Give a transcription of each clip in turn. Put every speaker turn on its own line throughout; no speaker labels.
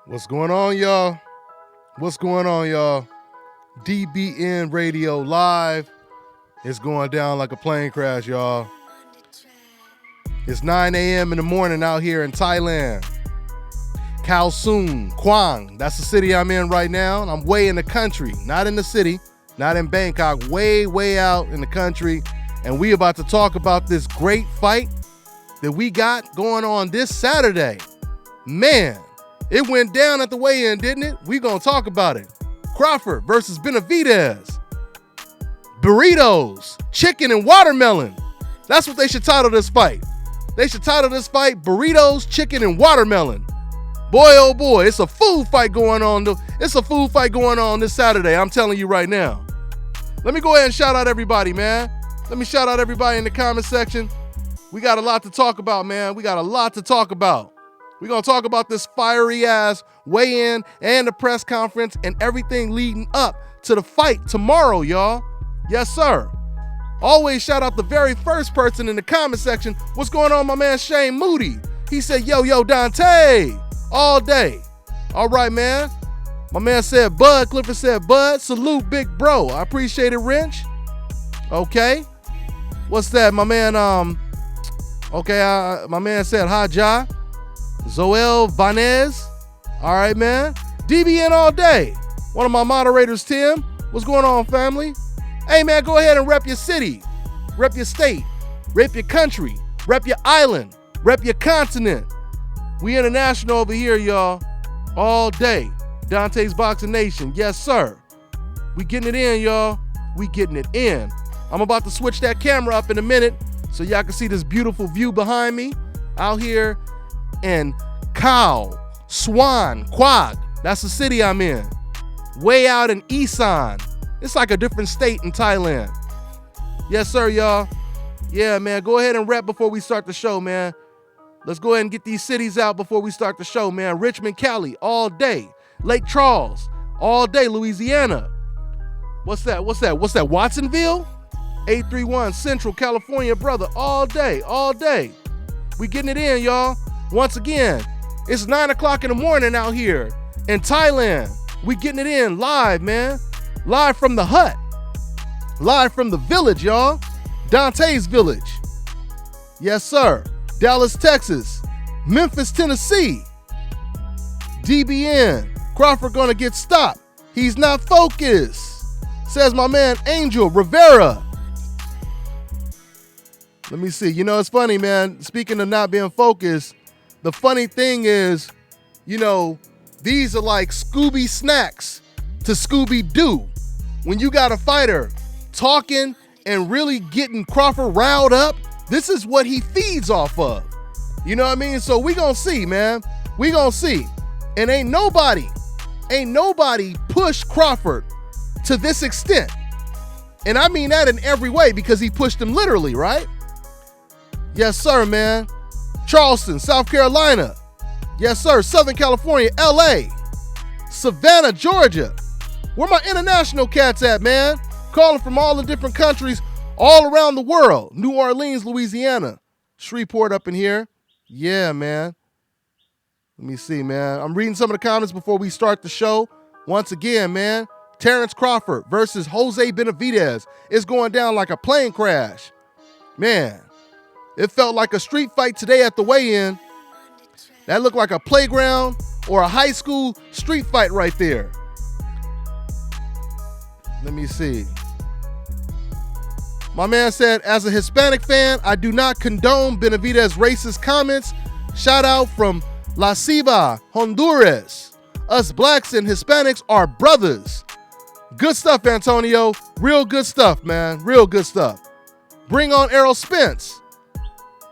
What's going on, y'all? What's going on, y'all? DBN Radio Live. It's going down like a plane crash, y'all. It's 9 a.m. in the morning out here in Thailand. Khao Sun, Quang, that's the city I'm in right now. I'm way in the country, not in the city, not in Bangkok, way out in the country. And we about to talk about this great fight that we got going on this Saturday. Man, it went down at the weigh-in, didn't it? We gonna talk about it. Crawford versus Benavidez. Burritos, chicken and watermelon. That's what they should title this fight. They should title this fight Burritos, Chicken, and Watermelon. Boy, oh boy, it's a food fight going on. It's a food fight going on this Saturday, I'm telling you right now. Let me go ahead and shout out everybody, man. Let me shout out everybody in the comment section. We got a lot to talk about, man. We got a lot to talk about. We're going to talk about this fiery-ass weigh-in and the press conference and everything leading up to the fight tomorrow, y'all. Yes, sir. Always shout out the very first person in the comment section. What's going on, my man Shane Moody? He said, yo, Dante, all day. All right, man. My man said Bud. Clifford said Bud. Salute, big bro. I appreciate it, Wrench. Okay. What's that, my man? My man said hi, Ja. Zoel Vanez. All right, man. DBN all day. One of my moderators, Tim. What's going on, family? Hey, man, go ahead and rep your city, rep your state, rep your country, rep your island, rep your continent. We international over here, y'all, all day. Dante's Boxing Nation, yes, sir. We getting it in, y'all. We getting it in. I'm about to switch that camera up in a minute so y'all can see this beautiful view behind me out here in Khao Sun, Quag. That's the city I'm in. Way out in Isan. It's like a different state in Thailand. Yes, sir, y'all. Yeah, man, go ahead and rep before we start the show, man. Let's go ahead and get these cities out before we start the show, man. Richmond, Cali, all day. Lake Charles, all day. Louisiana. What's that? Watsonville? 831 Central California, brother, all day. We getting it in, y'all. Once again, it's 9 o'clock in the morning out here in Thailand. We getting it in live, man. Live from the hut. Live from the village, y'all. Dante's village. Yes, sir. Dallas, Texas. Memphis, Tennessee. DBN. Crawford gonna get stopped. He's not focused. Says my man Angel Rivera. Let me see. You know, it's funny, man. Speaking of not being focused, the funny thing is, you know, these are like Scooby snacks to Scooby-Doo. When you got a fighter talking and really getting Crawford riled up, this is what he feeds off of. You know what I mean? So we gonna see, man. We gonna see. And ain't nobody pushed Crawford to this extent. And I mean that in every way because he pushed him literally, right? Yes, sir, man. Charleston, South Carolina. Yes, sir. Southern California, LA. Savannah, Georgia. Where my international cats at, man? Calling from all the different countries all around the world. New Orleans, Louisiana. Shreveport up in here. Yeah, man. Let me see, man. I'm reading some of the comments before we start the show. Once again, man, Terrence Crawford versus Jose Benavidez is going down like a plane crash. Man, it felt like a street fight today at the weigh-in. That looked like a playground or a high school street fight right there. Let me see. My man said, as a Hispanic fan, I do not condone Benavidez' racist comments. Shout out from La Ceiba, Honduras. Us blacks and Hispanics are brothers. Good stuff, Antonio. Real good stuff, man. Real good stuff. Bring on Errol Spence.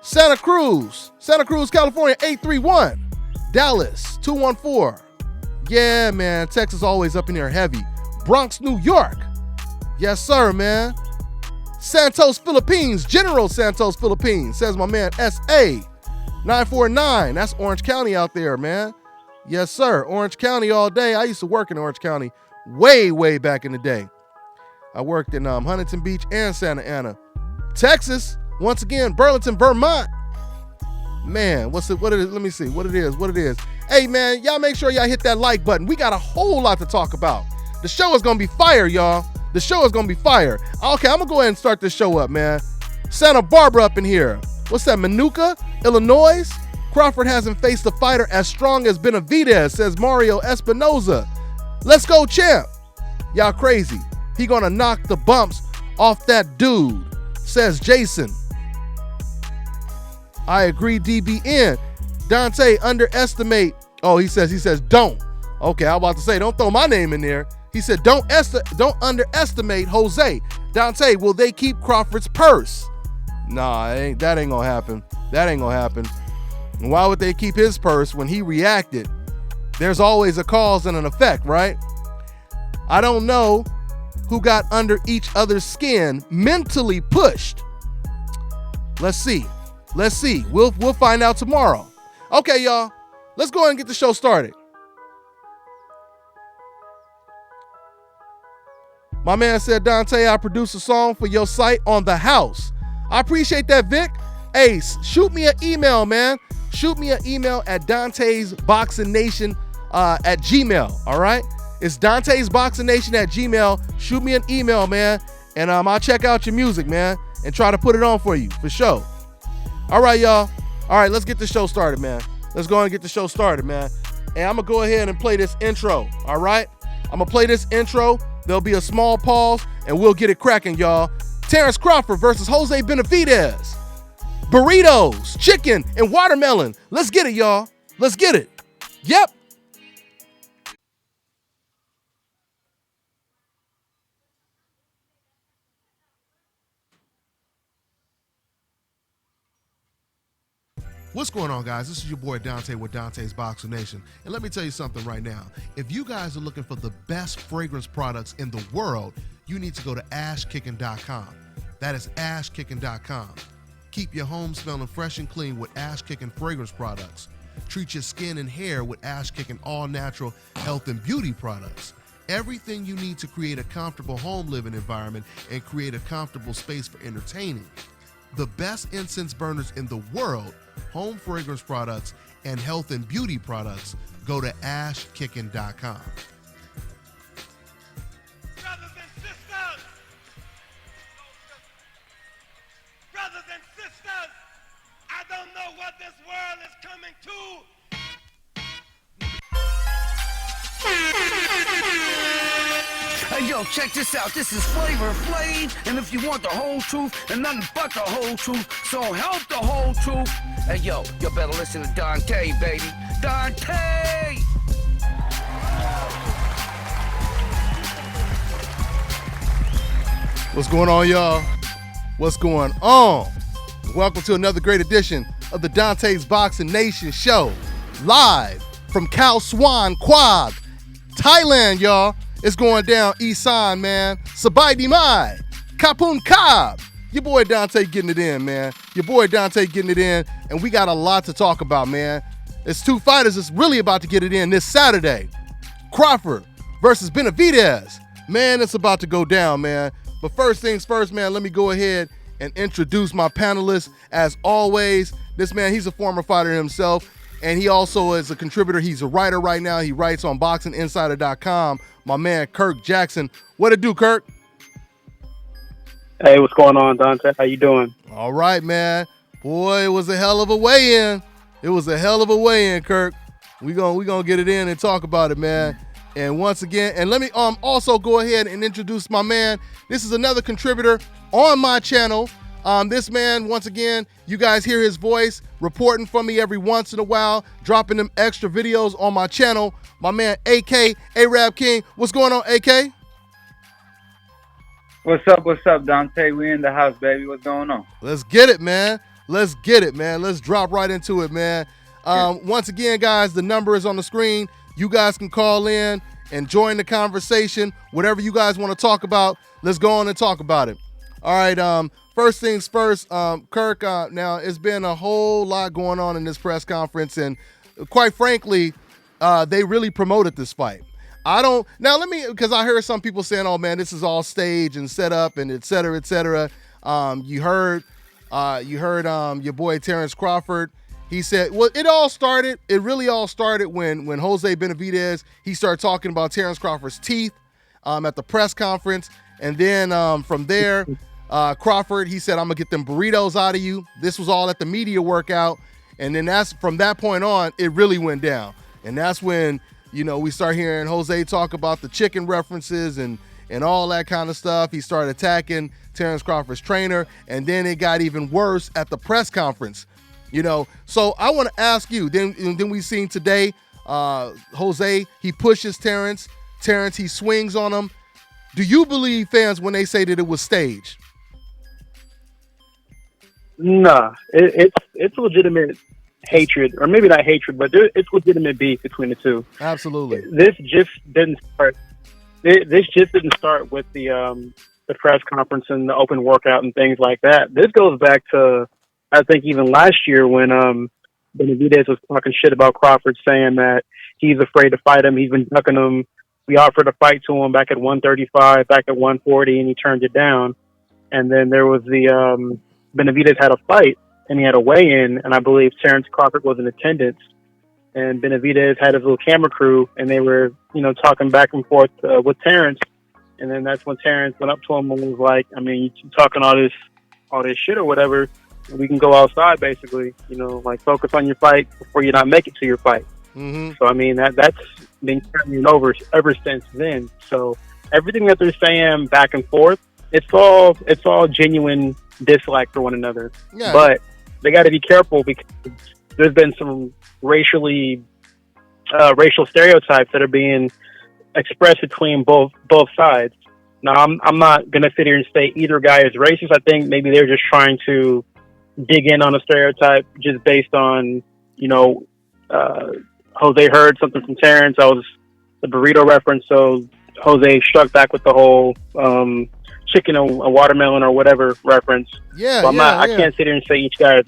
Santa Cruz, California, 831. Dallas, 214. Yeah, man. Texas always up in there heavy. Bronx, New York. Yes, sir, man. Santos, Philippines. General Santos, Philippines. Says my man SA. 949. That's Orange County out there, man. Yes, sir. Orange County all day. I used to work in Orange County way back in the day. I worked in Huntington Beach and Santa Ana. Texas, once again, Burlington, Vermont. Man, what it is? Let me see what it is. Hey, man, y'all make sure y'all hit that like button. We got a whole lot to talk about. The show is going to be fire, y'all. The show is going to be fire. Okay, I'm going to go ahead and start this show up, man. Santa Barbara up in here. What's that, Manuka, Illinois? Crawford hasn't faced a fighter as strong as Benavidez, says Mario Espinoza. Let's go, champ. Y'all crazy. He going to knock the bumps off that dude, says Jason. I agree, DBN. Dante, underestimate. Oh, he says don't. Okay, I'm about to say, don't throw my name in there. He said, don't underestimate Jose. Dante, will they keep Crawford's purse? Nah, that ain't gonna happen. That ain't gonna happen. And why would they keep his purse when he reacted? There's always a cause and an effect, right? I don't know who got under each other's skin, mentally pushed. Let's see. We'll find out tomorrow. Okay, y'all. Let's go ahead and get the show started. My man said, Dante, I produced a song for your site on the house. I appreciate that, Vic. Hey, shoot me an email, man. Shoot me an email at Dante's Boxing Nation at Gmail, all right? It's Dante's Boxing Nation at Gmail. Shoot me an email, man, and I'll check out your music, man, and try to put it on for you, for sure. All right, y'all. All right, let's get the show started, man. Let's go and get the show started, man. And I'm going to go ahead and play this intro, all right? I'm going to play this intro. There'll be a small pause, and we'll get it cracking, y'all. Terrence Crawford versus Jose Benavidez. Burritos, chicken, and watermelon. Let's get it, y'all. Let's get it. Yep. What's going on, guys? This is your boy Dante with Dante's Boxing Nation. And let me tell you something right now. If you guys are looking for the best fragrance products in the world, you need to go to ashkicking.com. That is ashkicking.com. Keep your home smelling fresh and clean with Ash Kicking fragrance products. Treat your skin and hair with Ash Kicking all-natural health and beauty products. Everything you need to create a comfortable home living environment and create a comfortable space for entertaining. The best incense burners in the world, home fragrance products, and health and beauty products, go to ashkicking.com.
Brothers and sisters, brothers and sisters, I don't know what this world is coming to.
Hey yo, check this out. This is Flavor Flav, and if you want the whole truth and nothing but the whole truth, so help the whole truth. Hey yo, you better listen to Dante, baby. Dante!
What's going on, y'all? What's going on? Welcome to another great edition of the Dante's Boxing Nation show, live from Khao Swan Quad, Thailand, y'all. It's going down Isan, man. Sabai Di Mai, Kapun Kab. Your boy Dante getting it in, man. Your boy Dante getting it in, and we got a lot to talk about, man. It's two fighters that's really about to get it in this Saturday. Crawford versus Benavidez. Man, it's about to go down, man. But first things first, man, let me go ahead and introduce my panelists. As always, this man, he's a former fighter himself, and he also is a contributor. He's a writer right now. He writes on BoxingInsider.com. My man, Kirk Jackson. What it do, Kirk?
Hey, what's going on, Dante? How you doing?
All right, man. Boy, it was a hell of a weigh-in. It was a hell of a weigh-in, Kirk. We gonna get it in and talk about it, man. And once again, and let me also go ahead and introduce my man. This is another contributor on my channel. This man, once again, you guys hear his voice reporting for me every once in a while, dropping them extra videos on my channel. My man, AK, Arab King. What's going on, AK?
What's up, Dante? We in the house, baby. What's going on?
Let's get it, man. Let's get it, man. Let's drop right into it, man. Once again, guys, the number is on the screen. You guys can call in and join the conversation. Whatever you guys want to talk about, let's go on and talk about it. All right, first things first, Kirk, now it's been a whole lot going on in this press conference, and quite frankly, they really promoted this fight. Because I heard some people saying, oh man, this is all staged and set up and et cetera, et cetera. You heard your boy Terrence Crawford. He said, well, it really all started when Jose Benavidez, he started talking about Terrence Crawford's teeth at the press conference. And then from there, Crawford, he said, I'm going to get them burritos out of you. This was all at the media workout. And then from that point on, it really went down. And that's when, we start hearing Jose talk about the chicken references and all that kind of stuff. He started attacking Terrence Crawford's trainer. And then it got even worse at the press conference. So I want to ask you, then we seen today, Jose, he pushes Terrence, he swings on him. Do you believe fans when they say that it was staged?
Nah, it's legitimate hatred, or maybe not hatred, but it's legitimate beef between the two.
Absolutely.
This just didn't start. This just didn't start with the press conference and the open workout and things like that. This goes back to, I think, even last year when Benavidez was talking shit about Crawford, saying that he's afraid to fight him. He's been ducking him. We offered a fight to him back at 135, back at 140, and he turned it down. And then there was the Benavidez had a fight, and he had a weigh-in, and I believe Terrence Crawford was in attendance. And Benavidez had his little camera crew, and they were, talking back and forth with Terrence. And then that's when Terrence went up to him and was like, I mean, you talking all this shit or whatever. We can go outside, basically, focus on your fight before you not make it to your fight.
Mm-hmm.
So, I mean, that's been carrying over ever since then. So everything that they're saying back and forth, it's all genuine dislike for one another.
Yeah.
But they got to be careful because there's been some racial stereotypes that are being expressed between both sides. Now, I'm not going to sit here and say either guy is racist. I think maybe they're just trying to dig in on a stereotype just based on, Jose heard something from Terrence. That was the burrito reference. So Jose struck back with the whole chicken or a watermelon or whatever reference.
Yeah,
so I can't sit here and say each guy is,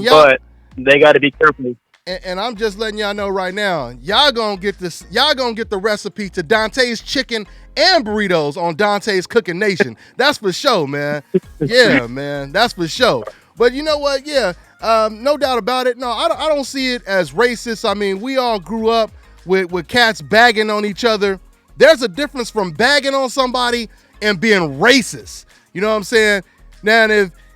but they got to be careful.
And I'm just letting y'all know right now, y'all gonna get the recipe to Dante's chicken and burritos on Dante's Cooking Nation. That's for sure, man. Yeah, man, that's for sure. But you know what? Yeah, no doubt about it. No, I don't see it as racist. I mean, we all grew up with cats bagging on each other. There's a difference from bagging on somebody and being racist. You know what I'm saying? Now,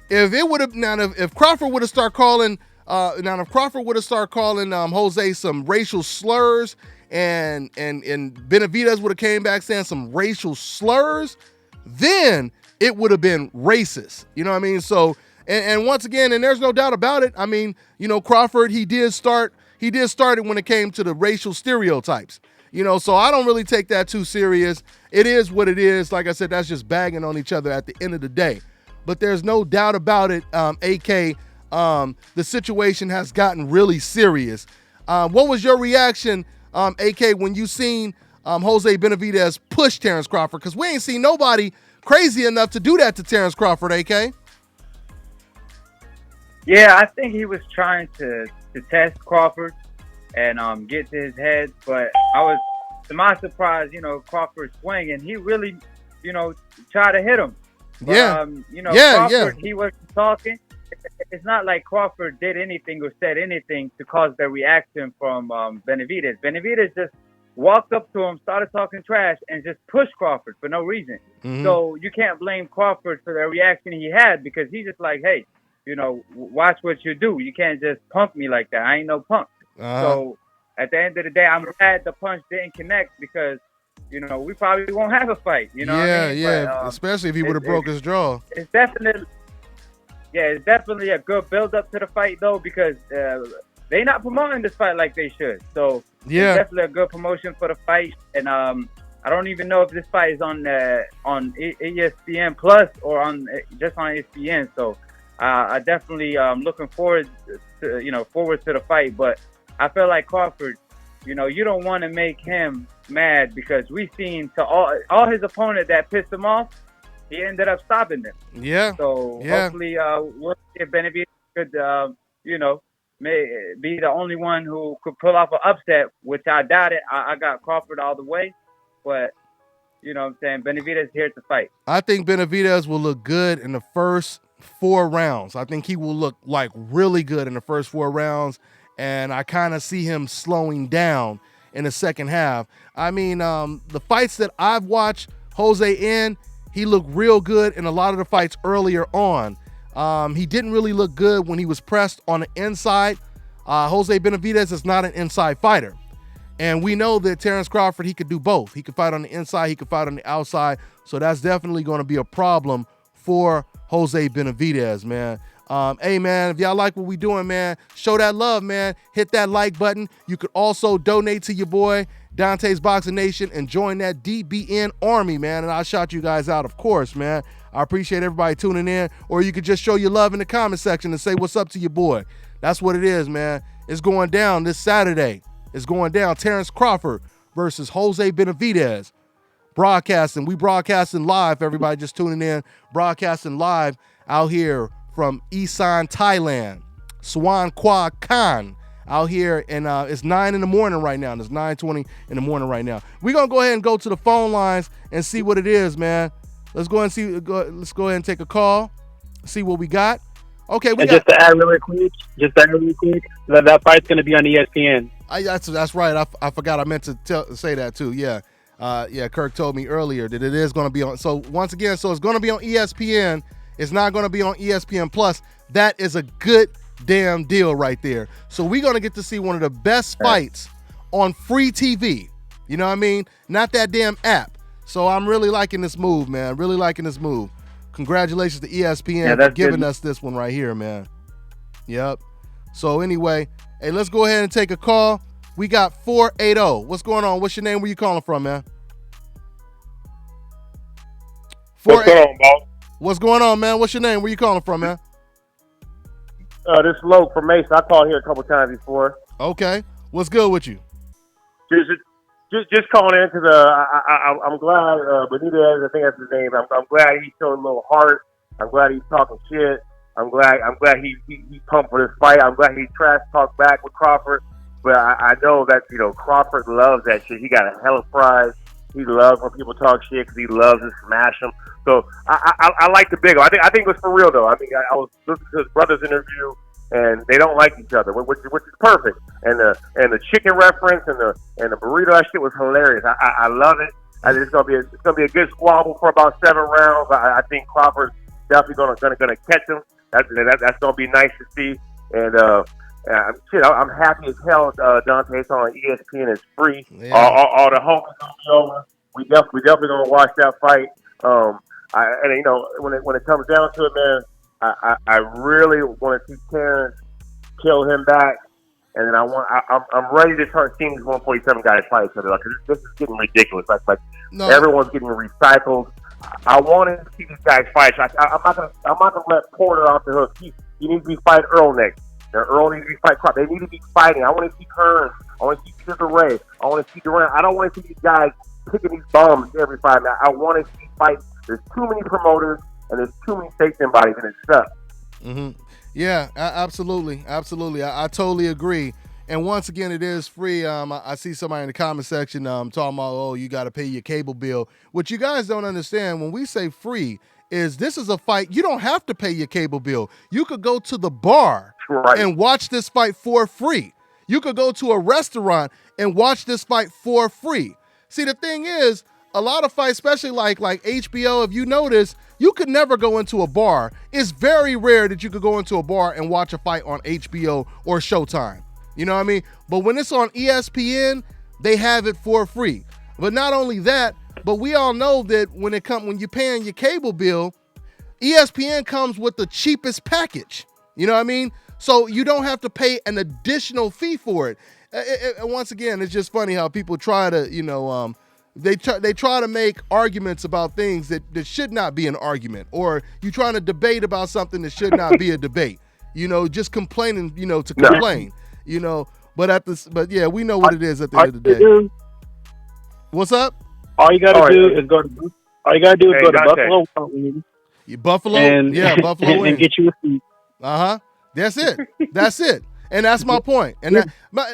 if Crawford would have started calling. If Crawford would have started calling Jose some racial slurs and Benavidez would have came back saying some racial slurs, then it would have been racist. You know what I mean? So, and once again, and there's no doubt about it. I mean, Crawford, he did start it when it came to the racial stereotypes. So I don't really take that too serious. It is what it is. Like I said, that's just bagging on each other at the end of the day. But there's no doubt about it, AK. The situation has gotten really serious. What was your reaction, AK, when you seen Jose Benavidez push Terrence Crawford? Because we ain't seen nobody crazy enough to do that to Terrence Crawford, AK.
Yeah, I think he was trying to test Crawford and get to his head. But I was, to my surprise, Crawford swinging. He really, tried to hit him. But, Crawford, he wasn't talking. It's not like Crawford did anything or said anything to cause the reaction from Benavidez. Benavidez just walked up to him, started talking trash, and just pushed Crawford for no reason. Mm-hmm. So you can't blame Crawford for the reaction he had because he's just like, hey, watch what you do. You can't just punk me like that. I ain't no punk. Uh-huh. So at the end of the day, I'm glad the punch didn't connect because, we probably won't have a fight. What I mean? But,
especially if he would have broke his jaw.
It's definitely a good build-up to the fight, though, because they're not promoting this fight like they should. So it's definitely a good promotion for the fight. And I don't even know if this fight is on ESPN Plus or just on ESPN. So I definitely looking forward to the fight. But I feel like Crawford, you don't want to make him mad because we've seen to all his opponent that pissed him off. He ended up stopping them.
Yeah.
So hopefully, we'll see if Benavidez could, may be the only one who could pull off an upset, which I doubt it. I got Crawford all the way, but you know what I'm saying, Benavidez here to fight.
I think Benavidez will look good in the first 4 rounds. I think he will look like really good in the first 4 rounds, and I kind of see him slowing down in the second half. I mean, the fights that I've watched Jose in, he looked real good in a lot of the fights earlier on. He didn't really look good when he was pressed on the inside. Jose Benavidez is not an inside fighter. And we know that Terrence Crawford, he could do both. He could fight on the inside, he could fight on the outside. So that's definitely going to be a problem for Jose Benavidez, man. Hey, man, if y'all like what we doing, man, show that love, man. Hit that like button. You could also donate to your boy, Dante's Boxing Nation, and join that DBN army, man. And I'll shout you guys out, of course, man. I appreciate everybody tuning in. Or you could just show your love in the comment section and say what's up to your boy. That's what it is, man. It's going down this Saturday. It's going down. Terrence Crawford versus Jose Benavidez. Broadcasting. We broadcasting live, everybody just tuning in. Broadcasting live out here from Isan, Thailand. Swan Kwa Khan out here, and it's 9 in the morning right now. And it's 9:20 in the morning right now. We're going to go ahead and go to the phone lines and see what it is, man. Let's go ahead and take a call, see what we got. Okay,
just to add really quick, that fight's going to be on ESPN.
That's right. I forgot. I meant to say that too. Yeah. Kirk told me earlier that it is going to be on. So once again, it's going to be on ESPN. It's not going to be on ESPN Plus. That is a good damn deal right there. So we're going to get to see one of the best fights on free TV. You know what I mean? Not that damn app. So I'm really liking this move, man. Really liking this move. Congratulations to ESPN for giving us this one right here, man. Yep. So anyway, hey, let's go ahead and take a call. We got 480. What's going on? What's your name? Where you calling from, man?
What's going on, boss?
What's going on, man? What's your name? Where you calling from, man?
This is Loke from Mesa. I called here a couple times before.
Okay. What's good with you?
Just calling in because I'm glad Benitez, I think that's his name. I'm glad he showed a little heart. I'm glad he's talking shit. I'm glad he pumped for this fight. I'm glad he trash talked back with Crawford. But I know that Crawford loves that shit. He got a hell of prize. He loves when people talk shit because he loves to smash them. So I like the big one. I think it was for real though. I mean, I was listening to his brother's interview, and they don't like each other, which is perfect. And the chicken reference and the burrito, that shit was hilarious. I love it. It's gonna be a good squabble for about 7 rounds. I think Crawford's definitely gonna catch him. That's gonna be nice to see. And I'm happy as hell. Dante, it's on ESPN. It's free. Yeah. All the hope is gonna be over. We definitely gonna watch that fight. When it comes down to it, man, I really want to see Terrence kill him back, and then I'm ready to start seeing these 147 guys fight each other. Like, this is getting ridiculous. Like everyone's getting recycled. I want to see these guys fight. I'm not gonna let Porter off the hook. He needs to be fighting Earl next. Earl needs to be fighting Crawford. They need to be fighting. I want to see Hearns. I want to see Sugar Ray. I want to see Durant. I don't want to see these guys picking these bombs every fight. I want to see fights. There's too many promoters and there's too many station bodies, and it sucks.
Mm-hmm. Yeah, absolutely. I totally agree. And once again, it is free. I see somebody in the comment section talking about, you got to pay your cable bill. What you guys don't understand, when we say free, is this is a fight. You don't have to pay your cable bill. You could go to the bar and watch this fight for free. You could go to a restaurant and watch this fight for free. See, the thing is, a lot of fights, especially like HBO, if you notice, you could never go into a bar. It's very rare that you could go into a bar and watch a fight on HBO or Showtime. You know what I mean? But when it's on ESPN, they have it for free. But not only that, but we all know that when you're paying your cable bill, ESPN comes with the cheapest package. You know what I mean? So you don't have to pay an additional fee for it. Once again, it's just funny how people try to, they try to make arguments about things that should not be an argument, or you trying to debate about something that should not be a debate. Just complaining, to complain. But yeah, we know what it is at the end of the day. What's up?
All you gotta do is go to Buffalo.
Buffalo, Buffalo,
and get you a seat.
That's it. And that's my point. And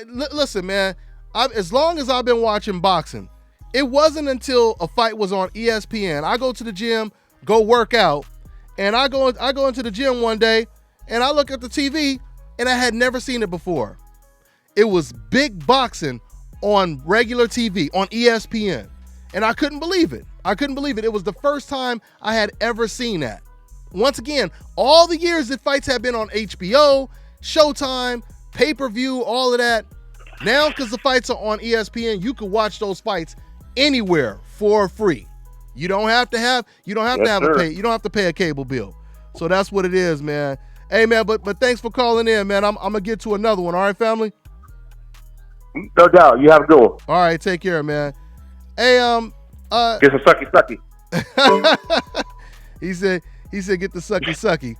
listen, man, as long as I've been watching boxing, it wasn't until a fight was on ESPN. I go to the gym, go work out, And I go into the gym one day and I look at the TV and I had never seen it before. It was big boxing on regular TV, on ESPN. And I couldn't believe it. It was the first time I had ever seen that. Once again, all the years that fights have been on HBO, Showtime, pay-per-view, all of that. Now, because the fights are on ESPN, you can watch those fights anywhere for free. You don't have to have to pay a cable bill. So that's what it is, man. Hey, man, but thanks for calling in, man. I'm gonna get to another one. All right, family?
No doubt. You have a good one.
All right, take care, man. Hey,
get some sucky.
He said get the sucky.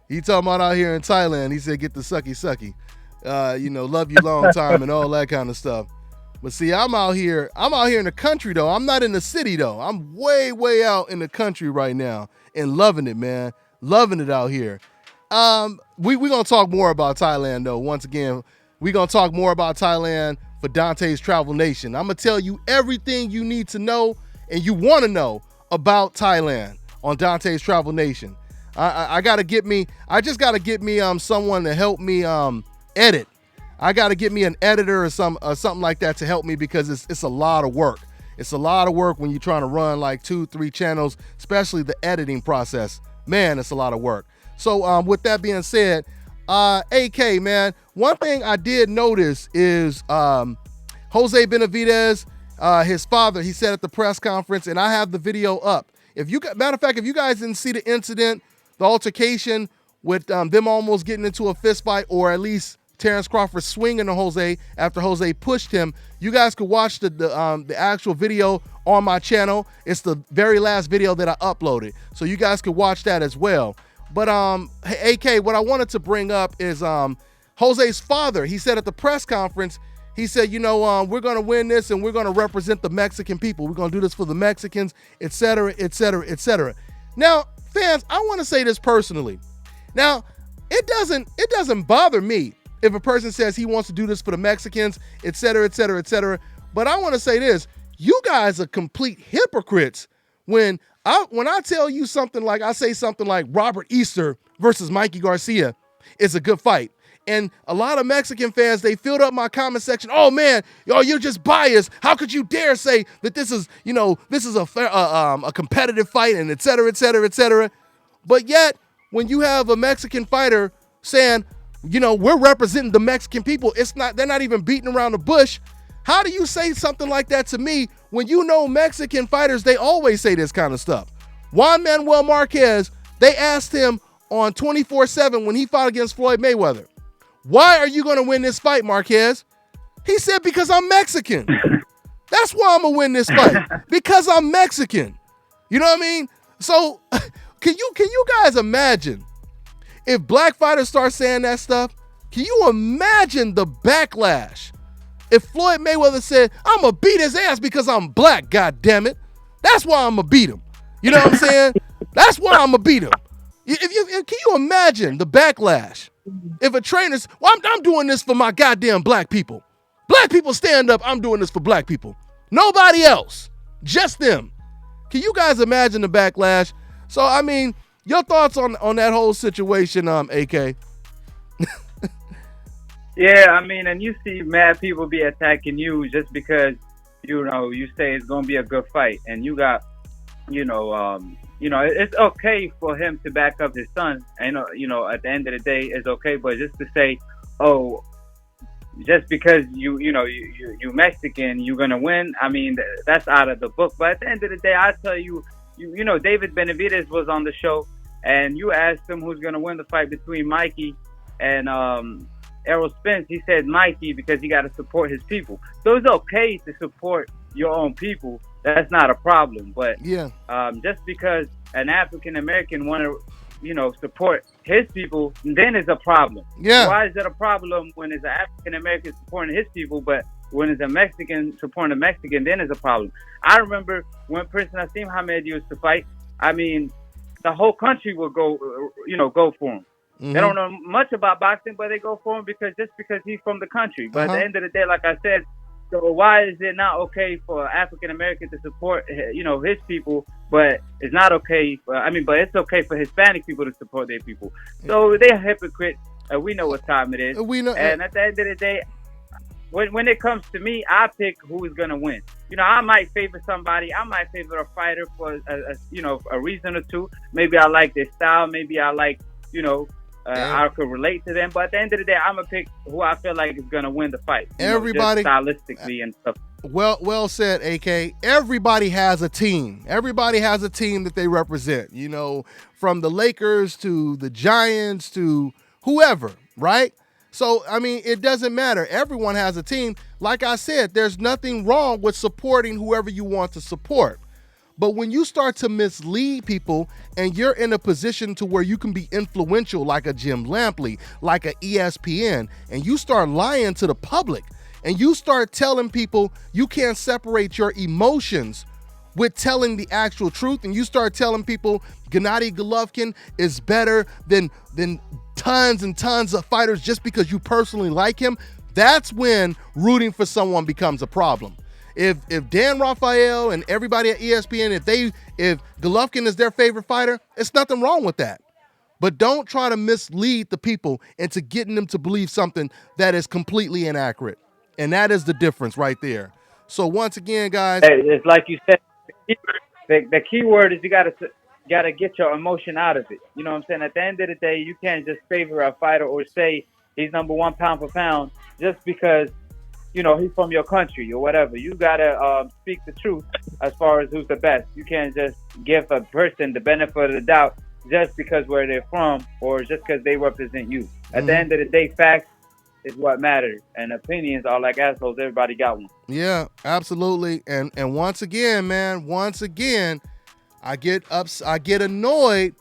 He talking about out here in Thailand. He said get the sucky. Love you long time and all that kind of stuff. But see, I'm out here in the country though. I'm not in the city though. I'm way out in the country right now and loving it, man. Loving it out here. We're gonna talk more about Thailand though. Once again, we're gonna talk more about Thailand for Dante's Travel Nation. I'm gonna tell you everything you need to know and you want to know about Thailand on Dante's Travel Nation. I just gotta get me someone to help me edit. I gotta get me an editor or something like that to help me because it's a lot of work. It's a lot of work when you're trying to run like 2-3 channels, especially the editing process. Man, it's a lot of work. So with that being said, AK, man, one thing I did notice is Jose Benavidez, his father, he said at the press conference, and I have the video up. Matter of fact, if you guys didn't see the incident, the altercation with them almost getting into a fist fight, or at least Terrence Crawford swinging on Jose after Jose pushed him, you guys could watch the actual video on my channel. It's the very last video that I uploaded, so you guys could watch that as well. But AK, what I wanted to bring up is Jose's father. He said at the press conference, he said, we're going to win this and we're going to represent the Mexican people. We're going to do this for the Mexicans, et cetera, et cetera, et cetera. Now, fans, I want to say this personally. Now, it doesn't bother me if a person says he wants to do this for the Mexicans, et cetera, et cetera, et cetera. But I want to say this. You guys are complete hypocrites when I tell you something like, I say something like Robert Easter versus Mikey Garcia is a good fight. And a lot of Mexican fans, they filled up my comment section. Oh man, you're just biased. How could you dare say that this is a competitive fight and et cetera, et cetera, et cetera. But yet, when you have a Mexican fighter saying, we're representing the Mexican people, they're not even beating around the bush. How do you say something like that to me when Mexican fighters, they always say this kind of stuff? Juan Manuel Marquez, they asked him on 24/7 when he fought against Floyd Mayweather, why are you going to win this fight, Marquez? He said, because I'm Mexican. That's why I'm going to win this fight, because I'm Mexican. You know what I mean? So can you guys imagine if black fighters start saying that stuff? Can you imagine the backlash? If Floyd Mayweather said, I'm going to beat his ass because I'm black, God damn it. That's why I'm going to beat him. You know what I'm saying? That's why I'm going to beat him. Can you imagine the backlash? If a trainer's, I'm doing this for my goddamn black people. Black people stand up, I'm doing this for black people. Nobody else. Just them. Can you guys imagine the backlash? So, I mean, your thoughts on that whole situation, AK?
Yeah, I mean, and you see mad people be attacking you just because, you say it's going to be a good fight. And you got, it's okay for him to back up his son. And, at the end of the day, it's okay. But just to say, oh, just because you Mexican, you're going to win, I mean, that's out of the book. But at the end of the day, I tell you, David Benavidez was on the show, and you asked him who's going to win the fight between Mikey and Errol Spence. He said Mikey because he got to support his people. So it's okay to support your own people. That's not a problem. But
yeah,
just because an African American want to, support his people, then it's a problem.
Yeah.
Why is it a problem when it's an African American supporting his people, but when it's a Mexican supporting a Mexican, then it's a problem? I remember when Prince Nassim Hamed used to fight. I mean, the whole country would go for him. Mm-hmm. They don't know much about boxing, but they go for him because he's from the country. But at the end of the day, like I said, so why is it not okay for African American to support, his people, but it's not okay. But it's okay for Hispanic people to support their people. So they're hypocrites. We know what time it is.
We know.
And at the end of the day, when it comes to me, I pick who is gonna win. You know, I might favor somebody. I might favor a fighter for a reason or two. Maybe I like their style. Maybe I like I could relate to them. But at the end of the day, I'm gonna pick who I feel like is gonna win the fight.
Everybody,
stylistically and stuff.
Well said, AK. Everybody has a team. Everybody has a team that they represent. You know, from the Lakers to the Giants to whoever, right? So, I mean, it doesn't matter. Everyone has a team. Like I said, there's nothing wrong with supporting whoever you want to support. But when you start to mislead people and you're in a position to where you can be influential like a Jim Lampley, like a ESPN, and you start lying to the public and you start telling people you can't separate your emotions with telling the actual truth, and you start telling people Gennady Golovkin is better than tons and tons of fighters just because you personally like him, that's when rooting for someone becomes a problem. If Dan Rafael and everybody at ESPN, if Golovkin is their favorite fighter, it's nothing wrong with that. But don't try to mislead the people into getting them to believe something that is completely inaccurate. And that is the difference right there. So once again, guys,
it's like you said, the key word is you gotta get your emotion out of it. You know what I'm saying? At the end of the day, you can't just favor a fighter or say he's number one pound for pound just because he's from your country or whatever. You gotta speak the truth as far as who's the best. You can't just give a person the benefit of the doubt just because where they're from or just because they represent you. At the end of the day, facts is what matters, and opinions are like assholes. Everybody got one.
Yeah, absolutely. And once again, man, I get annoyed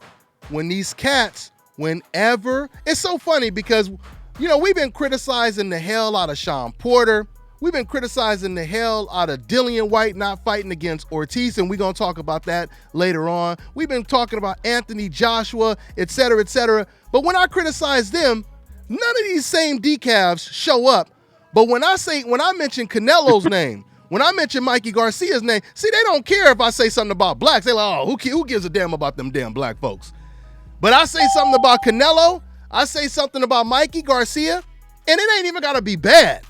when these cats, whenever, it's so funny because, we've been criticizing the hell out of Sean Porter. We've been criticizing the hell out of Dillian White not fighting against Ortiz, and we're going to talk about that later on. We've been talking about Anthony Joshua, et cetera, et cetera. But when I criticize them, none of these same decavs show up. But when I mention Canelo's name, when I mention Mikey Garcia's name, see, they don't care if I say something about blacks. They're like, oh, who gives a damn about them damn black folks? But I say something about Canelo, I say something about Mikey Garcia, and it ain't even got to be bad.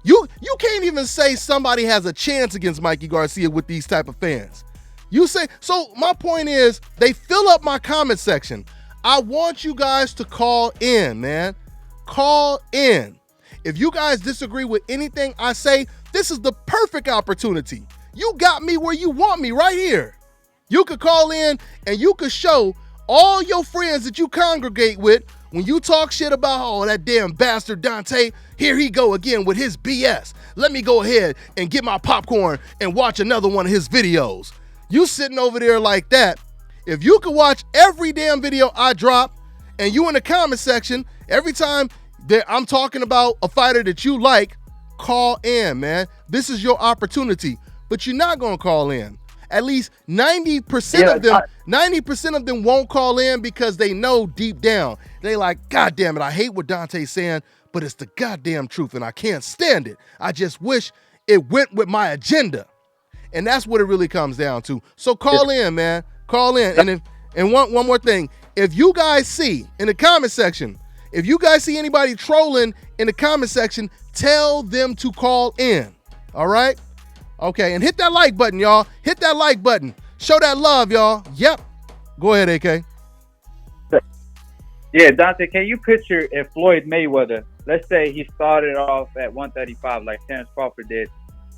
You can't even say somebody has a chance against Mikey Garcia with these type of fans. You say, so my point is, they fill up my comment section. I want you guys to call in, man. Call in. If you guys disagree with anything I say, this is the perfect opportunity. You got me where you want me right here. You could call in and you could show all your friends that you congregate with when you talk shit about, oh, that damn bastard Dante, here he go again with his BS. Let me go ahead and get my popcorn and watch another one of his videos. You sitting over there like that. If you could watch every damn video I drop and you in the comment section, every time that I'm talking about a fighter that you like, call in, man. This is your opportunity, but you're not going to call in. At least 90% of them won't call in because they know deep down. They like, God damn it, I hate what Dante's saying, but it's the goddamn truth and I can't stand it. I just wish it went with my agenda. And that's what it really comes down to. So call in, man. Call in. And one more thing. If you guys see in the comment section, if you guys see anybody trolling in the comment section, tell them to call in. All right? Okay, and hit that like button, y'all. Hit that like button. Show that love, y'all. Yep. Go ahead, AK.
Yeah, Dante, can you picture if Floyd Mayweather, let's say he started off at 135 like Terrence Crawford did,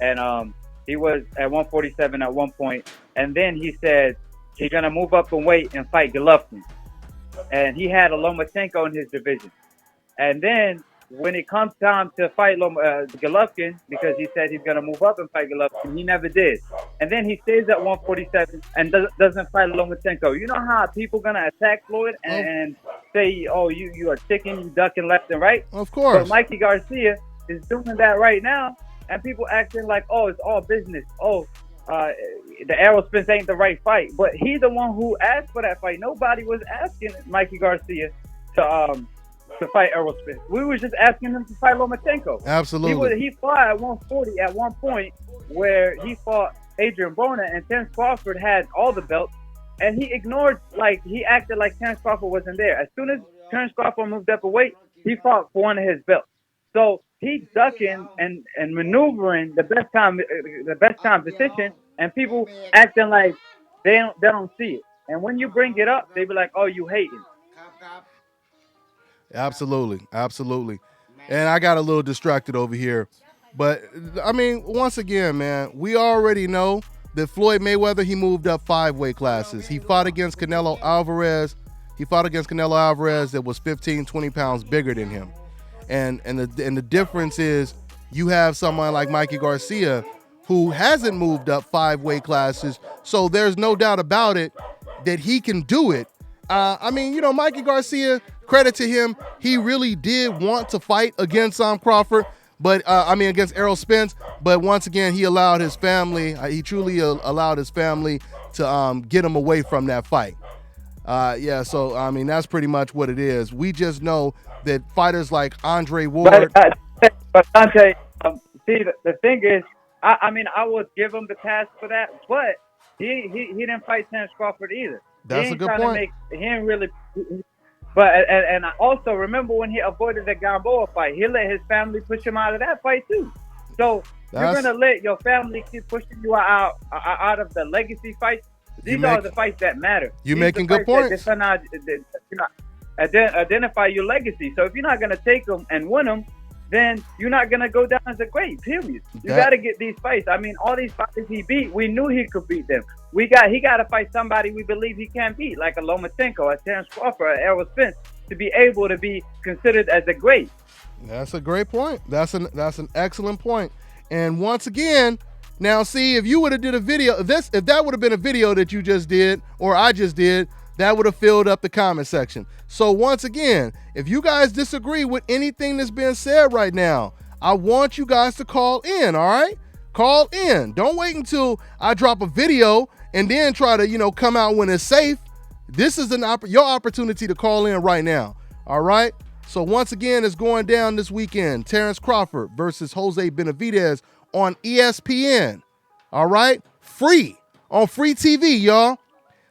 and he was at 147 at one point, and then he said he's going to move up in weight and fight Golovkin. And he had a Lomachenko in his division. And then when it comes time to fight Golovkin, because he said he's going to move up and fight Golovkin, he never did. And then he stays at 147 and doesn't fight Lomachenko. You know how people going to attack Floyd and say, oh, you are chicken, you ducking left and right?
Of course.
But Mikey Garcia is doing that right now, and people acting like, oh, it's all business. Oh, the Aerospins ain't the right fight. But he's the one who asked for that fight. Nobody was asking Mikey Garcia to fight Aerospin. We were just asking him to fight Lomachenko.
Absolutely.
He fought at 140 at one point where he fought Adrian Broner, and Terence Crawford had all the belts, and he ignored, like, he acted like Terence Crawford wasn't there. As soon as Terence Crawford moved up a weight, he fought for one of his belts. So he's ducking and maneuvering the best competition, and people acting like they don't see it. And when you bring it up, they be like, "Oh, you hating."
Absolutely, absolutely. And I got a little distracted over here. But, I mean, once again, man, we already know that Floyd Mayweather, he moved up 5 weight classes. He fought against Canelo Alvarez. That was 15, 20 pounds bigger than him. And the difference is you have someone like Mikey Garcia who hasn't moved up 5 weight classes. So there's no doubt about it that he can do it. I mean, you know, Mikey Garcia, credit to him, he really did want to fight against Crawford, but against Errol Spence. But once again, he allowed his family, he truly allowed his family to get him away from that fight. So, I mean, that's pretty much what it is. We just know that fighters like Andre Ward.
But Dante, see, the thing is, I would give him the pass for that, but he didn't fight Terence Crawford either.
That's a good point.
He didn't really. But and I also remember when he avoided the Gamboa fight, he let his family push him out of that fight too. So you're gonna let your family keep pushing you out of the legacy fights. These are the fights that matter.
You're making good points.
Identify your legacy. So if you're not gonna take them and win them, then you're not gonna go down as a great. Period. You got to get these fights. I mean, all these fighters he beat, we knew he could beat them. He got to fight somebody we believe he can beat, like a Lomachenko, a Terence Crawford, a Errol Spence, to be able to be considered as a great.
That's a great point. That's an excellent point. And once again, now see, if you would have did a video, if that would have been a video that you just did or I just did, that would have filled up the comment section. So once again, if you guys disagree with anything that's being said right now, I want you guys to call in, all right? Call in. Don't wait until I drop a video and then try to, come out when it's safe. This is your opportunity to call in right now, all right? So once again, it's going down this weekend. Terence Crawford versus Jose Benavidez on ESPN, all right? Free, on free TV, y'all.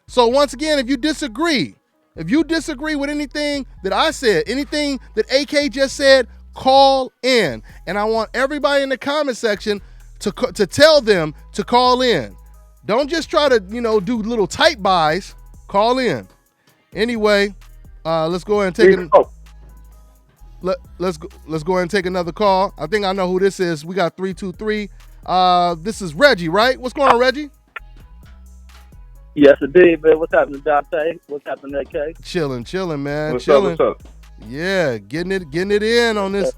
So once again, if you disagree with anything that I said, anything that AK just said, call in. And I want everybody in the comment section to tell them to call in. Don't just try to, do little type buys. Call in. Anyway, let's go ahead and take it. Let's go ahead and take another call. I think I know who this is. We got 323. This is Reggie, right? What's going on, Reggie?
Yes, indeed, man. What's happening, Dante? What's happening, AK?
Chilling, man.
What's
chilling.
Up?
Yeah, getting it in on this.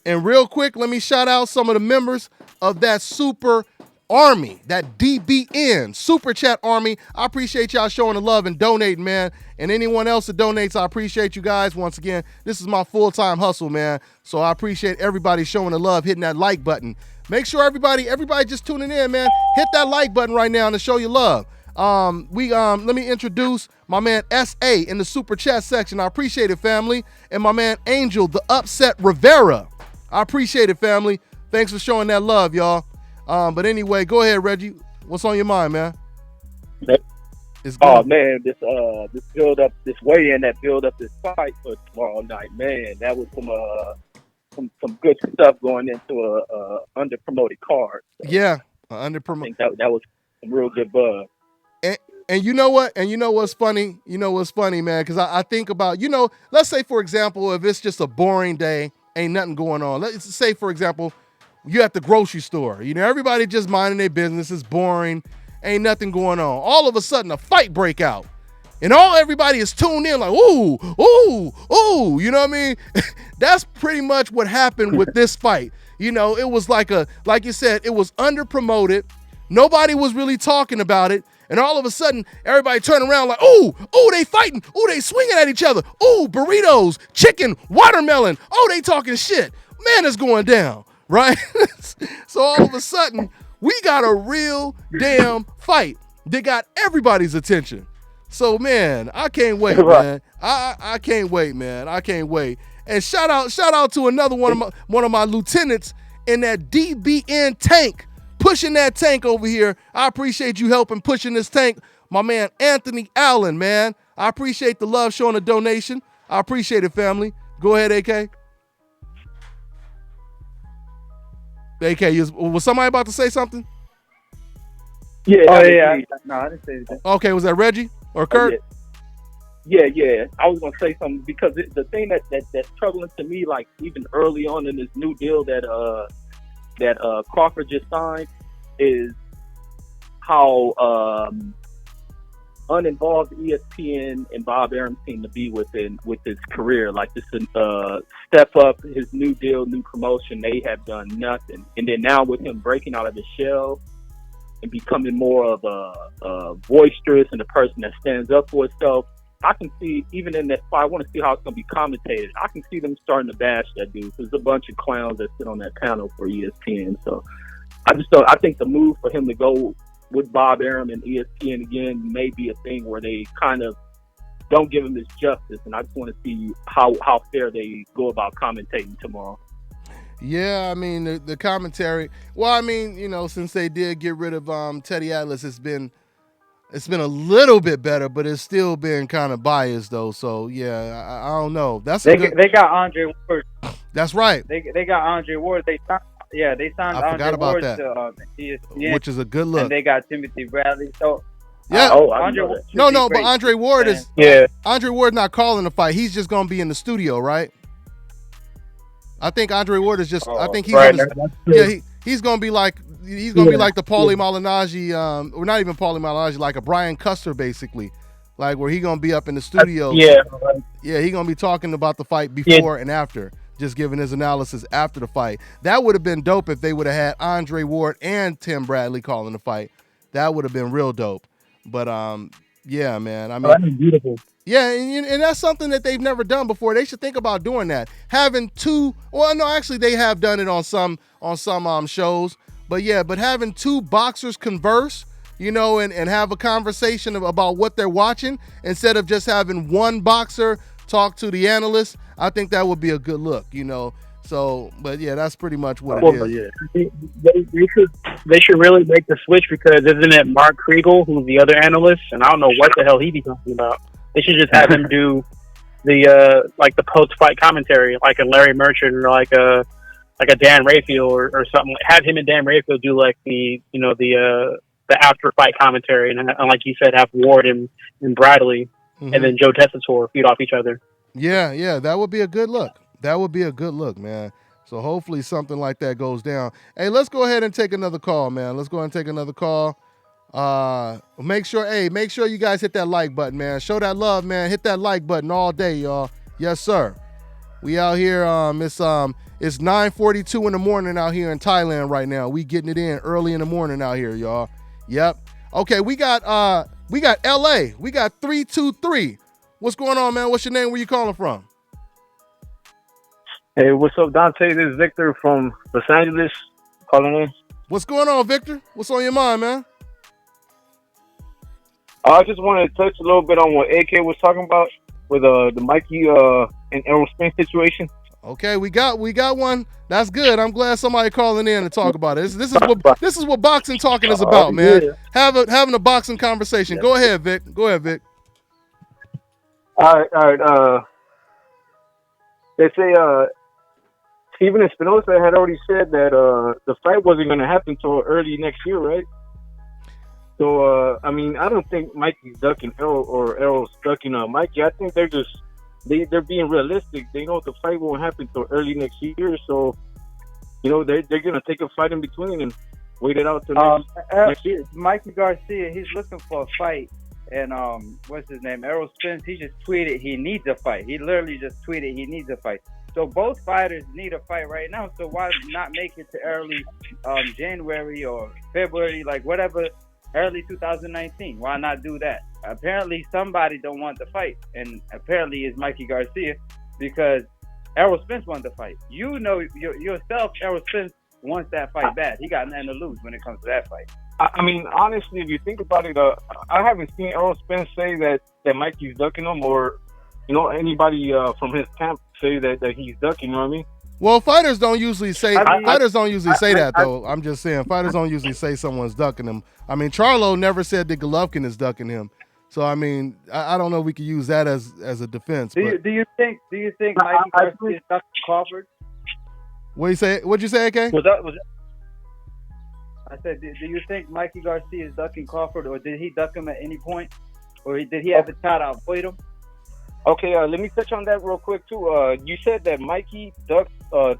And real quick, let me shout out some of the members of that Super Army, that DBN Super Chat Army. I appreciate y'all showing the love and donating, man. And anyone else that donates, I appreciate you guys. Once again, this is my full-time hustle, man. So I appreciate everybody showing the love, hitting that like button. Make sure everybody just tuning in, man. Hit that like button right now to show your love. Let me introduce my man SA in the super chat section. I appreciate it, family. And my man Angel, the Upset Rivera. I appreciate it, family. Thanks for showing that love, y'all. But anyway, go ahead, Reggie. What's on your mind, man?
This build up, this weigh-in that build up this fight for tomorrow night, man. That was some good stuff going into a under-promoted card. So
yeah,
I think that was some real good buzz.
And you know what? And you know what's funny? You know what's funny, man? Because I think about, let's say, for example, if it's just a boring day, ain't nothing going on. Let's say, for example, you're at the grocery store. Everybody just minding their business. It's boring. Ain't nothing going on. All of a sudden, a fight break out. And everybody is tuned in like, ooh, ooh, ooh. You know what I mean? That's pretty much what happened with this fight. It was like you said, it was under promoted. Nobody was really talking about it. And all of a sudden, everybody turned around like, ooh, they fighting. Ooh, they swinging at each other. Ooh, burritos, chicken, watermelon. Oh, they talking shit. Man, it's going down, right? So all of a sudden, we got a real damn fight that got everybody's attention. So, man, I can't wait, man. I can't wait, man. I can't wait. And shout out to another one of my lieutenants in that DBN tank, pushing that tank over here. I appreciate you helping pushing this tank. My man, Anthony Allen, man. I appreciate the love showing the donation. I appreciate it, family. Go ahead, AK. AK, was somebody about to say something?
Yeah.
Oh, yeah. No, I didn't say anything.
Okay, was that Reggie or Kurt?
Yeah. I was gonna say something because the thing that's troubling to me, like even early on in this new deal that Crawford just signed, is how uninvolved ESPN and Bob Arum seem to be with his career. Like this step up, his new deal, new promotion, they have done nothing. And then now with him breaking out of his shell and becoming more of a boisterous and a person that stands up for himself, I can see, even in that fight, I want to see how it's going to be commentated. I can see them starting to bash that dude. There's a bunch of clowns that sit on that panel for ESPN. So I think the move for him to go with Bob Arum and ESPN again may be a thing where they kind of don't give him his justice. And I just want to see how fair they go about commentating tomorrow.
Yeah, I mean, the commentary. Well, I mean, since they did get rid of Teddy Atlas, it's been a little bit better, but it's still been kind of biased though. So yeah, I don't know.
They got Andre Ward.
That's right.
They got Andre Ward. They signed Andre Ward to ESPN,
which is a good look.
And they got Timothy Bradley. So
yeah.
Andre
but Andre Ward Andre Ward's not calling the fight. He's just gonna be in the studio, right? I think Andre Ward is just. I think he's. Right. He's gonna be like. He's gonna be like the Paulie Malignaggi, or not even Paulie Malignaggi, like a Brian Custer, basically, like where he gonna be up in the studio. He gonna be talking about the fight before and after, just giving his analysis after the fight. That would have been dope if they would have had Andre Ward and Tim Bradley calling the fight. That would have been real dope. But yeah, man. I mean,
that'd be beautiful.
Yeah, and that's something that they've never done before. They should think about doing that. Having two. Well, no, actually, they have done it on some shows. But having two boxers converse, and have a conversation about what they're watching instead of just having one boxer talk to the analyst, I think that would be a good look, So, but yeah, that's pretty much what it is.
Yeah. They should really make the switch, because isn't it Mark Kriegel who's the other analyst? And I don't know what the hell he be talking about. They should just have him do the the post-fight commentary, like a Larry Merchant or like a Dan Rayfield or something. Have him and Dan Rayfield do like the after fight commentary, and like you said, have Ward and Bradley, and then Joe Tessitore feed off each other.
Yeah, that would be a good look. That would be a good look, man. So hopefully something like that goes down. Hey, let's go ahead and take another call, man. Let's go ahead and take another call. Make sure you guys hit that like button, man. Show that love, man. Hit that like button all day, y'all. Yes, sir. We out here. It's 9:42 in the morning out here in Thailand right now. We getting it in early in the morning out here, y'all. Yep. Okay, we got LA. We got 323. What's going on, man? What's your name? Where you calling from?
Hey, what's up, Dante? This is Victor from Los Angeles calling in.
What's going on, Victor? What's on your mind, man?
I just wanted to touch a little bit on what AK was talking about with the Mikey and Errol Spence situation.
Okay, we got one. That's good. I'm glad somebody calling in to talk about it. This is what boxing talking is about, man. Yeah. Having a boxing conversation. Yeah. Go ahead, Vic.
All right. They say Steven Espinosa had already said that the fight wasn't going to happen until early next year, right? So I don't think Mikey's ducking Errol or Errol's ducking Mikey. I think they're being realistic. They know the fight won't happen until early next year, so they're going to take a fight in between and wait it out till next year.
Mikey Garcia, he's looking for a fight, and what's his name? Errol Spence. He just tweeted he needs a fight. He literally just tweeted he needs a fight. So both fighters need a fight right now. So why not make it to early January or February, like whatever, early 2019? Why not do that? Apparently somebody don't want the fight, and apparently it's Mikey Garcia, because Errol Spence wants the fight. Yourself, Errol Spence wants that fight bad. He got nothing to lose when it comes to that fight.
Honestly, if you think about it, I haven't seen Errol Spence say that Mikey's ducking him, or anybody from his camp say that he's ducking. You know what I mean?
Well, fighters don't usually say that
I-
though. I'm just saying fighters don't usually say someone's ducking them. I mean, Charlo never said that Golovkin is ducking him. So I mean, I don't know if we could use that as a defense.
Do you think Mikey Garcia is ducking Crawford?
What'd you say, AK?
I said, do you think Mikey Garcia is ducking Crawford, or did he duck him at any point, or did he have to try to avoid him?
Okay, let me touch on that real quick too. You said that Mikey ducked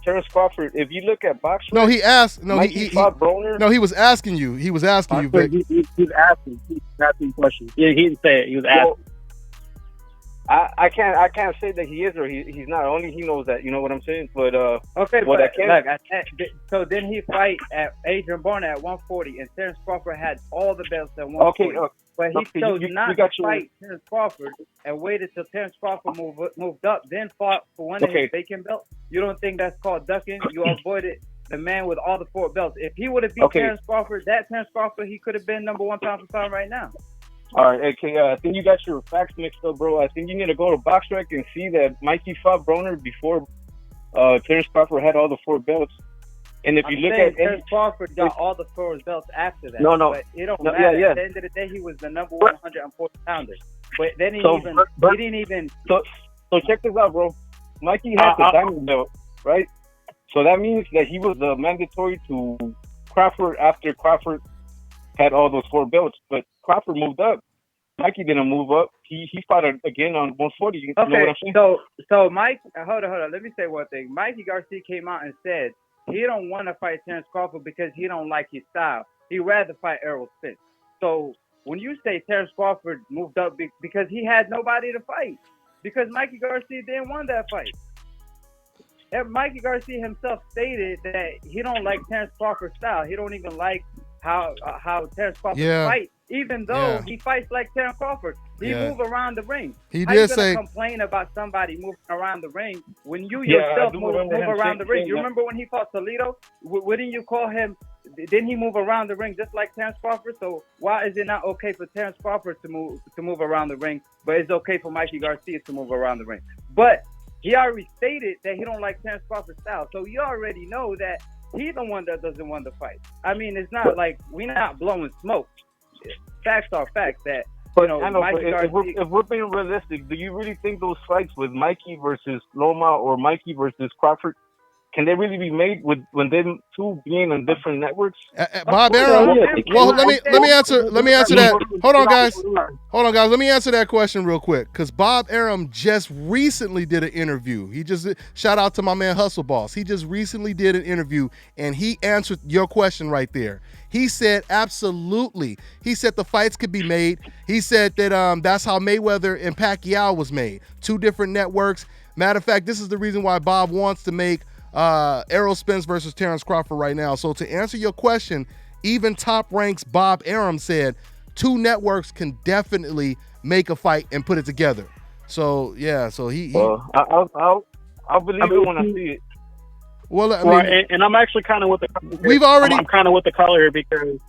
Terrence Crawford. If you look at boxing,
No, he asked. No,
Mikey fought Broner.
No, he was asking you. He was asking you, Vic.
He was asking questions. Yeah, he didn't say it. He was asking.
I can't say that he is or he's not. Only he knows that. You know what I'm saying? But
okay,
what
but so didn't he fight at Adrian Broner at 140, and Terrence Crawford had all the belts at 140.
Okay,
but he chose not to fight Terrence Crawford and waited till Terrence Crawford moved up, then fought for one of his vacant belts. You don't think that's called ducking? You avoided the man with all the 4 belts. If he would have beat Terrence Crawford, he could have been number 1 pound for pound right now.
All right, AK, I think you got your facts mixed up, bro. I think you need to go to BoxRec and see that Mikey fought Broner before Terrence Crawford had all the 4 belts. And if you look at
Terrence Crawford got all the 4 belts after that.
No.
But it don't matter.
Yeah.
At the end of the day, he was the number 140 pounder. But then he didn't even.
So check this out, bro. Mikey had the diamond belt, right? So that means that he was mandatory to Crawford after Crawford had all those 4 belts, but Crawford moved up. Mikey didn't move up. He fought again on 140. You know what I'm saying?
So Mike, hold on. Let me say one thing. Mikey Garcia came out and said he don't want to fight Terrence Crawford because he don't like his style. He'd rather fight Errol Spence. So when you say Terrence Crawford moved up because he had nobody to fight, because Mikey Garcia didn't want that fight. And Mikey Garcia himself stated that he don't like Terrence Crawford's style. He don't even like how Terrence Crawford fights, even though he fights like Terrence Crawford. He moves around the ring.
He
How
did
you
say
complain about somebody moving around the ring when you yourself move around the ring. You remember when he fought Toledo? Wouldn't you call him? Didn't he move around the ring just like Terrence Crawford? So why is it not okay for Terrence Crawford to move around the ring, but it's okay for Mikey Garcia to move around the ring? But he already stated that he don't like Terrence Crawford's style, so you already know that he's the one that doesn't want to fight. I mean, it's not like we're not blowing smoke. Facts are facts. That Mikey Garcia.
If we're being realistic, do you really think those fights with Mikey versus Loma or Mikey versus Crawford, can they really be made when them two being on different networks?
Bob Arum. Well, let me answer that. Hold on, guys. Let me answer that question real quick, because Bob Arum just recently did an interview. He just shout out to my man Hustle Boss. He just recently did an interview and he answered your question right there. He said absolutely. He said the fights could be made. He said that that's how Mayweather and Pacquiao was made. 2 different networks. Matter of fact, this is the reason why Bob wants to make Errol Spence versus Terrence Crawford right now. So to answer your question, even Top Ranks Bob Arum said 2 networks can definitely make a fight and put it together. So yeah, so he
I'll believe it when I see it.
Well, I mean,
and I'm actually kind of with the. I'm kind of with the caller here because.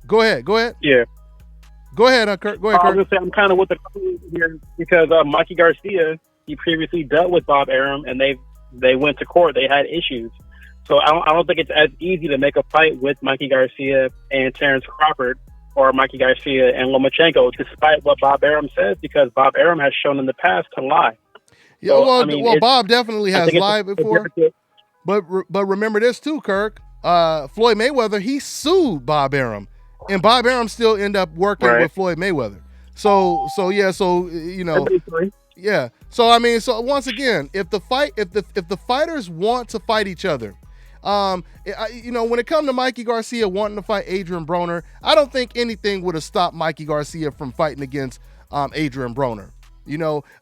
Go ahead.
Yeah.
Go ahead, Kurt. Go ahead, Kurt.
I was gonna say I'm kind of with the caller here because Mikey Garcia, he previously dealt with Bob Arum, and they went to court. They had issues, so I don't think it's as easy to make a fight with Mikey Garcia and Terrence Crawford or Mikey Garcia and Lomachenko, despite what Bob Arum says, because Bob Arum has shown in the past to lie.
Yeah, so, Bob definitely has lied before. But remember this too, Kirk. Floyd Mayweather, he sued Bob Arum, and Bob Arum still ended up working with Floyd Mayweather. So yeah. So I mean, so once again, if the fighters want to fight each other, when it comes to Mikey Garcia wanting to fight Adrian Broner, I don't think anything would have stopped Mikey Garcia from fighting against Adrian Broner.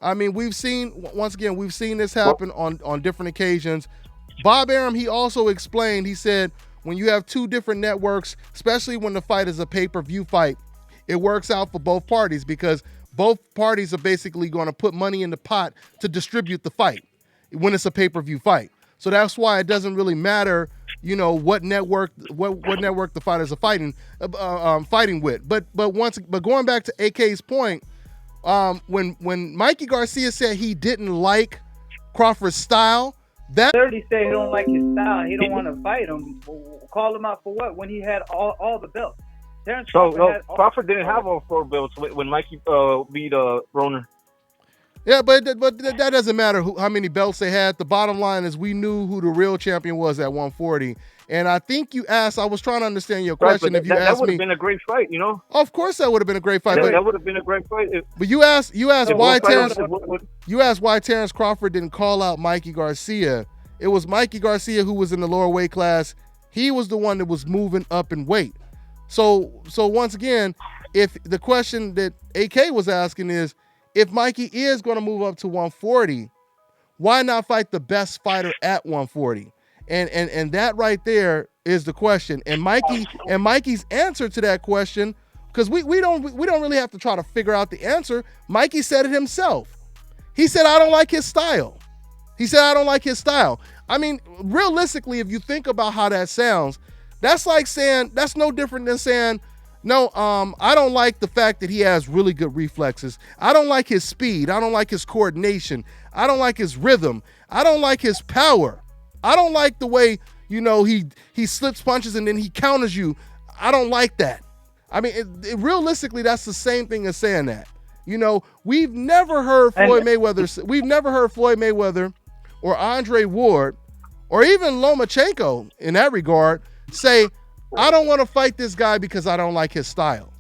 I mean, we've seen this happen on different occasions. Bob Arum, he also explained, he said, when you have 2 different networks, especially when the fight is a pay-per-view fight, it works out for both parties because both parties are basically going to put money in the pot to distribute the fight when it's a pay-per-view fight. So that's why it doesn't really matter, what network the fighters are fighting with. But going back to AK's point, when Mikey Garcia said he didn't like Crawford's style, That
Clearly say he don't like his style. He don't want to fight him. Call him out for what? When he had all the belts. Terrence
Crawford didn't have all 4 belts when Mikey beat Broner.
Yeah, but that doesn't matter how many belts they had. The bottom line is we knew who the real champion was at 140. And I think you asked, I was trying to understand your question.
Right,
if you asked me.
That would have been a great fight, you know?
Of course that would have been a great fight.
That would have been a great fight.
But you asked why Terrence Crawford didn't call out Mikey Garcia. It was Mikey Garcia who was in the lower weight class. He was the one that was moving up in weight. So once again, if the question that AK was asking is, if Mikey is going to move up to 140, why not fight the best fighter at 140? And that right there is the question. And Mikey's answer to that question, because we don't really have to try to figure out the answer. Mikey said it himself. He said, I don't like his style. I mean, realistically, if you think about how that sounds, that's like saying, that's no different than saying, no, I don't like the fact that he has really good reflexes. I don't like his speed. I don't like his coordination. I don't like his rhythm. I don't like his power. I don't like the way, he slips punches and then he counters you. I don't like that. I mean, realistically, that's the same thing as saying that. We've never heard Floyd Mayweather or Andre Ward or even Lomachenko in that regard say, I don't want to fight this guy because I don't like his style.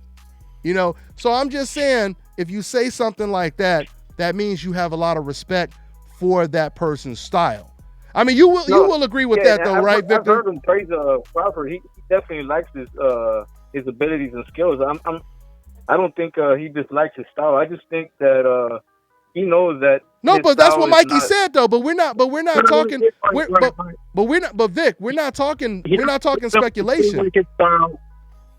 So I'm just saying, if you say something like that, that means you have a lot of respect for that person's style. I mean, you will agree with that, though, right, Victor?
I've heard him praise Crawford. He definitely likes his abilities and skills. I don't think he dislikes his style. I just think that he knows that.
No, but that's what Mikey said, though. But we're not talking. But Vic, we're not talking speculation.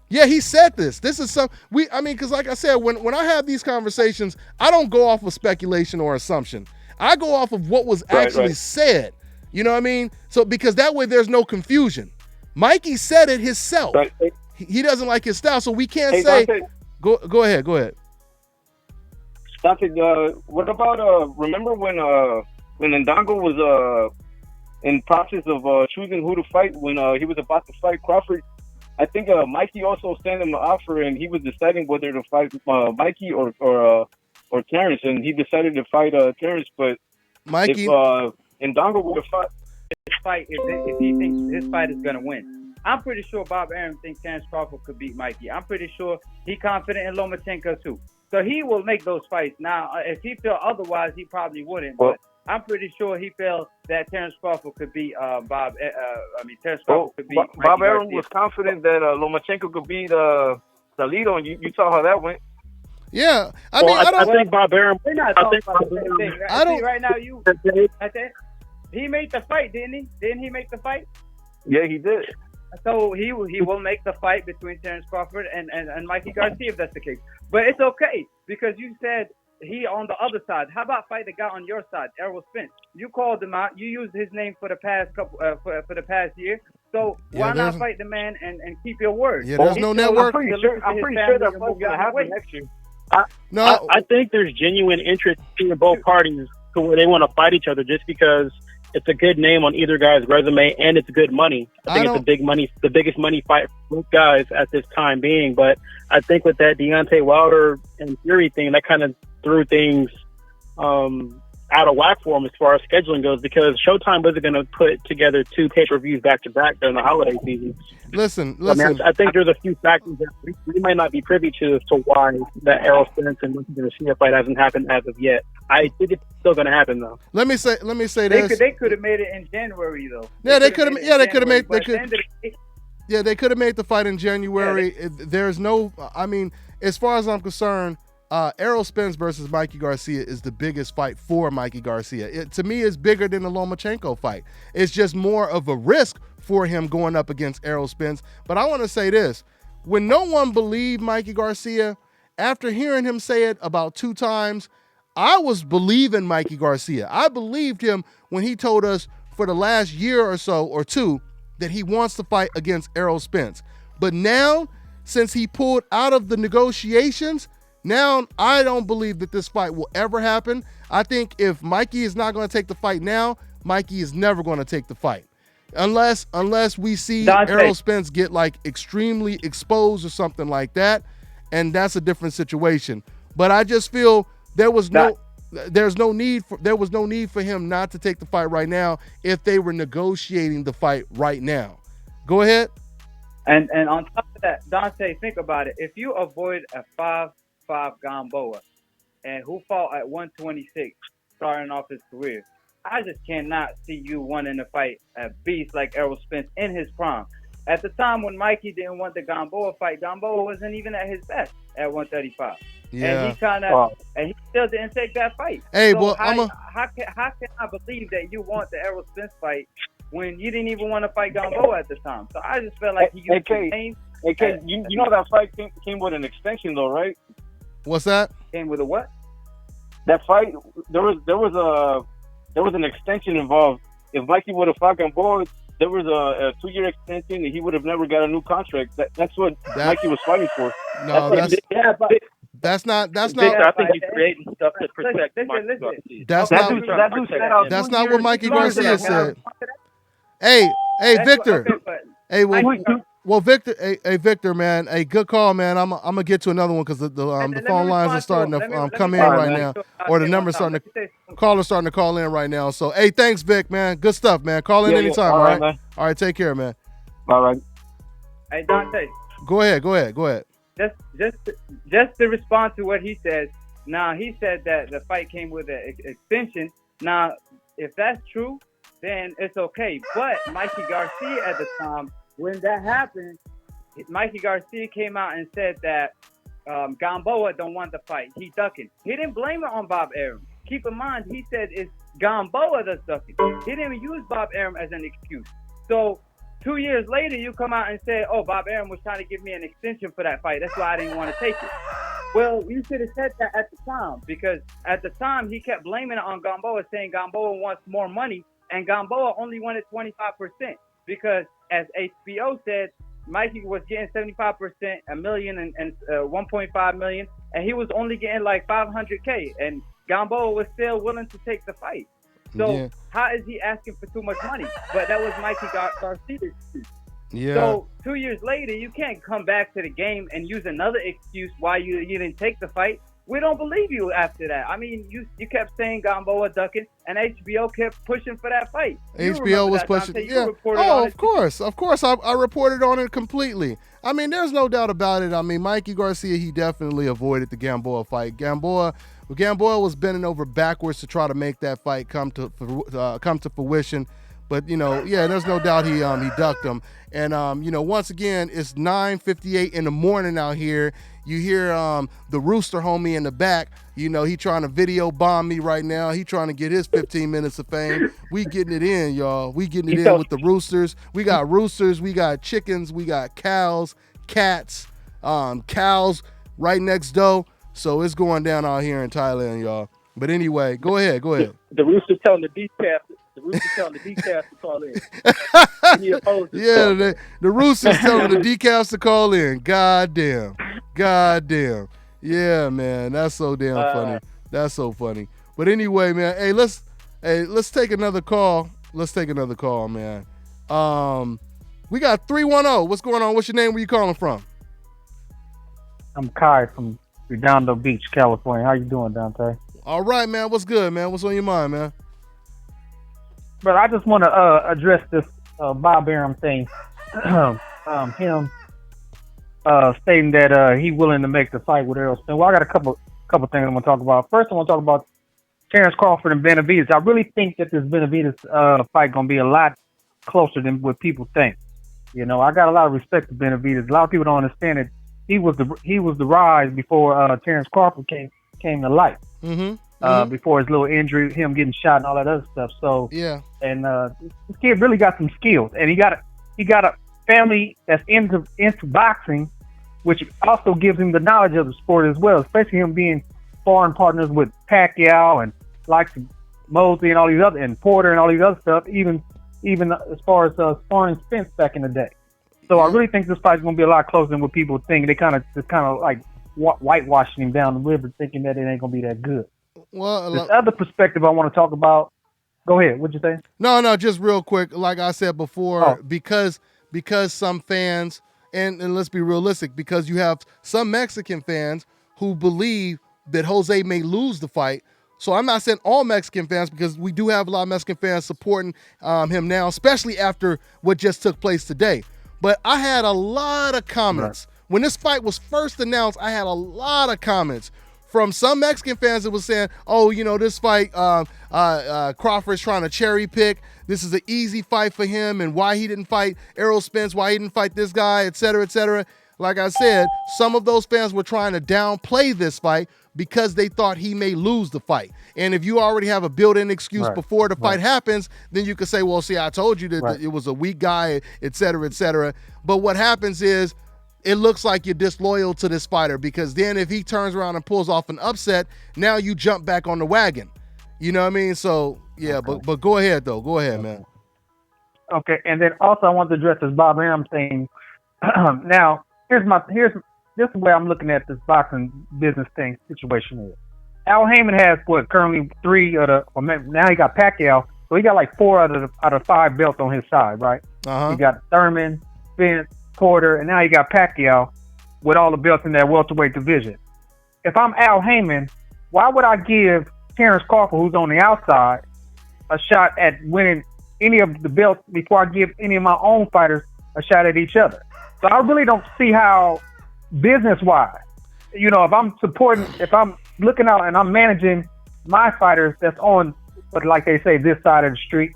Yeah, he said this. This is because like I said, when I have these conversations, I don't go off of speculation or assumption. I go off of what was actually said. You know what I mean? So because that way there's no confusion. Mikey said it himself.
Right.
He doesn't like his style, so we can't say.
Dante,
go ahead.
Dante, what about remember when Ndongo was in process of choosing who to fight when he was about to fight Crawford? I think Mikey also sent him an offer, and he was deciding whether to fight Mikey or Terrence, and he decided to fight Terrence. But
Mikey,
if Ndongo would have fought
his fight, if he thinks his fight is gonna win, I'm pretty sure Bob Arum thinks Terrence Crawford could beat Mikey. I'm pretty sure he's confident in Lomachenko too. So he will make those fights. Now, if he felt otherwise, he probably wouldn't. But I'm pretty sure he felt that Terrence Crawford could beat Terrence Crawford could beat Mikey
Bob Arum
Garcia.
was confident that Lomachenko could beat Salido, and you saw how that went.
Yeah, I
think Bob Arum.
We're not talking about the same thing.
I don't.
Right now, he made the fight, didn't he? Didn't he make the fight?
Yeah, he did.
So he will make the fight between Terrence Crawford and Mikey Garcia if that's the case. But it's okay because you said he on the other side. How about fight the guy on your side, Errol Spence? You called him out. You used his name for the past couple for the past year. So why not fight the man and keep your word?
Yeah, there's no network.
I'm pretty sure that fight's gonna happen next year.
I think there's genuine interest in both parties to where they want to fight each other just because it's a good name on either guy's resume and it's good money. I think it's the biggest money fight for both guys at this time being. But I think with that Deontay Wilder and Fury thing, that kind of threw things out of whack for him as far as scheduling goes because Showtime wasn't going to put together 2 pay-per-views back-to-back during the holiday season.
Listen.
I think there's a few factors that we might not be privy to as to why the Errol Spence and Mikey Garcia fight hasn't happened as of yet. I think it's still going to happen though.
Let me say this.
They could have made it in January though.
They could have made the fight in January. There's no. I mean, as far as I'm concerned, Errol Spence versus Mikey Garcia is the biggest fight for Mikey Garcia. It, to me, is bigger than the Lomachenko fight. It's just more of a risk for him going up against Errol Spence. But I want to say this. When no one believed Mikey Garcia, after hearing him say it about 2 times, I was believing Mikey Garcia. I believed him when he told us for the last year or so or 2 that he wants to fight against Errol Spence. But now, since he pulled out of the negotiations, now I don't believe that this fight will ever happen. I think if Mikey is not going to take the fight now, Mikey is never going to take the fight. Unless we see
Dante.
Errol Spence get like extremely exposed or something like that, and that's a different situation. But I just feel there was no need for him not to take the fight right now if they were negotiating the fight right now. Go ahead.
And on top of that, Dante, think about it. If you avoid a 5'5" Gamboa, and who fought at 126, starting off his career, I just cannot see you wanting to fight a beast like Errol Spence in his prime. At the time when Mikey didn't want the Gamboa fight, Gamboa wasn't even at his best at 135.
Yeah.
And he still didn't take that fight.
Hey,
so
well,
how can I believe that you want the Errol Spence fight when you didn't even want to fight Gamboa at the time? So I just felt like he used his name.
AK, you know that fight came with an extension though, right?
What's that?
Came with a what?
That fight, there was an extension involved. If Mikey would have fought Gamboa, there was a 2-year extension, and he would have never got a new contract. That's what Mikey was fighting for.
No, that's not.
Victor, I think he's creating stuff to protect Mikey Garcia.
That's not what Mikey Garcia said. Hey, Victor. Hey, well, Victor. Hey, Victor, man. Hey, good call, man. I'm gonna get to another one because the phone lines are starting to come in right now, or the number's starting to call in right now. So, hey, thanks, Vic, man. Good stuff, man. Call in anytime. All right, man. All right, take care, man.
All right.
Hey, Dante.
Go ahead.
Just to respond to what he says. Now, he said that the fight came with an extension. Now, if that's true, then it's okay. But Mikey Garcia at the time, when that happened, Mikey Garcia came out and said that Gamboa don't want the fight. He ducking. He didn't blame it on Bob Arum. Keep in mind, he said it's Gamboa that's ducking. He didn't use Bob Arum as an excuse. So 2 years later, you come out and say, oh, Bob Arum was trying to give me an extension for that fight. That's why I didn't want to take it. Well, you should have said that at the time, because at the time, he kept blaming it on Gamboa, saying Gamboa wants more money, and Gamboa only wanted 25%, because as HBO said, Mikey was getting 75%, $1 million and 1.5 million, and he was only getting like $500K, and Gamboa was still willing to take the fight. So how is he asking for too much money? But that was Mikey Garcia's excuse.
Yeah.
So 2 years later, you can't come back to the game and use another excuse why you didn't take the fight. We don't believe you after that. I mean, you kept saying Gamboa ducking, and HBO kept pushing for that fight.
HBO was pushing. Yeah. Oh, of course. I reported on it completely. I mean, there's no doubt about it. I mean, Mikey Garcia, he definitely avoided the Gamboa fight. Gamboa was bending over backwards to try to make that fight come to fruition. But, there's no doubt he ducked him. And, once again, it's 9:58 in the morning out here. You hear the Rooster homie in the back. He trying to video bomb me right now. He trying to get his 15 minutes of fame. We getting it in, y'all. We getting it in with the roosters. We got roosters. We got chickens. We got cows, cats, cows right next door. So it's going down out here in Thailand, y'all. But anyway, go ahead.
The rooster telling the decaf. The rooster telling the decaf to call in.
The rooster's telling the decaf to call in. God damn. Yeah, man. That's so damn funny. That's so funny. But anyway, man, hey, let's take another call. Man. We got 310. What's going on? What's your name? Where you calling from?
I'm Kai from Redondo Beach, California. How you doing, Dante?
All right, man. What's good, man? What's on your mind, man?
But I just want to address this Bob Arum thing. Him stating that he willing to make the fight with Errol Spence. Well, I got a couple things I want to talk about. First, I want to talk about Terrence Crawford and Benavidez. I really think that this Benavidez fight going to be a lot closer than what people think. I got a lot of respect for Benavidez. A lot of people don't understand it. He was the rise before Terrence Crawford came to light. Before his little injury, him getting shot and all that other stuff. So and this kid really got some skills, and he got a family that's into boxing, which also gives him the knowledge of the sport as well. Especially him being sparring partners with Pacquiao and like Mosley and all these other and Porter and all these other stuff. Even as far as sparring Spence back in the day. So I really think this fight's going to be a lot closer than what people think. They kind of like whitewashing him down the river, thinking that it ain't going to be that good.
Well,
this other perspective I want to talk about, Go ahead. What'd you say?
No, just real quick. Like I said before,
Oh.
because some fans, and let's be realistic, because you have some Mexican fans who believe that Jose may lose the fight. So I'm not saying all Mexican fans, because we do have a lot of Mexican fans supporting him now, especially after what just took place today. But I had a lot of comments. Right. When this fight was first announced, I had a lot of comments from some Mexican fans that was saying, oh, this fight, Crawford's trying to cherry pick. This is an easy fight for him, and why he didn't fight Errol Spence, why he didn't fight this guy, et cetera, et cetera. Like I said, some of those fans were trying to downplay this fight because they thought he may lose the fight. And if you already have a built-in excuse before the fight happens, then you could say, well, see, I told you that it was a weak guy, et cetera, et cetera. But what happens is, it looks like you're disloyal to this fighter, because then if he turns around and pulls off an upset, now you jump back on the wagon. You know what I mean? So, yeah, okay. but go ahead, though. Go ahead, man.
Okay, and then also I want to address this Bob Arum thing. Now, this is the way I'm looking at this boxing business thing situation is. Al Heyman has, currently now he got Pacquiao, so he got like 4 out of 5 belts on his side, right?
Uh-huh.
He got Thurman, Spence, Porter, and now you got Pacquiao with all the belts in that welterweight division. If I'm Al Heyman, why would I give Terrence Crawford, who's on the outside, a shot at winning any of the belts before I give any of my own fighters a shot at each other? So I really don't see how, business-wise, if I'm looking out and I'm managing my fighters that's on, but like they say, this side of the street,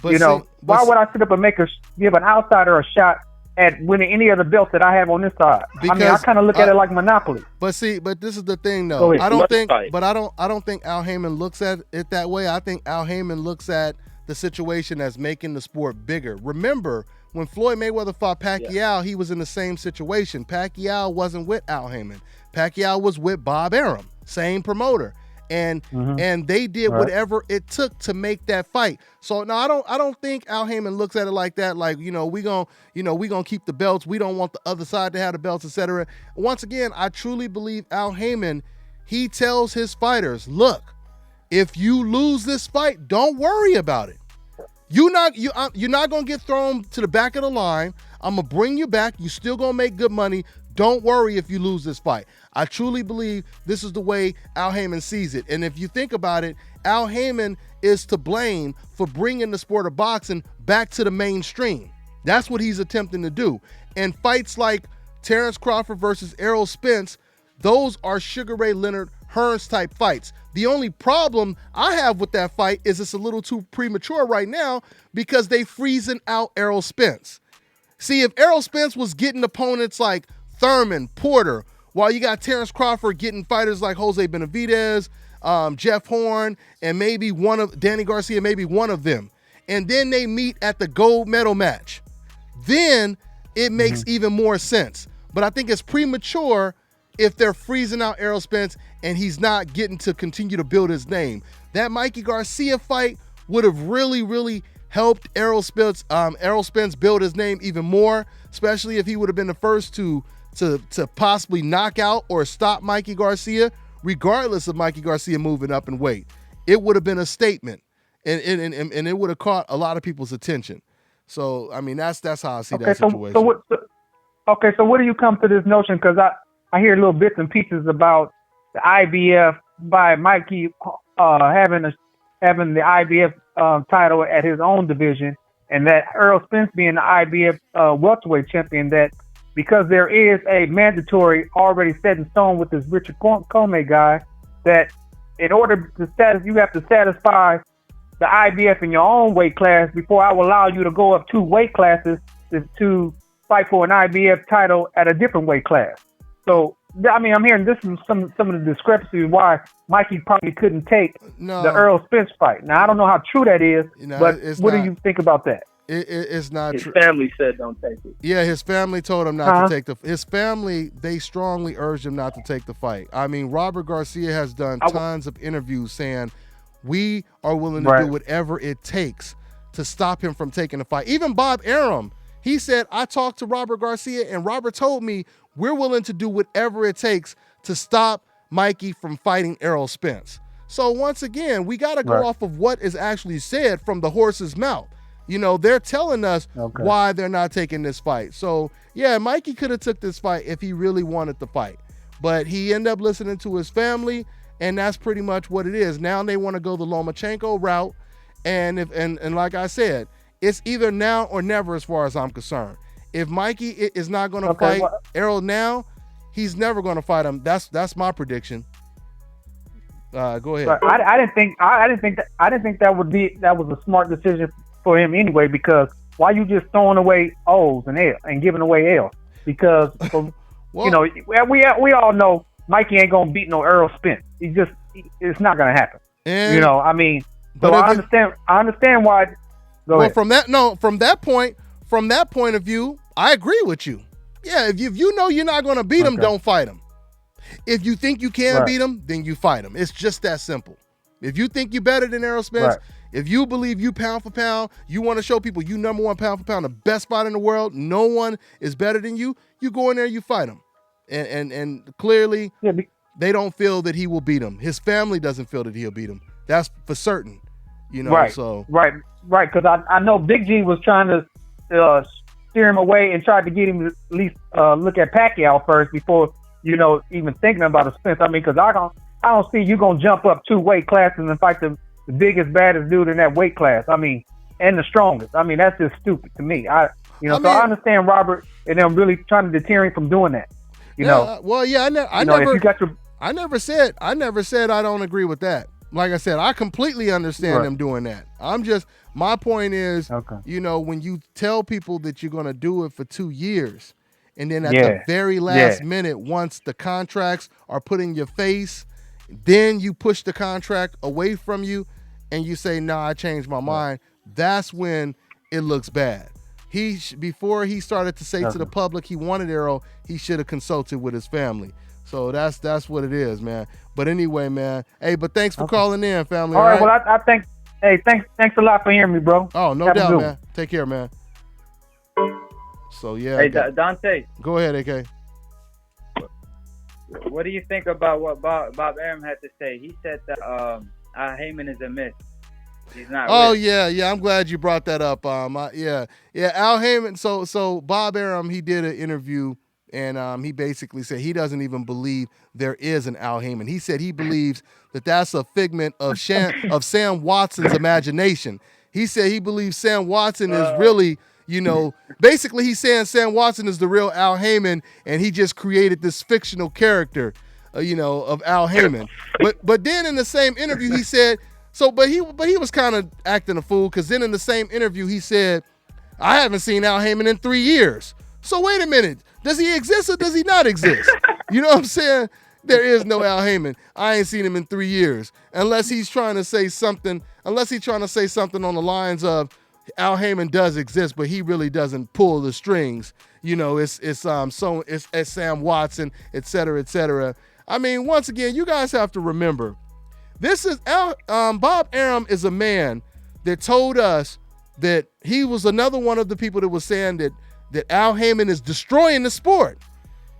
why would I sit up and give an outsider a shot at winning any of the belts that I have on this side? Because I kind of look at it like Monopoly.
But this is the thing, though. I don't think Al Heyman looks at it that way. I think Al Heyman looks at the situation as making the sport bigger. Remember, when Floyd Mayweather fought Pacquiao, he was in the same situation. Pacquiao wasn't with Al Heyman. Pacquiao was with Bob Arum, same promoter. And they did whatever it took to make that fight. So no, I don't think Al Heyman looks at it like that. Like, we gonna keep the belts. We don't want the other side to have the belts, etc. Once again, I truly believe Al Heyman, he tells his fighters, look, if you lose this fight, don't worry about it. You're not gonna get thrown to the back of the line. I'm gonna bring you back. You still gonna make good money. Don't worry if you lose this fight. I truly believe this is the way Al Heyman sees it. And if you think about it, Al Heyman is to blame for bringing the sport of boxing back to the mainstream. That's what he's attempting to do. And fights like Terrence Crawford versus Errol Spence, those are Sugar Ray Leonard Hearns type fights. The only problem I have with that fight is it's a little too premature right now because they freezing out Errol Spence. See, if Errol Spence was getting opponents like Thurman, Porter, while you got Terrence Crawford getting fighters like Benavidez, Jeff Horn, and maybe Danny Garcia, maybe one of them, and then they meet at the gold medal match, then it makes even more sense. But I think it's premature if they're freezing out Errol Spence and he's not getting to continue to build his name. That Mikey Garcia fight would have really, really helped Errol Spence build his name even more, especially if he would have been the first to possibly knock out or stop Mikey Garcia, regardless of Mikey Garcia moving up in weight. It would have been a statement, and it would have caught a lot of people's attention. So, I mean, that's how I see that situation.
So what do you come to this notion? Because I hear little bits and pieces about the IBF by Mikey having the IBF title at his own division, and that Errol Spence being the IBF welterweight champion, that because there is a mandatory already set in stone with this Richard Comey guy, that in order to you have to satisfy the IBF in your own weight class before I will allow you to go up 2 weight classes to fight for an IBF title at a different weight class. So, I mean, I'm hearing this is some of the discrepancies why Mikey probably couldn't take the Errol Spence fight. Now, I don't know how true that is, but what do you think about that?
It's not true.
His family said don't take it.
Yeah, his family told him not to take his family, they strongly urged him not to take the fight. I mean, Robert Garcia has done tons of interviews saying we are willing to do whatever it takes to stop him from taking the fight. Even Bob Arum, he said, I talked to Robert Garcia and Robert told me we're willing to do whatever it takes to stop Mikey from fighting Errol Spence. So once again, we got to go
Right.
off of what is actually said from the horse's mouth. You know, they're telling us why they're not taking this fight. So yeah, Mikey could have took this fight if he really wanted the fight, but he ended up listening to his family, and that's pretty much what it is. Now they want to go the Lomachenko route, and like I said, it's either now or never as far as I'm concerned. If Mikey is not going to fight Errol now, he's never going to fight him. That's my prediction. Go ahead.
I didn't think that was a smart decision for him anyway, because why you just throwing away O's and L and giving away L? Because you know, we all know Mikey ain't gonna beat no Errol Spence. It's not gonna happen. And, you know, I mean, so I understand why. Go ahead.
From that point of view, I agree with you. Yeah, if you know you're not gonna beat him, don't fight him. If you think you can beat him, then you fight him. It's just that simple. If you think you're better than Errol Spence, if you believe you pound for pound, you want to show people you number one pound for pound, the best fighter in the world, no one is better than you, you go in there, you fight him. And clearly, they don't feel that he will beat him. His family doesn't feel that he'll beat him. That's for certain. You know,
Right, because I know Big G was trying to steer him away and tried to get him to at least look at Pacquiao first before, you know, even thinking about a Spence. I mean, because I don't see you gonna jump up 2 weight classes and fight the biggest, baddest dude in that weight class. I mean, and the strongest. I mean, that's just stupid to me. I understand Robert and them really trying to deter him from doing that. You know.
Well, yeah, I never said I don't agree with that. Like I said, I completely understand them doing that. My point is, you know, when you tell people that you're gonna do it for 2 years, and then at the very last minute, once the contracts are put in your face, then you push the contract away from you and you say, "No, I changed my mind." That's when it looks bad. Before he started to say to the public he wanted Errol, he should have consulted with his family. So that's what it is, man. But anyway, man. Hey, but thanks for calling in, family.
All right. Well, I think. Hey, thanks a lot for hearing me, bro.
Oh, no doubt, man. Take care, man. So yeah.
Hey, Dante.
Go ahead, AK.
What do you think about what Bob Arum had to say? He said that Heyman is a myth. He's not.
Oh
rich.
yeah. I'm glad you brought that up. Al Heyman. So Bob Arum, he did an interview, and he basically said he doesn't even believe there is an Al Heyman. He said he believes that that's a figment of Sam Watson's imagination. He said he believes Sam Watson is really, you know, basically he's saying Sam Watson is the real Al Heyman, and he just created this fictional character, you know, of Al Heyman. But then in the same interview he said, but he was kind of acting a fool, because then in the same interview he said, I haven't seen Al Heyman in 3 years. So wait a minute, does he exist or does he not exist? You know what I'm saying? There is no Al Heyman. I ain't seen him in 3 years, unless he's trying to say something on the lines of Al Heyman does exist, but he really doesn't pull the strings. You know, it's Sam Watson, et cetera, et cetera. I mean, once again, you guys have to remember, this is Bob Arum is a man that told us that he was another one of the people that was saying that Al Heyman is destroying the sport.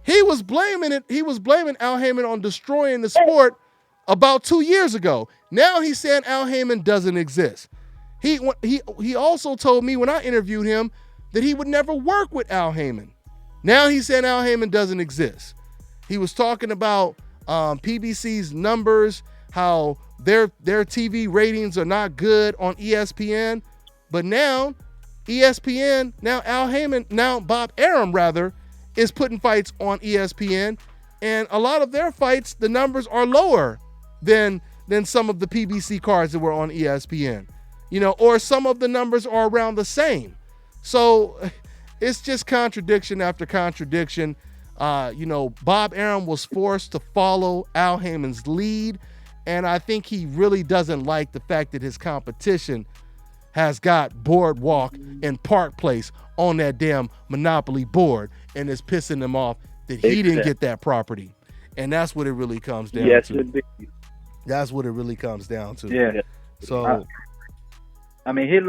He was blaming Al Heyman on destroying the sport about 2 years ago. Now he's saying Al Heyman doesn't exist. He also told me when I interviewed him that he would never work with Al Heyman. Now he's saying Al Heyman doesn't exist. He was talking about PBC's numbers, how their TV ratings are not good on ESPN, but now ESPN, now Bob Arum rather, is putting fights on ESPN, and a lot of their fights, the numbers are lower than some of the PBC cards that were on ESPN. You know, or some of the numbers are around the same. So it's just contradiction after contradiction. You know, Bob Arum was forced to follow Al Heyman's lead, and I think he really doesn't like the fact that his competition has got Boardwalk and Park Place on that damn Monopoly board, and it's pissing him off that he didn't get that property. And that's what it really comes down to.
Yes, indeed.
That's what it really comes down to.
Yeah.
So
I mean, he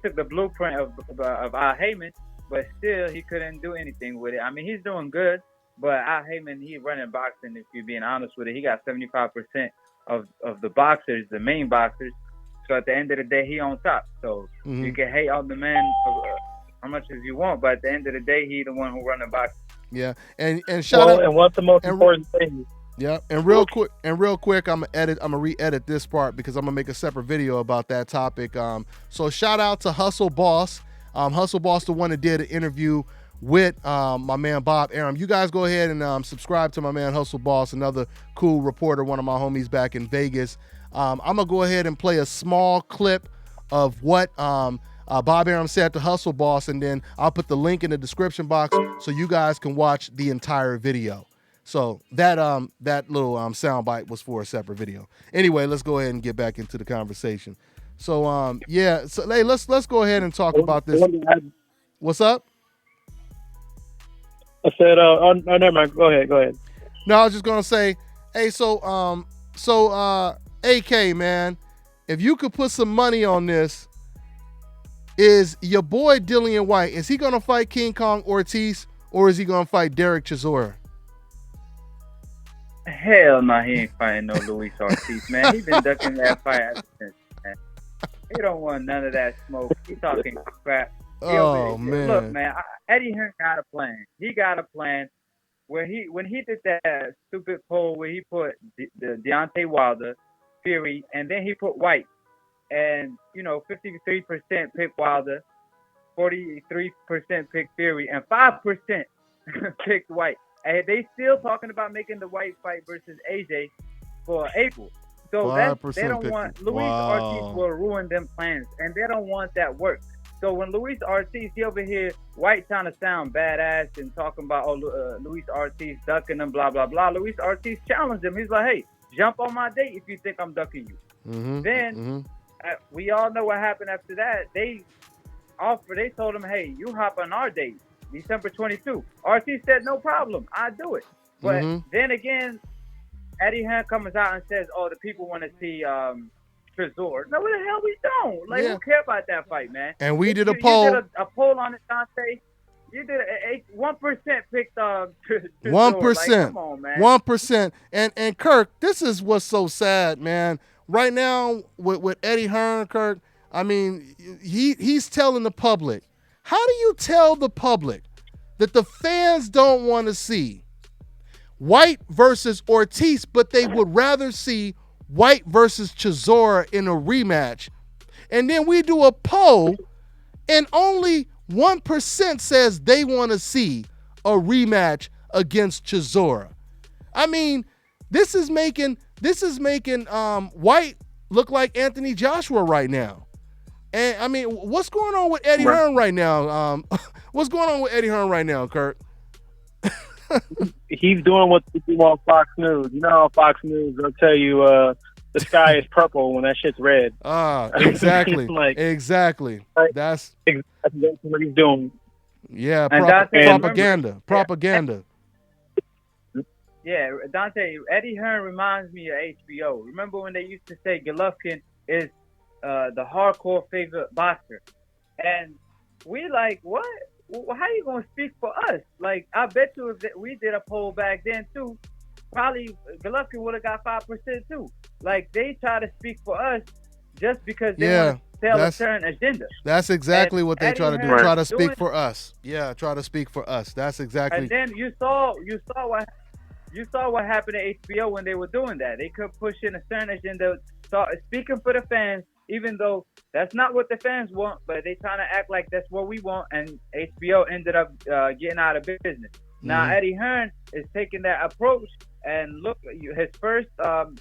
took the blueprint of Al Heyman, but still he couldn't do anything with it. I mean, he's doing good, but Al Heyman, he running boxing, if you're being honest with it. He got 75% of the boxers, the main boxers. So at the end of the day, he on top. So you can hate on the man how much as you want, but at the end of the day, he the one who run the box.
Yeah, and shout out.
And what's the most important thing?
Yeah, and real quick, I'm gonna re-edit this part because I'm gonna make a separate video about that topic. So shout out to Hustle Boss. Hustle Boss, the one that did an interview with my man Bob Arum. You guys go ahead and subscribe to my man Hustle Boss, another cool reporter, one of my homies back in Vegas. I'm gonna go ahead and play a small clip of what Bob Arum said to Hustle Boss, and then I'll put the link in the description box so you guys can watch the entire video. So that little soundbite was for a separate video. Anyway, let's go ahead and get back into the conversation. So so hey, let's go ahead and talk about this. What's up?
I said, never mind. Go ahead.
No, I was just gonna say, hey, so AK, man, if you could put some money on this, is your boy Dillian Whyte, is he gonna fight King Kong Ortiz, or is he gonna fight Derek Chisora?
Hell no, he ain't fighting no Luis Ortiz, man. He been ducking that fight ever since, man. He don't want none of that smoke. He talking crap.
Man.
Look, man, Eddie Hearn got a plan. He got a plan. When he did that stupid poll where he put the Deontay Wilder, Fury, and then he put White, and 53% picked Wilder, 43% picked Fury, and 5% picked White. And they still talking about making the White fight versus AJ for April. So they don't want Luis Ortiz will ruin them plans, and they don't want that work. So when Luis Ortiz, he over here, White trying to sound badass and talking about Luis Ortiz ducking him, blah blah blah. Luis Ortiz challenged him. He's like, hey, jump on my date if you think I'm ducking you. Then we all know what happened after that. They told him, hey, you hop on our date. December 22. Ortiz said, no problem. I do it. But then again, Eddie Hearn comes out and says, oh, the people want to see Trezor. No, what the hell we don't. Like, who care about that fight, man?
And we did a poll.
You did a poll on it, Dante. You did 1% picked Trezor.
1%.
Like, come on, man.
1%. And Kirk, this is what's so sad, man. Right now, with Eddie Hearn, Kirk, I mean, he's telling the public. How do you tell the public that the fans don't want to see White versus Ortiz, but they would rather see White versus Chisora in a rematch? And then we do a poll, and only 1% says they want to see a rematch against Chisora. I mean, this is making White look like Anthony Joshua right now. And I mean, what's going on with Eddie Hearn right now? What's going on with Eddie Hearn right now, Kurt?
He's doing what they do on Fox News. You know how Fox News, they'll tell you the sky is purple when that shit's red.
Exactly. Exactly. That's
what he's doing.
Yeah, propaganda.
Yeah, Dante, Eddie Hearn reminds me of HBO. Remember when they used to say Golovkin is the hardcore favorite boxer? And we like, what? How you going to speak for us? Like, I bet you if we did a poll back then, too, probably Golovkin would have got 5% too. Like, they try to speak for us just because they want to sell a certain agenda.
That's exactly what they try to do. Try to speak for us. Yeah, try to speak for us. That's exactly.
And then you saw what happened at HBO when they were doing that. They could push in a certain agenda, speaking for the fans, even though that's not what the fans want, but they trying to act like that's what we want, and HBO ended up getting out of business. Now Eddie Hearn is taking that approach, and look, his first, the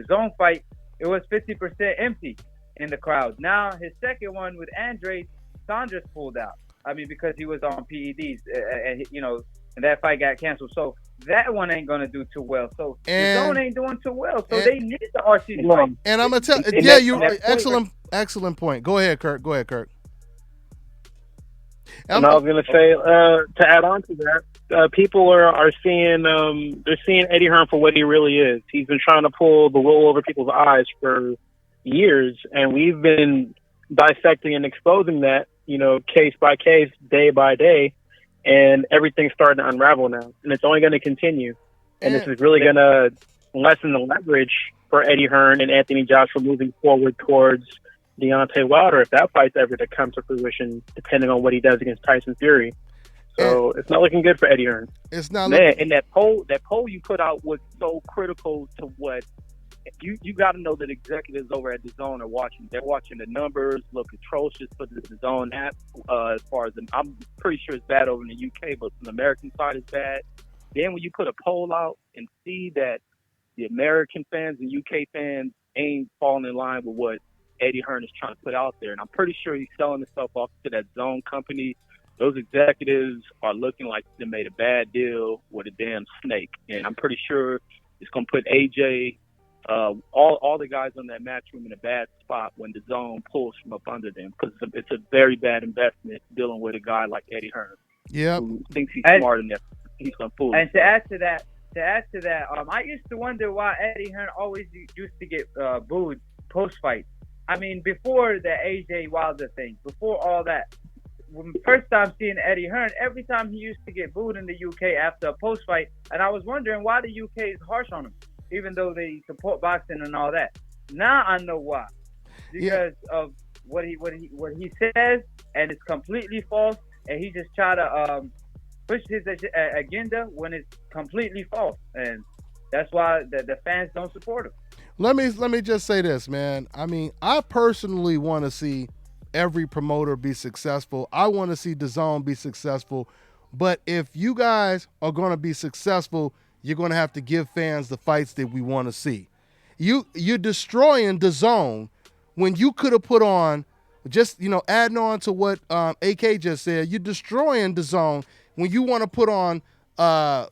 zone fight, it was 50% empty in the crowd. Now his second one with Andre, Saunders pulled out. I mean, because he was on PEDs, and that fight got canceled. So that one ain't gonna do too well. So the zone ain't doing too well. So they need the RC fight.
And I'm gonna tell you, excellent point. Go ahead, Kirk.
And I was gonna say, to add on to that, people are seeing they're seeing Eddie Hearn for what he really is. He's been trying to pull the wool over people's eyes for years, and we've been dissecting and exposing that, case by case, day by day. And everything's starting to unravel now, and it's only going to continue. And this is really going to lessen the leverage for Eddie Hearn and Anthony Joshua moving forward towards Deontay Wilder if that fight's ever to come to fruition, depending on what he does against Tyson Fury. So it's not looking good for Eddie Hearn.
It's not.
Man, and that poll you put out was so critical to what you got to know that executives over at DAZN are watching. They're watching the numbers look atrocious for the DAZN app. As far as I'm pretty sure it's bad over in the UK, but from the American side it's bad. Then when you put a poll out and see that the American fans and UK fans ain't falling in line with what Eddie Hearn is trying to put out there, and I'm pretty sure he's selling himself off to that zone company. Those executives are looking like they made a bad deal with a damn snake, and I'm pretty sure it's going to put AJ, all the guys on that matchroom in a bad spot when the zone pulls from up under them, because it's a very bad investment dealing with a guy like Eddie Hearn.
Yep.
Who thinks he's smart enough. He's going to fool.
And to add to that, I used to wonder why Eddie Hearn always used to get booed post-fight. I mean, before the AJ Wilder thing, before all that, when first time seeing Eddie Hearn, every time he used to get booed in the UK after a post-fight, and I was wondering why the UK is harsh on him, even though they support boxing and all that. Now I know why, because of what he says, and it's completely false, and he just try to push his agenda when it's completely false, and that's why the fans don't support him.
Let me just say this, man. I mean, I personally want to see every promoter be successful. I want to see DAZN be successful. But if you guys are going to be successful, you're going to have to give fans the fights that we want to see. You're destroying DAZN when you could have put on, just, adding on to what AK just said, you're destroying DAZN when you want to put on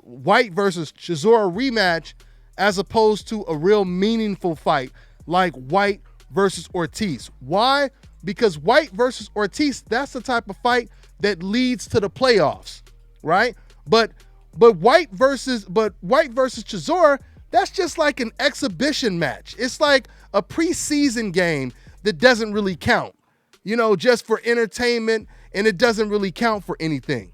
White versus Chisora rematch as opposed to a real meaningful fight like White versus Ortiz. Why? Because White versus Ortiz, that's the type of fight that leads to the playoffs, right? But White versus Chisora, that's just like an exhibition match. It's like a preseason game that doesn't really count, just for entertainment, and it doesn't really count for anything.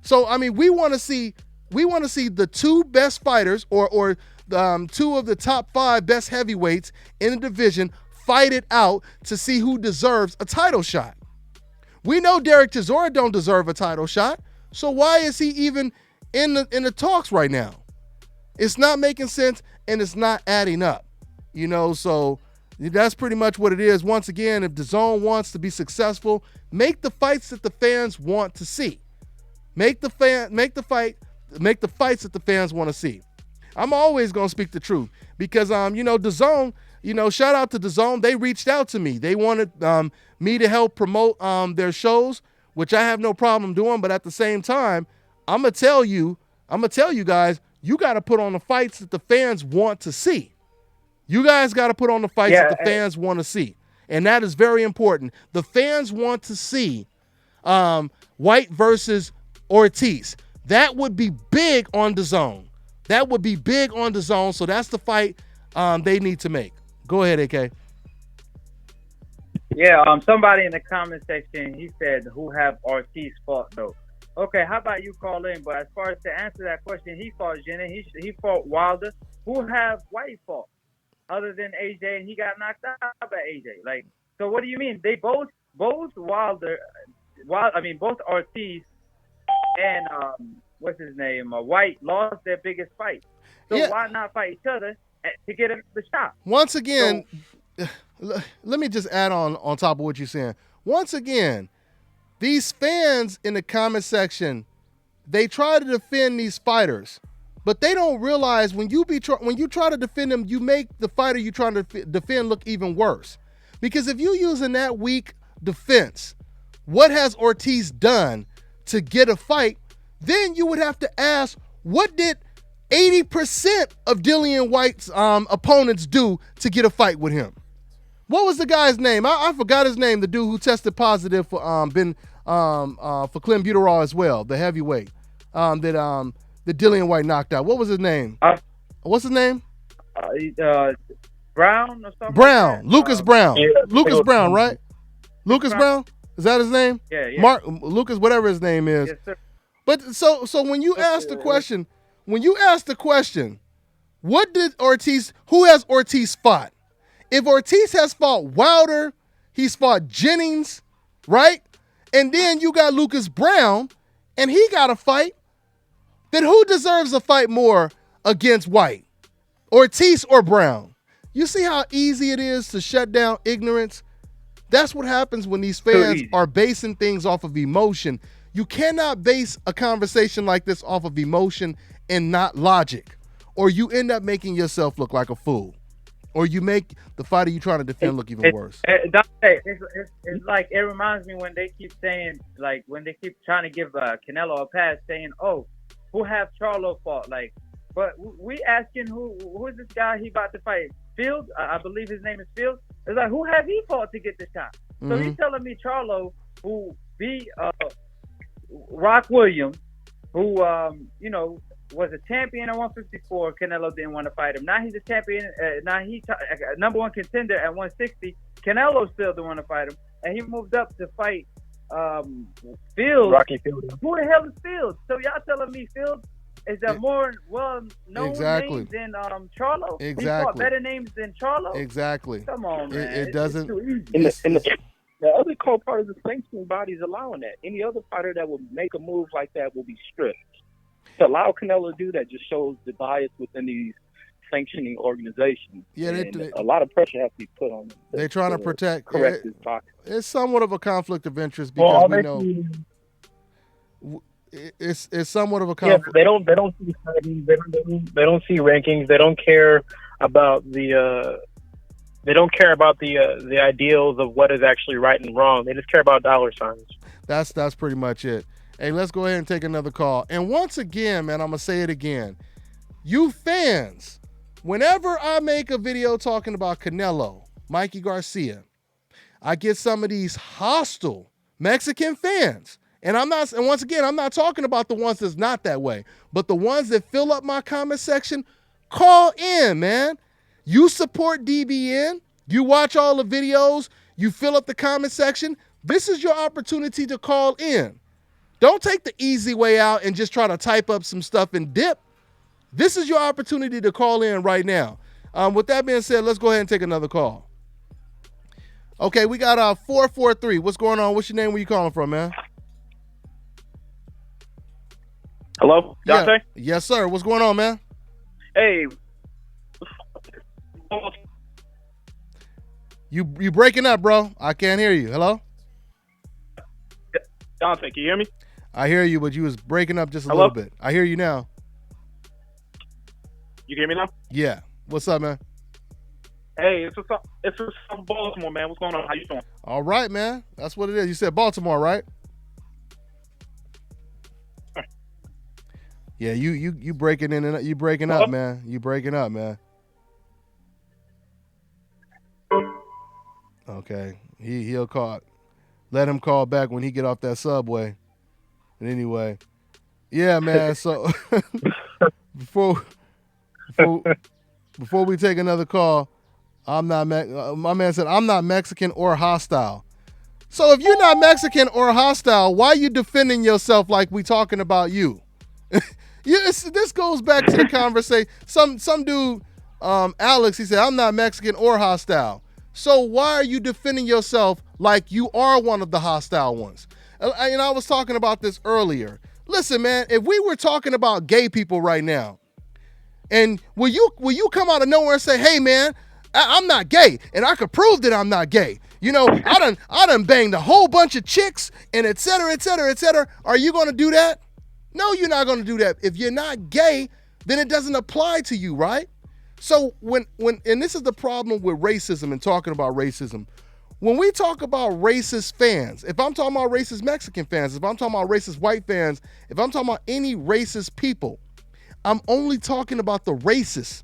So I mean, we want to see the two best fighters or two of the top 5 best heavyweights in the division fight it out to see who deserves a title shot. We know Derek Chisora don't deserve a title shot, so why is he even in the talks right now? It's not making sense, and it's not adding up. So that's pretty much what it is. Once again, if DAZN wants to be successful, make the fights that the fans want to see. Make the fights that the fans want to see. I'm always gonna speak the truth because DAZN, shout out to DAZN. They reached out to me. They wanted me to help promote their shows, which I have no problem doing. But at the same time, I'm gonna tell you guys, you got to put on the fights that the fans want to see. You guys got to put on the fights that the fans want to see, and that is very important. The fans want to see White versus Ortiz. That would be big on DAZN. So that's the fight they need to make. Go ahead, AK.
Yeah, somebody in the comment section, he said, who have Ortiz fought, though? Okay, how about you call in? But as far as to answer that question, he fought Jenny. He fought Wilder. Who have White fought? Other than AJ, and he got knocked out by AJ. Like, so what do you mean? They both Ortiz and what's his name? White lost their biggest fight. So why not fight each other to get the shot?
Once again, let me just add on top of what you're saying. Once again, these fans in the comment section, they try to defend these fighters, but they don't realize when you try to defend them, you make the fighter you trying to defend look even worse. Because if you're using that weak defense, what has Ortiz done to get a fight? Then you would have to ask, what did 80% of Dillian White's opponents do to get a fight with him? What was the guy's name? I forgot his name. The dude who tested positive for clenbuterol as well, the heavyweight that Dillian White knocked out. What was his name? What's his name?
Brown or something.
Brown.
Like
Lucas Brown. Lucas Brown, right? Lucas Brown? Is that his name?
Yeah.
Lucas, whatever his name is.
Yes, sir.
But so when you ask the question, Who has Ortiz fought? If Ortiz has fought Wilder, he's fought Jennings, right? And then you got Lucas Brown, and he got a fight, then who deserves a fight more against White? Ortiz or Brown? You see how easy it is to shut down ignorance? That's what happens when these fans are basing things off of emotion. You cannot base a conversation like this off of emotion and not logic, or you end up making yourself look like a fool, or you make the fighter you trying to defend look even worse.
It's like, it reminds me when they keep saying, like, when they keep trying to give Canelo a pass, saying, oh, who have Charlo fought? Like, but we asking who is this guy he about to fight? Fields? I believe his name is Fields. It's like, who have he fought to get the shot? So he's telling me Charlo, who beat Rock Williams, who was a champion at 154. Canelo didn't want to fight him. Now he's a champion. Now he's number one contender at 160. Canelo still didn't want to fight him, and he moved up to fight Fields.
Rocky Fields.
Who the hell is Fields? So y'all telling me Fields is a more well-known name than Charlo?
Exactly.
He fought better names than Charlo?
Exactly.
Come on, man.
It doesn't.
The other cold part of the sanctioning body is allowing that. Any other fighter that would make a move like that will be stripped. To allow Canelo to do that just shows the bias within these sanctioning organizations.
Yeah,
a lot of pressure has to be put on them.
They're trying to protect.
Correct his pocket.
It's somewhat of a conflict of interest because we know it's somewhat of a conflict.
Yeah, they don't see studies, they don't see rankings. They don't care about the ideals of what is actually right and wrong. They just care about dollar signs.
That's pretty much it. Hey, let's go ahead and take another call. And once again, man, I'm going to say it again. You fans, whenever I make a video talking about Canelo, Mikey Garcia, I get some of these hostile Mexican fans. And once again, I'm not talking about the ones that's not that way, but the ones that fill up my comment section, call in, man. You support DBN. You watch all the videos. You fill up the comment section. This is your opportunity to call in. Don't take the easy way out and just try to type up some stuff and dip. This is your opportunity to call in right now. With that being said, let's go ahead and take another call. Okay, we got 443. What's going on? What's your name? Where you calling from, man?
Hello, Dante?
Yeah. Yes, sir. What's going on, man?
Hey.
You breaking up, bro. I can't hear you. Hello?
Dante, can you hear me?
I hear you, but you was breaking up just a little bit. I hear you now.
You can hear me now?
Yeah. What's up, man?
Hey, it's from Baltimore, man. What's going on? How you doing?
All right, man. That's what it is. You said Baltimore, right? Yeah, you breaking in and you breaking up, man. You breaking up, man. Okay. He'll call. Let him call back when he get off that subway. And anyway, yeah, man. So before we take another call, my man said I'm not Mexican or hostile. So if you're not Mexican or hostile, why are you defending yourself like we talking about you? This goes back to the conversation. Some dude, Alex, he said I'm not Mexican or hostile. So why are you defending yourself like you are one of the hostile ones? And I was talking about this earlier. Listen, man, if we were talking about gay people right now, and will you come out of nowhere and say, hey, man, I'm not gay, and I could prove that I'm not gay. You know, I done banged a whole bunch of chicks, and et cetera, et cetera, et cetera. Are you going to do that? No, you're not going to do that. If you're not gay, then it doesn't apply to you, right? So and this is the problem with racism and talking about racism. When we talk about racist fans, if I'm talking about racist Mexican fans, if I'm talking about racist white fans, if I'm talking about any racist people, I'm only talking about the racists.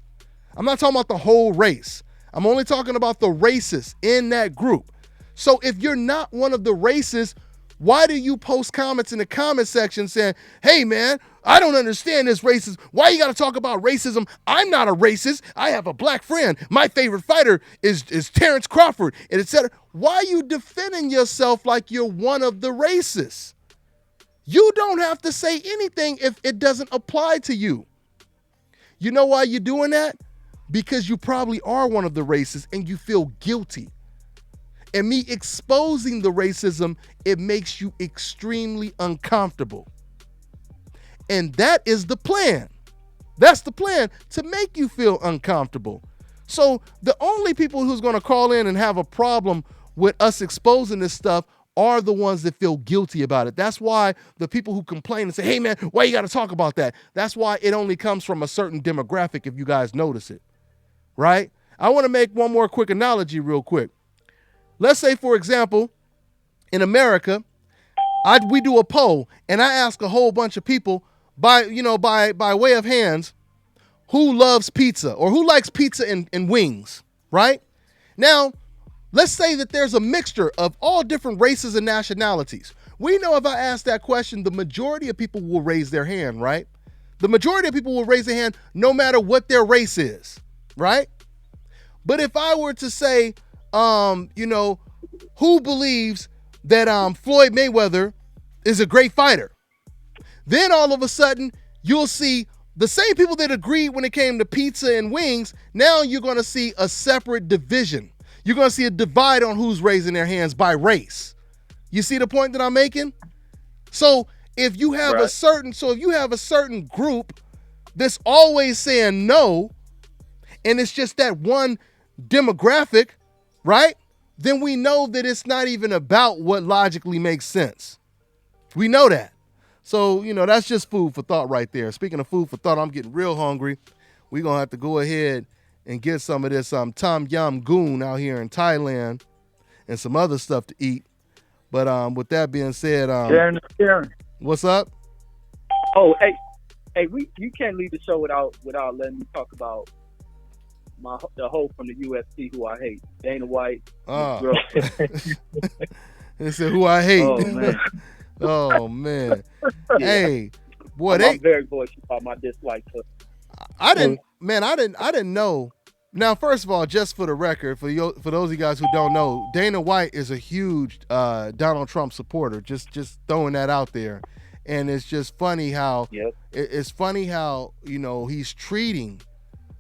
I'm not talking about the whole race. I'm only talking about the racists in that group. So if you're not one of the racists, why do you post comments in the comment section saying, hey, man, I don't understand this racism. Why you got to talk about racism? I'm not a racist. I have a black friend. My favorite fighter is Terrence Crawford, and et cetera. Why are you defending yourself like you're one of the racists? You don't have to say anything if it doesn't apply to you. You know why you're doing that? Because you probably are one of the racists and you feel guilty. And me exposing the racism, it makes you extremely uncomfortable. And that is the plan. That's the plan, to make you feel uncomfortable. So the only people who's going to call in and have a problem with us exposing this stuff are the ones that feel guilty about it. That's why the people who complain and say, hey man, why you got to talk about that? That's why it only comes from a certain demographic, if you guys notice it, right? I want to make one more quick analogy real quick. Let's say, for example, in America, we do a poll and I ask a whole bunch of people by way of hands, who loves pizza or who likes pizza and wings, right? Now, let's say that there's a mixture of all different races and nationalities. We know if I ask that question, the majority of people will raise their hand, right? The majority of people will raise their hand no matter what their race is, right? But if I were to say, who believes that Floyd Mayweather is a great fighter, then all of a sudden you'll see the same people that agreed when it came to pizza and wings. Now you're going to see a separate division. You're going to see a divide on who's raising their hands by race. You see the point that I'm making? So if you have a certain group that's always saying no, and it's just that one demographic, right? Then we know that it's not even about what logically makes sense. We know that. So, that's just food for thought right there. Speaking of food for thought, I'm getting real hungry. We're going to have to go ahead and get some of this Tom Yum Goon out here in Thailand and some other stuff to eat. But with that being said,
Sharon.
What's up?
Oh, hey, you can't leave the show without letting me talk about the hoe from the UFC who I hate, Dana White.
They said who I hate.
Oh man.
Oh man.
Yeah.
Hey, boy,
I'm very voice about my dislike for.
I didn't know. Now, first of all, just for the record, for those of you guys who don't know, Dana White is a huge Donald Trump supporter. Just throwing that out there, and it's just funny how it's funny how he's treating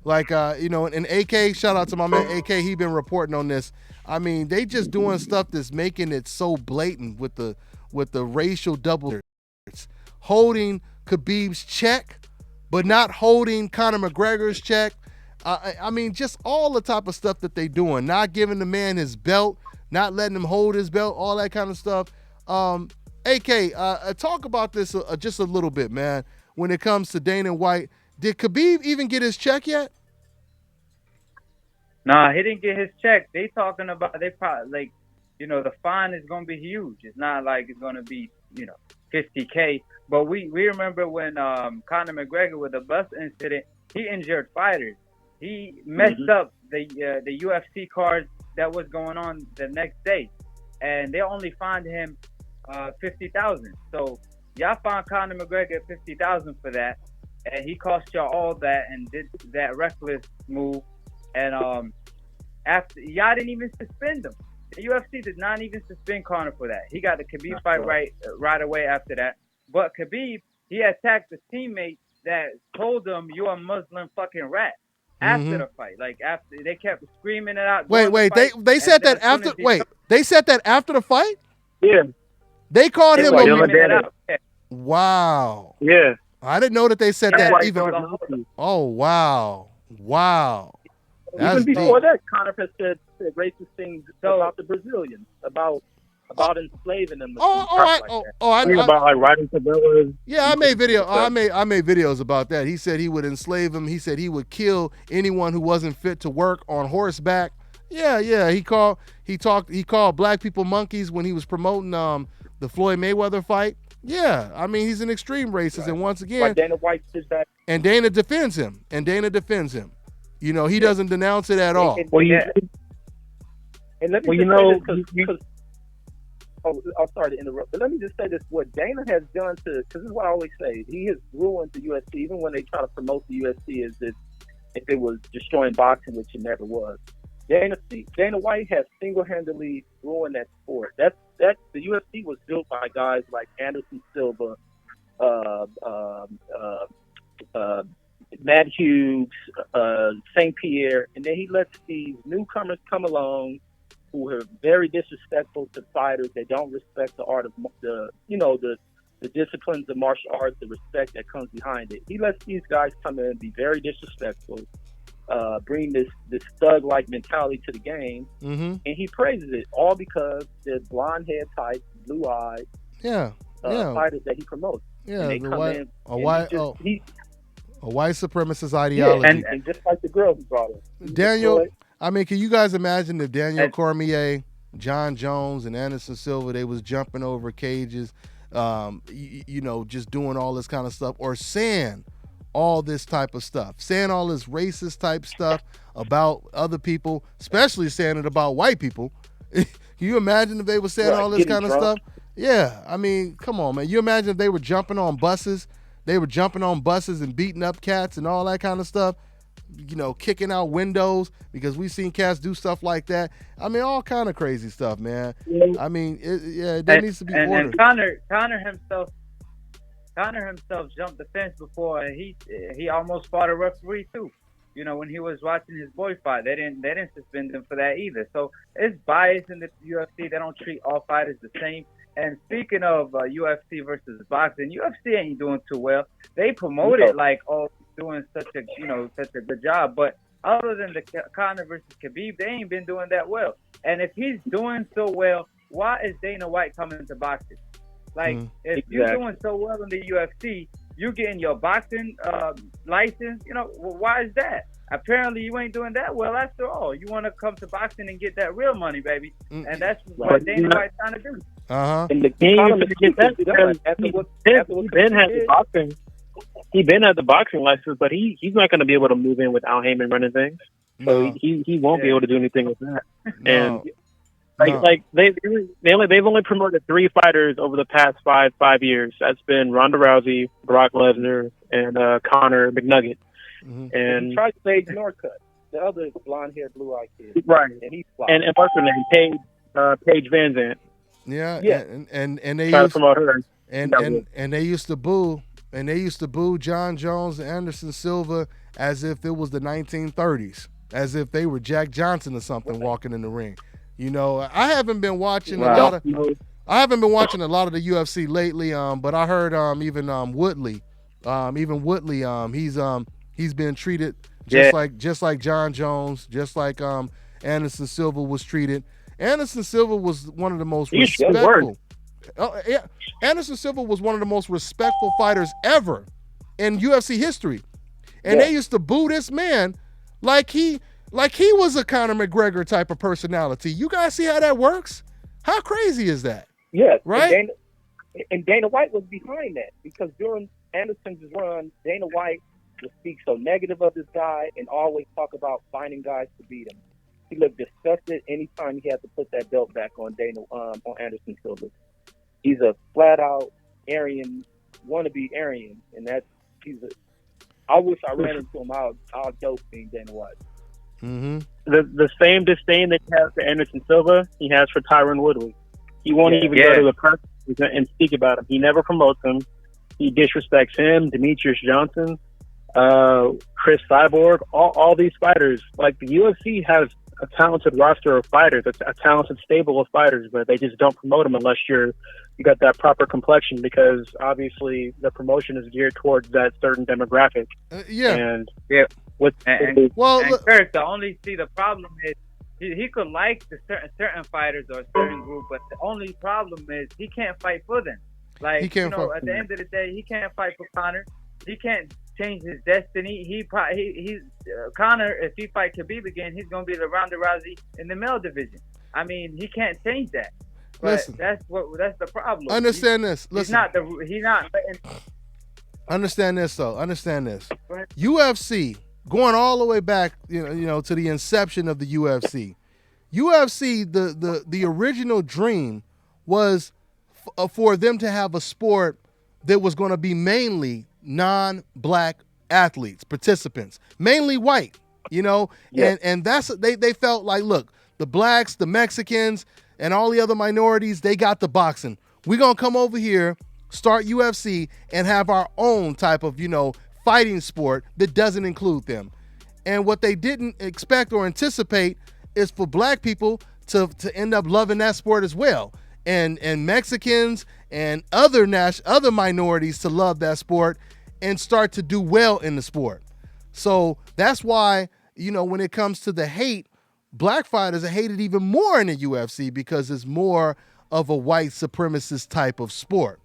like and AK. Shout out to my man AK. He been reporting on this. I mean, they just doing stuff that's making it so blatant with the racial double standards, holding Khabib's check, but not holding Conor McGregor's check. I mean, just all the type of stuff that they doing, not giving the man his belt, not letting him hold his belt, all that kind of stuff. AK, talk about this just a little bit, man. When it comes to Dana White, did Khabib even get his check yet?
Nah, he didn't get his check. They talking about they probably the fine is gonna be huge. It's not like it's gonna be $50K. But we remember when Conor McGregor with the bus incident, he injured fighters. He messed up the UFC cards that was going on the next day, and they only fined him $50,000. So y'all fined Conor McGregor $50,000 for that, and he cost y'all all that and did that reckless move. And after y'all didn't even suspend him. The UFC did not even suspend Conor for that. He got the Khabib fight right away after that. But Khabib, he attacked the teammate that told him you're a Muslim fucking rat after the fight. Like after they kept screaming it out.
Wait, they said that after. They said that after the fight.
Yeah.
They called him
a.
Wow.
Yeah.
I didn't know that they said that even. Oh wow.
Even before that, Conor has said racist things about the Brazilians, about enslaving them.
I mean about like riding favelas.
Yeah, I made videos about that. He said he would enslave them. He said he would kill anyone who wasn't fit to work on horseback. Yeah. He called black people monkeys when he was promoting the Floyd Mayweather fight. Yeah, I mean he's an extreme racist, and once again,
Dana White did that,
and Dana defends him. He doesn't denounce it at all.
And let me I'm sorry to interrupt, but let me just say this: what Dana has done because this is what I always say, he has ruined the UFC. Even when they try to promote the UFC as if it was destroying boxing, which it never was. Dana White has single-handedly ruined that sport. That's the UFC was built by guys like Anderson Silva, Matt Hughes, St. Pierre, and then he lets these newcomers come along who are very disrespectful to fighters. They don't respect the art of the disciplines of martial arts, the respect that comes behind it. He lets these guys come in and be very disrespectful, bring this thug-like mentality to the game, and he praises it all because they're blonde-haired types, blue-eyed fighters that he promotes.
Yeah,
and they come in,
a white supremacist ideology.
Yeah, and just like the girl he brought in.
Daniel, I mean, can you guys imagine if Daniel Cormier, John Jones, and Anderson Silva, they was jumping over cages, just doing all this kind of stuff, or saying all this type of stuff, saying all this racist type stuff about other people, especially saying it about white people. Can you imagine if they were saying all this kind of stuff? Yeah, I mean, come on, man. You imagine if they were jumping on buses, and beating up cats and all that kind of stuff, kicking out windows, because we've seen cats do stuff like that. I mean, all kind of crazy stuff, man. I mean, there needs to be order.
And Connor himself jumped the fence before. He almost fought a referee too. When he was watching his boy fight, they didn't suspend him for that either. So it's bias in the UFC. They don't treat all fighters the same. And speaking of UFC versus boxing, UFC ain't doing too well. They promote it like, doing such a good job. But other than the Conor versus Khabib, they ain't been doing that well. And if he's doing so well, why is Dana White coming to boxing? Like, if you're doing so well in the UFC, you're getting your boxing license. Why is that? Apparently, you ain't doing that well after all. You want to come to boxing and get that real money, baby. And that's what Dana White's trying to do.
And the king get that because he been had the boxing license, but he's not going to be able to move in without Heyman running things. So he won't be able to do anything with that. And they've only promoted 3 fighters over the past five years. That's been Ronda Rousey, Brock Lesnar, and Conor McNugget. And
he tried Sage Northcutt, the other blonde-haired, blue-eyed kid.
Right.
And he's
and what's her name? Paige Van Zandt.
Yeah. And they
try to promote her.
And they used to boo John Jones and Anderson Silva as if it was the 1930s, as if they were Jack Johnson or something walking in the ring. I haven't been watching a lot of the UFC lately, but I heard even Woodley, he's been treated just like John Jones, just like Anderson Silva was treated. Anderson Silva was one of the most respectful. Anderson Silva was one of the most respectful fighters ever in UFC history, and they used to boo this man like he was a Conor McGregor type of personality. You guys see how that works? How crazy is that?
Yes,
right.
And Dana White was behind that because during Anderson's run, Dana White would speak so negative of this guy and always talk about finding guys to beat him. He looked disgusted anytime he had to put that belt back on on Anderson Silva. He's a flat out wannabe Aryan, and I wish I ran into him. I'll dope being Dana White.
The same disdain that he has for Anderson Silva, he has for Tyron Woodley. He won't even go to the press and speak about him. He never promotes him. He disrespects him, Demetrius Johnson, Chris Cyborg, all these fighters. Like, the UFC has a talented roster of fighters, a talented stable of fighters, but they just don't promote them unless you got that proper complexion, because obviously the promotion is geared towards that certain demographic.
Kirk, the only the problem is he could like the certain fighters or a certain group, but the only problem is he can't fight for them. Like, at the end of the day, he can't fight for Conor. He can't change his destiny. He's Conor. If he fight Khabib again, he's gonna be the Ronda Rousey in the male division. I mean, he can't change that. But that's the problem.
Understand this. Listen.
He's not.
Understand this though. Understand this. UFC, going all the way back, to the inception of the UFC. UFC, the original dream was for them to have a sport that was going to be mainly non-black athletes, participants, mainly white, and that's they felt like, look, the blacks, the Mexicans, and all the other minorities, they got the boxing. We're going to come over here, start UFC, and have our own type of, fighting sport that doesn't include them. And what they didn't expect or anticipate is for black people to end up loving that sport as well. And Mexicans and other minorities to love that sport and start to do well in the sport. So that's why, when it comes to the hate, black fighters are hated even more in the UFC because it's more of a white supremacist type of sport.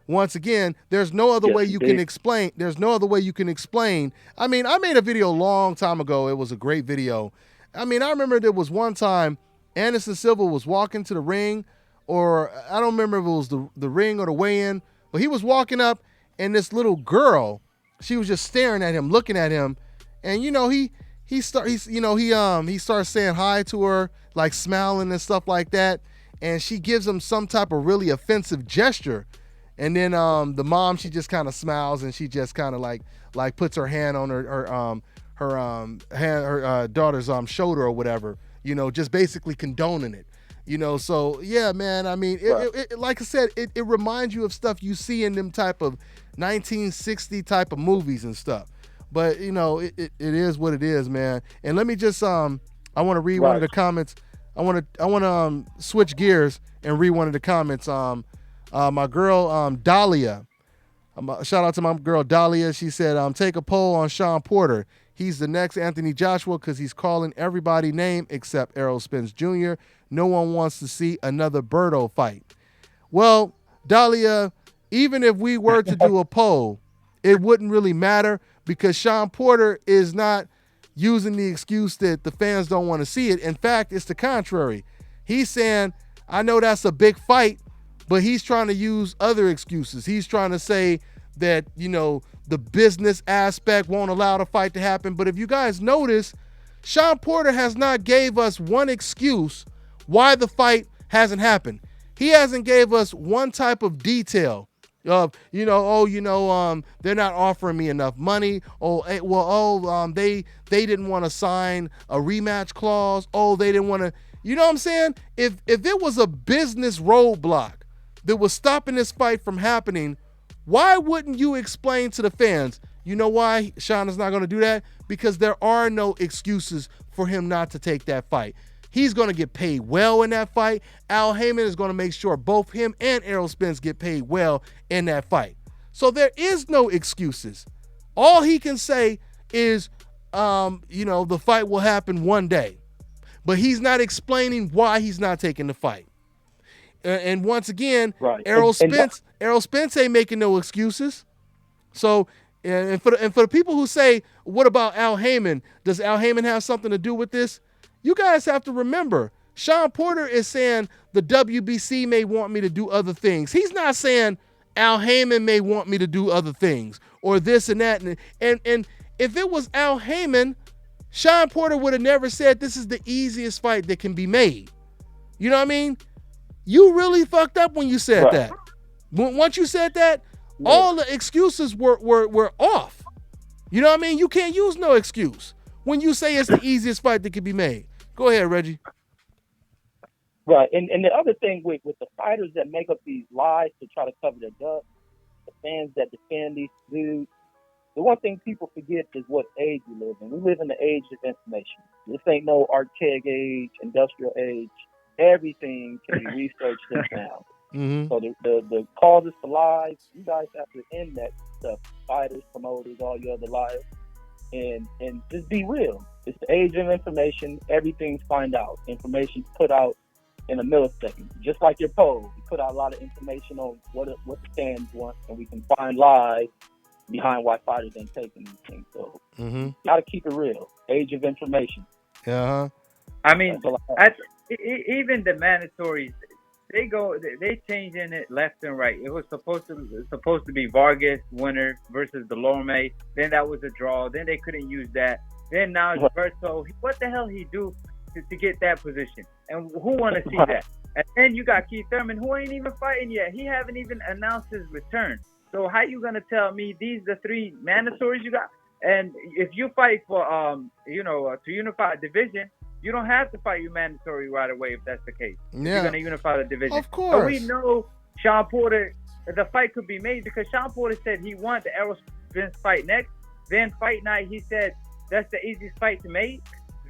Once again, there's no other way you can explain. There's no other way you can explain. I mean, I made a video a long time ago. It was a great video. I mean, I remember there was one time Anderson Silva was walking to the ring, or I don't remember if it was the ring or the weigh-in, but he was walking up, and this little girl, she was just staring at him, looking at him, and he starts saying hi to her, like smiling and stuff like that, and she gives him some type of really offensive gesture. And then the mom, she just kind of smiles, and she just kind of like puts her hand on her daughter's shoulder or whatever, just basically condoning it. So yeah, man, I mean, it like I said, it reminds you of stuff you see in them type of 1960 type of movies and stuff. But it is what it is, man. And let me just I want to read one of the comments. I want to switch gears and read one of the comments. My girl Dahlia, shout out to my girl Dahlia. She said, take a poll on Sean Porter. He's the next Anthony Joshua because he's calling everybody name except Errol Spence Jr. No one wants to see another Berto fight. Well, Dahlia, even if we were to do a poll, it wouldn't really matter because Sean Porter is not using the excuse that the fans don't want to see it. In fact, it's the contrary. He's saying, I know that's a big fight, but he's trying to use other excuses. He's trying to say that, the business aspect won't allow the fight to happen. But if you guys notice, Sean Porter has not gave us one excuse why the fight hasn't happened. He hasn't gave us one type of detail of, they're not offering me enough money. They didn't want to sign a rematch clause. They didn't want to, you know what I'm saying? If it was a business roadblock that was stopping this fight from happening, why wouldn't you explain to the fans, you know why Sean is not going to do that? Because there are no excuses for him not to take that fight. He's going to get paid well in that fight. Al Heyman is going to make sure both him and Errol Spence get paid well in that fight. So there is no excuses. All he can say is, the fight will happen one day. But he's not explaining why he's not taking the fight. And once again, Errol Spence ain't making no excuses. So, and for the people who say, what about Al Heyman? Does Al Heyman have something to do with this? You guys have to remember, Sean Porter is saying the WBC may want me to do other things. He's not saying Al Heyman may want me to do other things or this and that. And if it was Al Heyman, Sean Porter would have never said this is the easiest fight that can be made. You know what I mean? You really fucked up when you said that. Once you said that, all the excuses were off. You know what I mean? You can't use no excuse when you say it's the easiest fight that can be made. Go ahead, Reggie.
Right, and the other thing with the fighters that make up these lies to try to cover their dust, the fans that defend these dudes, the one thing people forget is what age we live in. We live in the age of information. This ain't no archaic age, industrial age. Everything can be researched and found.
Mm-hmm.
So the causes for lies, you guys have to end that stuff. Fighters, promoters, all your other liars, and just be real. It's the age of information. Everything's find out. Information's put out in a millisecond. Just like your poll, you put out a lot of information on what the fans want, and we can find lies behind why fighters ain't taking these things. So gotta keep it real. Age of information.
Yeah.
I mean, even the mandatories, they changing it left and right. It was supposed to be Vargas winner versus Delorme. Then that was a draw. Then they couldn't use that. Then now Gilberto, what the hell he do to get that position? And who want to see that? And then you got Keith Thurman, who ain't even fighting yet. He haven't even announced his return. So how you gonna tell me these the three mandatories you got? And if you fight for to unify a division, you don't have to fight your mandatory right away if that's the case.
Yeah.
If you're gonna unify the division.
Of course.
So we know Sean Porter, the fight could be made because Sean Porter said he wanted the Errol Spence fight next, Then fight night, he said that's the easiest fight to make.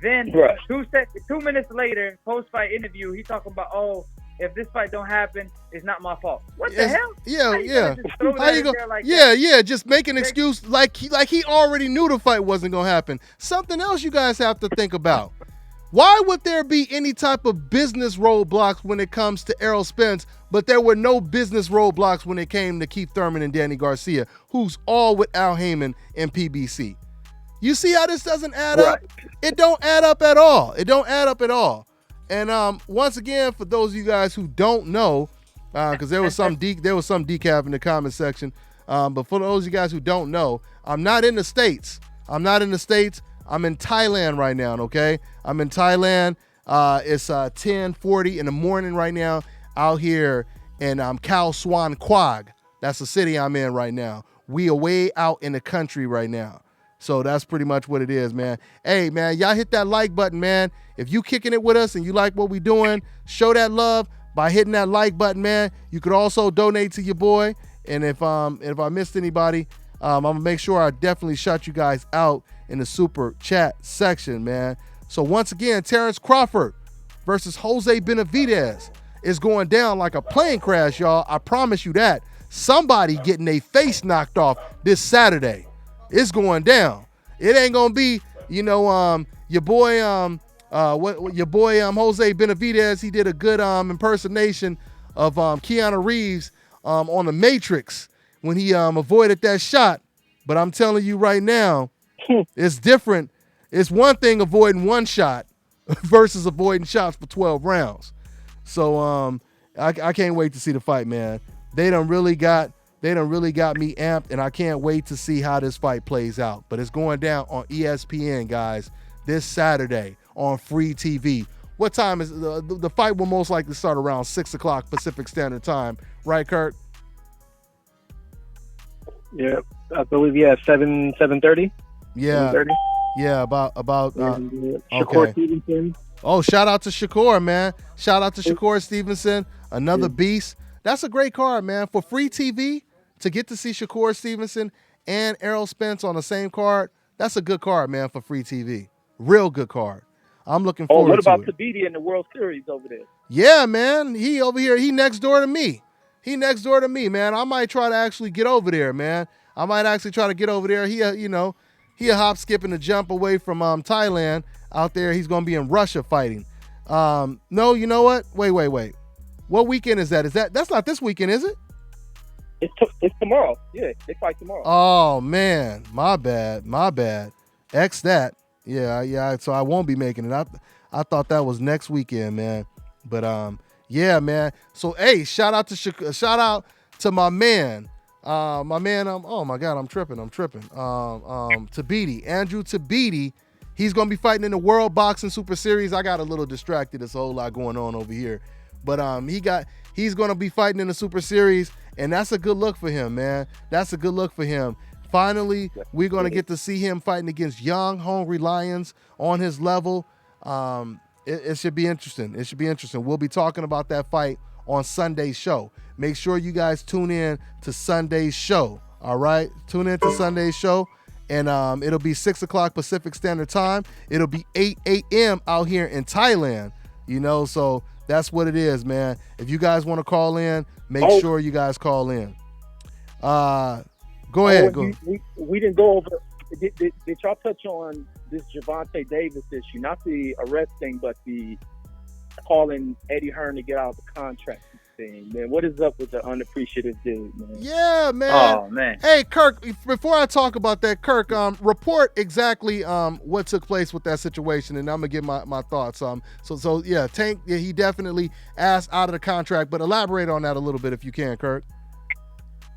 Then
Right.
2 minutes later, post-fight interview, he talking about, oh, if this fight don't happen, it's not my fault. What the hell?
Yeah,
How you
yeah.
gonna just throw
How
that
you
in
go?
there like
Yeah,
that?
yeah. Just make an excuse like he already knew the fight wasn't gonna happen. Something else you guys have to think about. Why would there be any type of business roadblocks when it comes to Errol Spence, but there were no business roadblocks when it came to Keith Thurman and Danny Garcia, who's all with Al Heyman and PBC? You see how this doesn't add up? It don't add up at all. It don't add up at all. And once again, for those of you guys who don't know, because there was some decaf in the comment section, but for those of you guys who don't know, I'm not in the States. I'm in Thailand right now, okay? I'm in Thailand. It's 10:40 in the morning right now out here in Khao Swan Quag. That's the city I'm in right now. We are way out in the country right now. So that's pretty much what it is, man. Hey, man, y'all hit that like button, man. If you kicking it with us and you like what we doing, show that love by hitting that like button, man. You could also donate to your boy. And if I missed anybody, I'm going to make sure I definitely shout you guys out in the super chat section, man. So once again, Terrence Crawford versus Jose Benavidez is going down like a plane crash, y'all. I promise you that. Somebody getting their face knocked off this Saturday. It's going down. It ain't gonna be, your boy, Jose Benavidez. He did a good impersonation of Keanu Reeves on The Matrix when he avoided that shot. But I'm telling you right now, it's different. It's one thing avoiding one shot versus avoiding shots for 12 rounds. So I can't wait to see the fight, man. They done really got me amped, and I can't wait to see how this fight plays out. But it's going down on ESPN, guys, this Saturday on free TV. What time is the fight? Will most likely start around 6 o'clock Pacific Standard Time, right, Kirk?
Yeah, I believe 7:30.
Yeah,
7:30.
yeah, about.
Shakur
Okay.
Stevenson.
Oh, shout out to Shakur, man. Shout out to Shakur Stevenson, another beast. That's a great card, man. For free TV, to get to see Shakur Stevenson and Errol Spence on the same card, that's a good card, man, for free TV. Real good card. I'm looking forward to it.
What about Tabiti in the World Series over there?
Yeah, man. He over here. He next door to me. Man. I might try to actually get over there, man. I might actually try to get over there. He a hop, skip, and a jump away from Thailand. Out there, he's going to be in Russia fighting. No, you know what? Wait. What weekend is that? That's not this weekend, is it?
It's tomorrow. Yeah, they fight tomorrow.
Oh, man. My bad. X that. Yeah. So I won't be making it. I thought that was next weekend, man. But, yeah, man. So, hey, shout out to my man. Oh, my God, I'm tripping. Tabiti. Andrew Tabiti. He's going to be fighting in the World Boxing Super Series. I got a little distracted. There's a whole lot going on over here. But he's going to be fighting in the Super Series, and that's a good look for him, man. That's a good look for him. Finally, we're going to get to see him fighting against young, hungry lions on his level. It should be interesting. We'll be talking about that fight on Sunday's show. Make sure you guys tune in to Sunday's show, all right? Tune in to Sunday's show, and it'll be 6 o'clock Pacific Standard Time. It'll be 8 a.m. out here in Thailand, so that's what it is, man. If you guys want to call in, make sure you guys call in. Go ahead.
We didn't go over. Did y'all touch on this Gervonta Davis issue? Not the arrest thing, but the calling Eddie Hearn to get out of the contract thing. Man, what is up with the unappreciative dude, man?
Yeah, man.
Oh, man.
Hey, Kirk, before I talk about that, Kirk, report exactly what took place with that situation, and I'm going to give my thoughts. So yeah, Tank, he definitely asked out of the contract, but elaborate on that a little bit if you can, Kirk.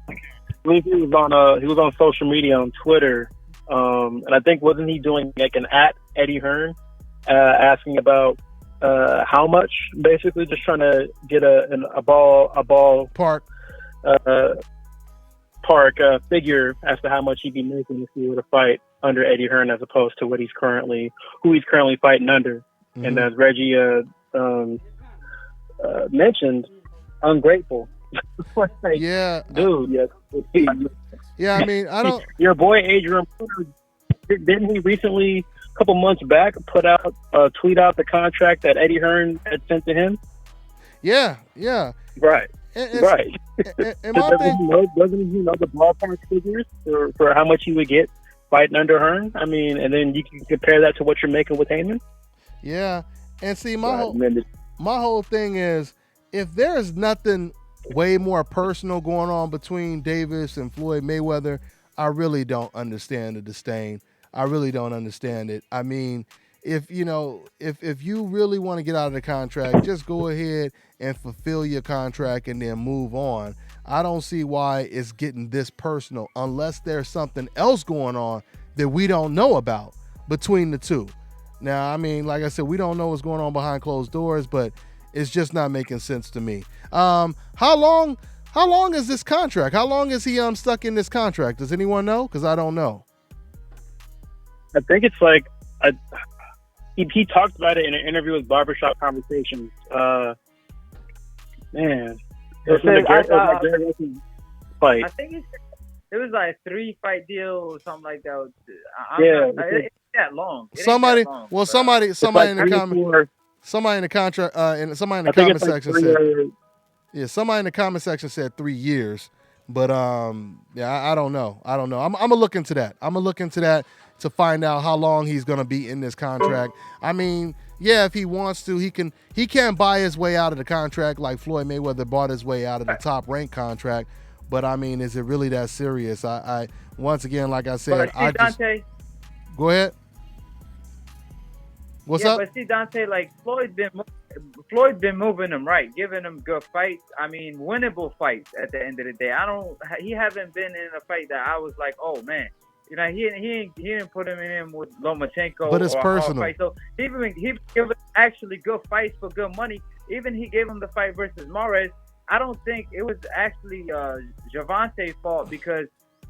I believe he was on social media on Twitter, and I think wasn't he doing like an at Eddie Hearn, asking about how much, basically just trying to get a ball
park
figure as to how much he'd be making if he were to fight under Eddie Hearn as opposed to who he's currently fighting under. Mm-hmm. And as Reggie mentioned, ungrateful.
Yeah,
dude. Yes.
Yeah, I mean, I don't.
Your boy Adrian, didn't he recently, a couple months back, tweet out the contract that Eddie Hearn had sent to him?
Yeah.
Right. Right.
And my thing,
doesn't he know the ballpark figures for how much he would get fighting under Hearn? I mean, and then you can compare that to what you're making with Heyman.
Yeah, and see, my whole thing is, if there is nothing way more personal going on between Davis and Floyd Mayweather, I really don't understand the disdain. I really don't understand it. I mean, if you really want to get out of the contract, just go ahead and fulfill your contract and then move on. I don't see why it's getting this personal unless there's something else going on that we don't know about between the two. Now, I mean, like I said, we don't know what's going on behind closed doors, but it's just not making sense to me. How long is this contract? How long is he stuck in this contract? Does anyone know? Because I don't know.
I think it's like he talked about it in an interview with Barbershop Conversations. Man, fight.
I think it was like a 3-fight deal or something like that. It's that long.
Somebody in the comment section said. Yeah, somebody in the comment section said 3 years, but I don't know. I'm gonna look into that. To find out how long he's gonna be in this contract. I mean, yeah, if he wants to, he can buy his way out of the contract like Floyd Mayweather bought his way out of the top ranked contract. But I mean, is it really that serious? I once again, like I said,
Dante,
go ahead. What's up?
But see, Dante, like Floyd's been moving him right, giving him good fights. I mean, winnable fights at the end of the day. He haven't been in a fight that I was like, oh man, he didn't put him in with Lomachenko.
But it's
or
personal.
Fight. So he gave actually good fights for good money. Even he gave him the fight versus Mares. I don't think it was actually Gervonta's fault because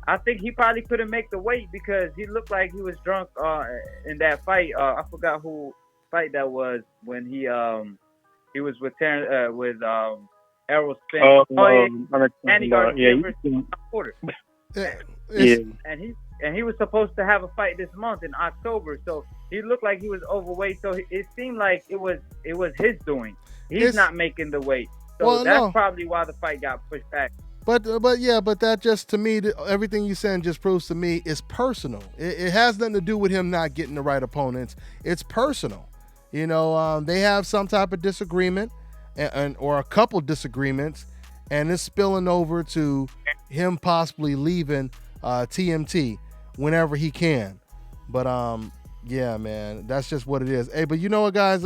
I think he probably couldn't make the weight because he looked like he was drunk in that fight. I forgot who fight that was when he was with Errol Spence. And he got Porter. And he was supposed to have a fight this month in October. So he looked like he was overweight. So it seemed like it was his doing. He's not making the weight. So that's probably why the fight got pushed back.
But that just, to me, everything you said just proves to me is personal. It has nothing to do with him not getting the right opponents. It's personal. They have some type of disagreement or a couple disagreements, and it's spilling over to him possibly leaving TMT whenever he can. But yeah, man, that's just what it is. Hey, but you know what, guys?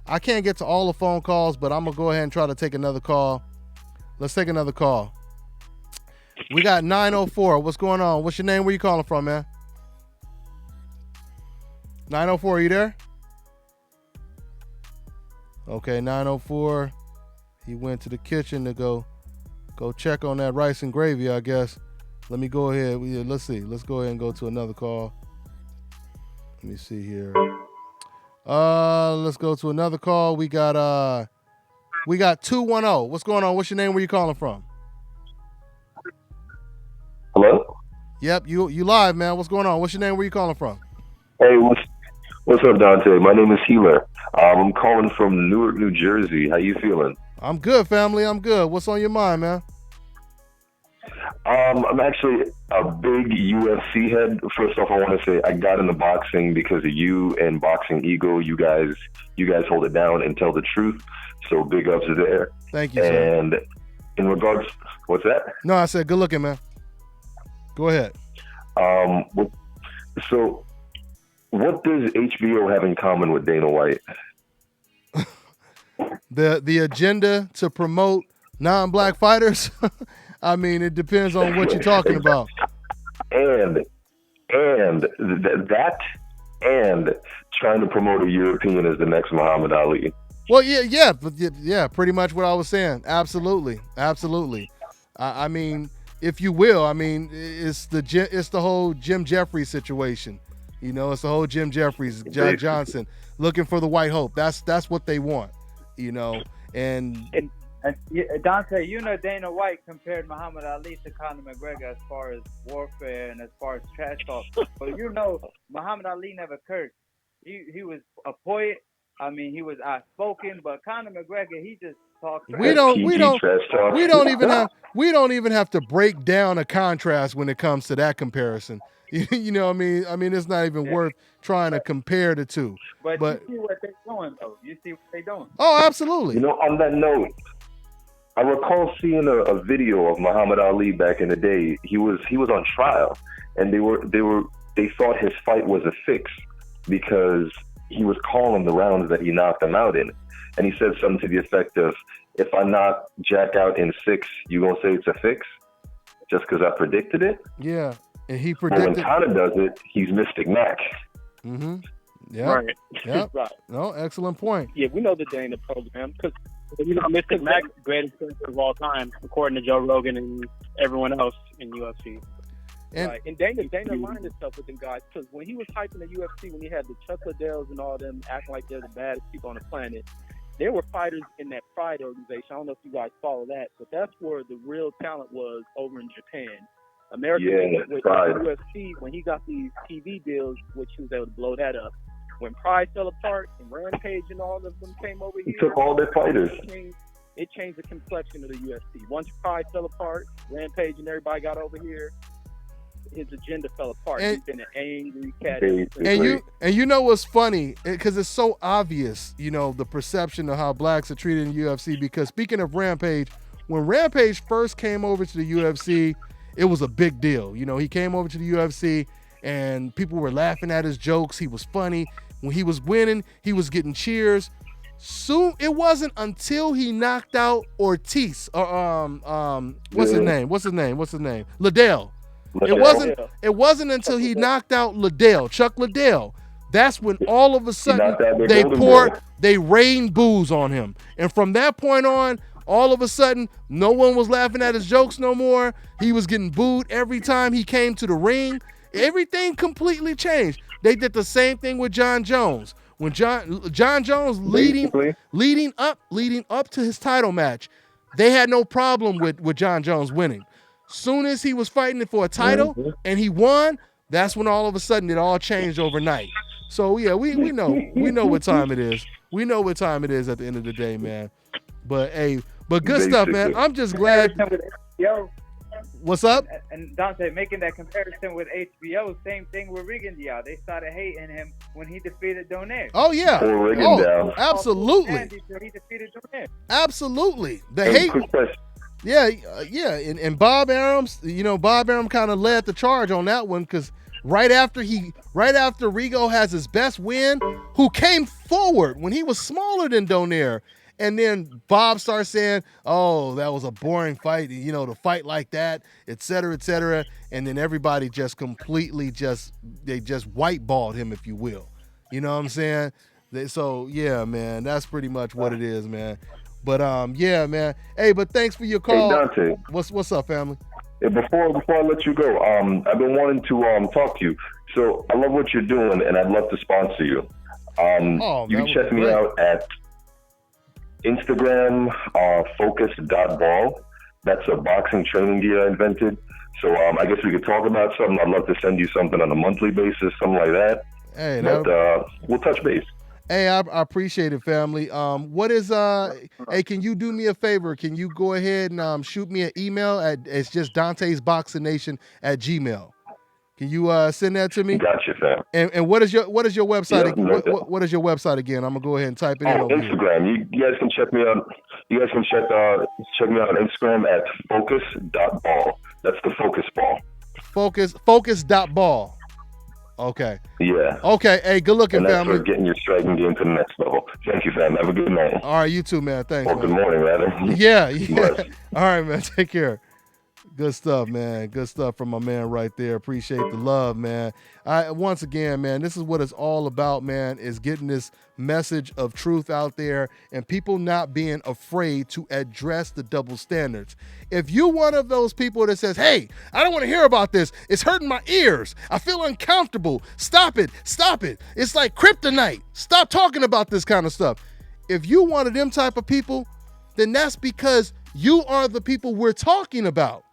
I can't get to all the phone calls, but I'm gonna go ahead and try to take another call. Let's take another call. We got 904. What's going on? What's your name? Where you calling from, man? 904, are you there? Okay, 904. He went to the kitchen to go check on that rice and gravy, I guess. Let me go ahead. Let's see. Let's go ahead and go to another call. Let me see here. Let's go to another call. We got 210. What's going on? What's your name? Where you calling from?
Hello?
Yep, you live, man. What's going on? What's your name? Where you calling from?
Hey, what's up, Dante? My name is Healer. I'm calling from Newark, New Jersey. How you feeling?
I'm good, family. I'm good. What's on your mind, man?
I'm actually a big UFC head. First off, I want to say I got into boxing because of you and Boxing Eagle. You guys hold it down and tell the truth. So big ups there.
Thank you, sir.
And in regards, what's that?
No, I said good looking, man. Go ahead.
So what does HBO have in common with Dana White?
The agenda to promote non-black fighters. I mean, it depends on what you're talking about.
And that trying to promote a European as the next Muhammad Ali.
Well, yeah, pretty much what I was saying. Absolutely. I mean, if you will, I mean, it's the whole Jim Jeffries situation. It's the whole Jim Jeffries, Jack Johnson looking for the white hope. That's what they want. And
And Dante, you know Dana White compared Muhammad Ali to Conor McGregor as far as warfare and as far as trash talk. But you know, Muhammad Ali never cursed. He was a poet. I mean, he was outspoken. But Conor McGregor, he just talks.
We don't even have to break down a contrast when it comes to that comparison. You know what I mean? I mean, it's not even worth trying to compare the two.
But you see what they're doing, though. You see what they're doing.
Oh, absolutely.
You know, on that note, I recall seeing a video of Muhammad Ali back in the day. He was on trial, and they thought his fight was a fix because he was calling the rounds that he knocked him out in, and he said something to the effect of, "If I knock Jack out in 6, you gonna say it's a fix just because I predicted it?"
Yeah, and he predicted.
But when Conor does it, he's Mystic Mac.
Mm-hmm. Yeah.
Right.
Yep.
Right.
No, excellent point.
Yeah, we know the Dana program because Mystic Mac, greatest finisher of all time, according to Joe Rogan and everyone else in UFC.
And,
right. And Dana aligned himself with them guys because when he was hyping the UFC, when he had the Chuck Liddells and all them acting like they're the baddest people on the planet, there were fighters in that Pride organization. I don't know if you guys follow that, but that's where the real talent was over in Japan. America with UFC, when he got these TV deals, which he was able to blow that up. When Pride fell apart and Rampage and all of them came over here,
He took all their fighters.
It changed the complexion of the UFC. Once Pride fell apart, Rampage and everybody got over here, his agenda fell apart. He's been an angry cat.
And you know what's funny? Because it's so obvious, you know, the perception of how blacks are treated in UFC. Because speaking of Rampage, when Rampage first came over to the UFC, it was a big deal. You know, he came over to the UFC and people were laughing at his jokes. He was funny. When he was winning, he was getting cheers. Soon, it wasn't until he knocked out Ortiz, what's his name? Liddell. It wasn't until he knocked out Liddell, Chuck Liddell. That's when all of a sudden they rained booze on him. And from that point on, all of a sudden, no one was laughing at his jokes no more. He was getting booed every time he came to the ring. Everything completely changed. They did the same thing with John Jones. When John Jones leading up to his title match, they had no problem with John Jones winning. Soon as he was fighting for a title and he won, that's when all of a sudden it all changed overnight. So yeah, we know what time it is. We know what time it is at the end of the day, man. But good stuff, man. I'm just glad. What's up?
And Dante, making that comparison with HBO, same thing with Rigondeaux. They started hating him when he defeated Donaire.
Oh yeah. Absolutely.
He defeated Donaire.
Absolutely. The hate. Yeah. And Bob Arum, Bob Arum kind of led the charge on that one because right after Rigo has his best win, who came forward when he was smaller than Donaire. And then Bob starts saying, "Oh, that was a boring fight, to fight like that, et cetera, et cetera." And then everybody just completely they whiteballed him, if you will. You know what I'm saying? So yeah, man, that's pretty much what it is, man. But yeah, man. Hey, but thanks for your call.
Hey, Dante.
What's up, family?
Hey, before I let you go, I've been wanting to talk to you. So I love what you're doing, and I'd love to sponsor you. You can check me out at Instagram, focus.ball. That's a boxing training gear I invented. So I guess we could talk about something. I'd love to send you something on a monthly basis, something like that.
Hey,
we'll touch base.
Hey, I appreciate it, family. Hey, can you do me a favor? Can you go ahead and shoot me an email it's just Dante's Boxing Nation @gmail.com. Can you send that to me?
Gotcha, fam.
And what is your website? What is your website again? I'm gonna go ahead and type it in.
Instagram. You guys can check me out. You guys can check me out on Instagram at focus.ball. That's the focus ball.
Focus.ball. Okay.
Yeah.
Okay. Hey, good looking,
and that's
family.
for getting your striking game to the next level. Thank you, fam. Have a good night.
All right, you too, man. Thanks.
Or good morning, rather.
Yeah. All right, man. Take care. Good stuff, man. Good stuff from my man right there. Appreciate the love, man. Once again, man, this is what it's all about, man, is getting this message of truth out there and people not being afraid to address the double standards. If you're one of those people that says, "Hey, I don't want to hear about this. It's hurting my ears. I feel uncomfortable. Stop it. Stop it. It's like kryptonite. Stop talking about this kind of stuff." If you one of them type of people, then that's because you are the people we're talking about.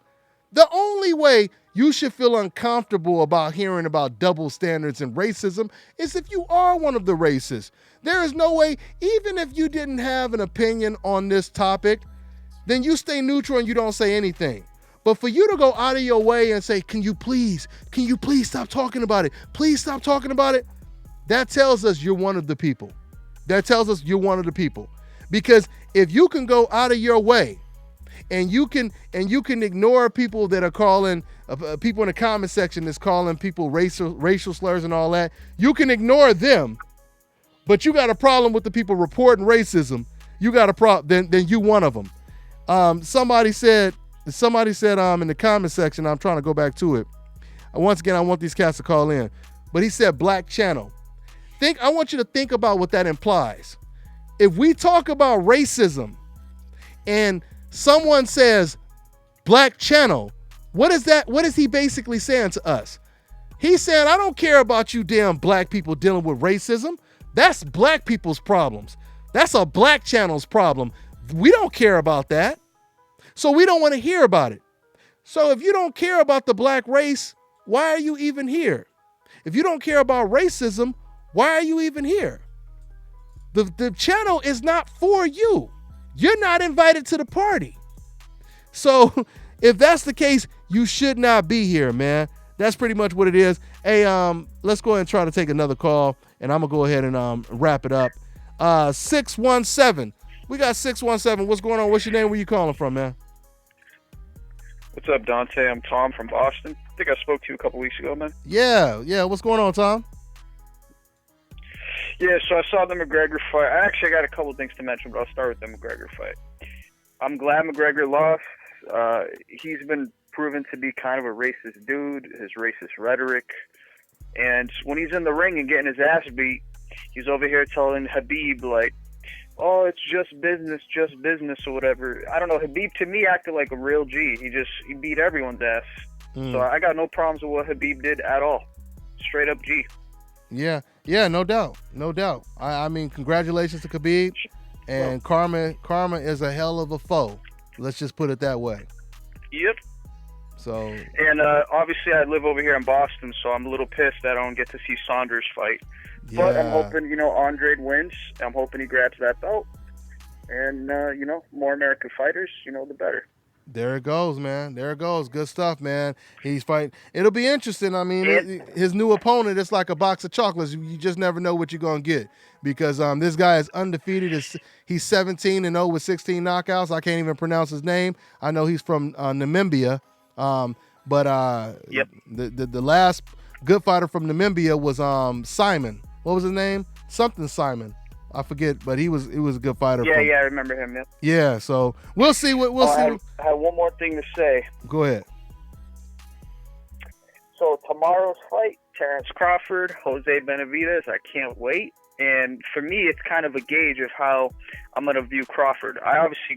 The only way you should feel uncomfortable about hearing about double standards and racism is if you are one of the racists. There is no way, even if you didn't have an opinion on this topic, then you stay neutral and you don't say anything. But for you to go out of your way and say, can you please stop talking about it? Please stop talking about it. That tells us you're one of the people. That tells us you're one of the people. Because if you can go out of your way and you can ignore people that are calling, people in the comment section that's calling people racial slurs and all that, you can ignore them, but you got a problem with the people reporting racism, you got a problem, then you one of them. Somebody said in the comment section, I'm trying to go back to it. Once again, I want these cats to call in. But he said black channel. I want you to think about what that implies. If we talk about racism and someone says black channel, what is that? What is he basically saying to us? He's saying, I don't care about you damn black people dealing with racism. That's black people's problems. That's a black channel's problem. We don't care about that. So we don't want to hear about it. So if you don't care about the black race, why are you even here? If you don't care about racism, why are you even here? The channel is not for you. You're not invited to the party. So if that's the case, you should not be here, man. That's pretty much what it is. Hey, let's go ahead and try to take another call, and I'm gonna go ahead and wrap it up. 617. We got 617. What's going on? What's your name? Where you calling from, man?
What's up, Dante? I'm Tom from Boston. I think I spoke to you a couple weeks ago, man.
Yeah. What's going on, Tom?
Yeah, so I saw the McGregor fight. I actually got a couple things to mention, but I'll start with the McGregor fight. I'm glad McGregor lost. He's been proven to be kind of a racist dude, his racist rhetoric. And when he's in the ring and getting his ass beat, he's over here telling Habib, like, oh, it's just business or whatever. I don't know. Habib, to me, acted like a real G. He beat everyone's ass. So I got no problems with what Habib did at all. Straight up G.
Yeah, no doubt. I mean, congratulations to Khabib. And karma is a hell of a foe. Let's just put it that way.
Yep.
So.
And obviously, I live over here in Boston, so I'm a little pissed I don't get to see Saunders fight.
Yeah.
But I'm hoping, Andre wins. I'm hoping he grabs that belt. And, more American fighters, the better.
There it goes, man. There it goes. Good stuff, man. He's fighting. It'll be interesting. I mean, his new opponent, it's like a box of chocolates. You just never know what you're going to get because this guy is undefeated. He's 17-0 with 16 knockouts. I can't even pronounce his name. I know he's from Namibia.
Yep.
The last good fighter from Namibia was Simon. What was his name? Something Simon. I forget, but he was a good fighter.
Yeah, I remember him. Yeah.
Yeah, so we'll see what we'll see.
I have one more thing to say.
Go ahead.
So tomorrow's fight, Terrence Crawford, Jose Benavidez. I can't wait. And for me, it's kind of a gauge of how I'm going to view Crawford. I obviously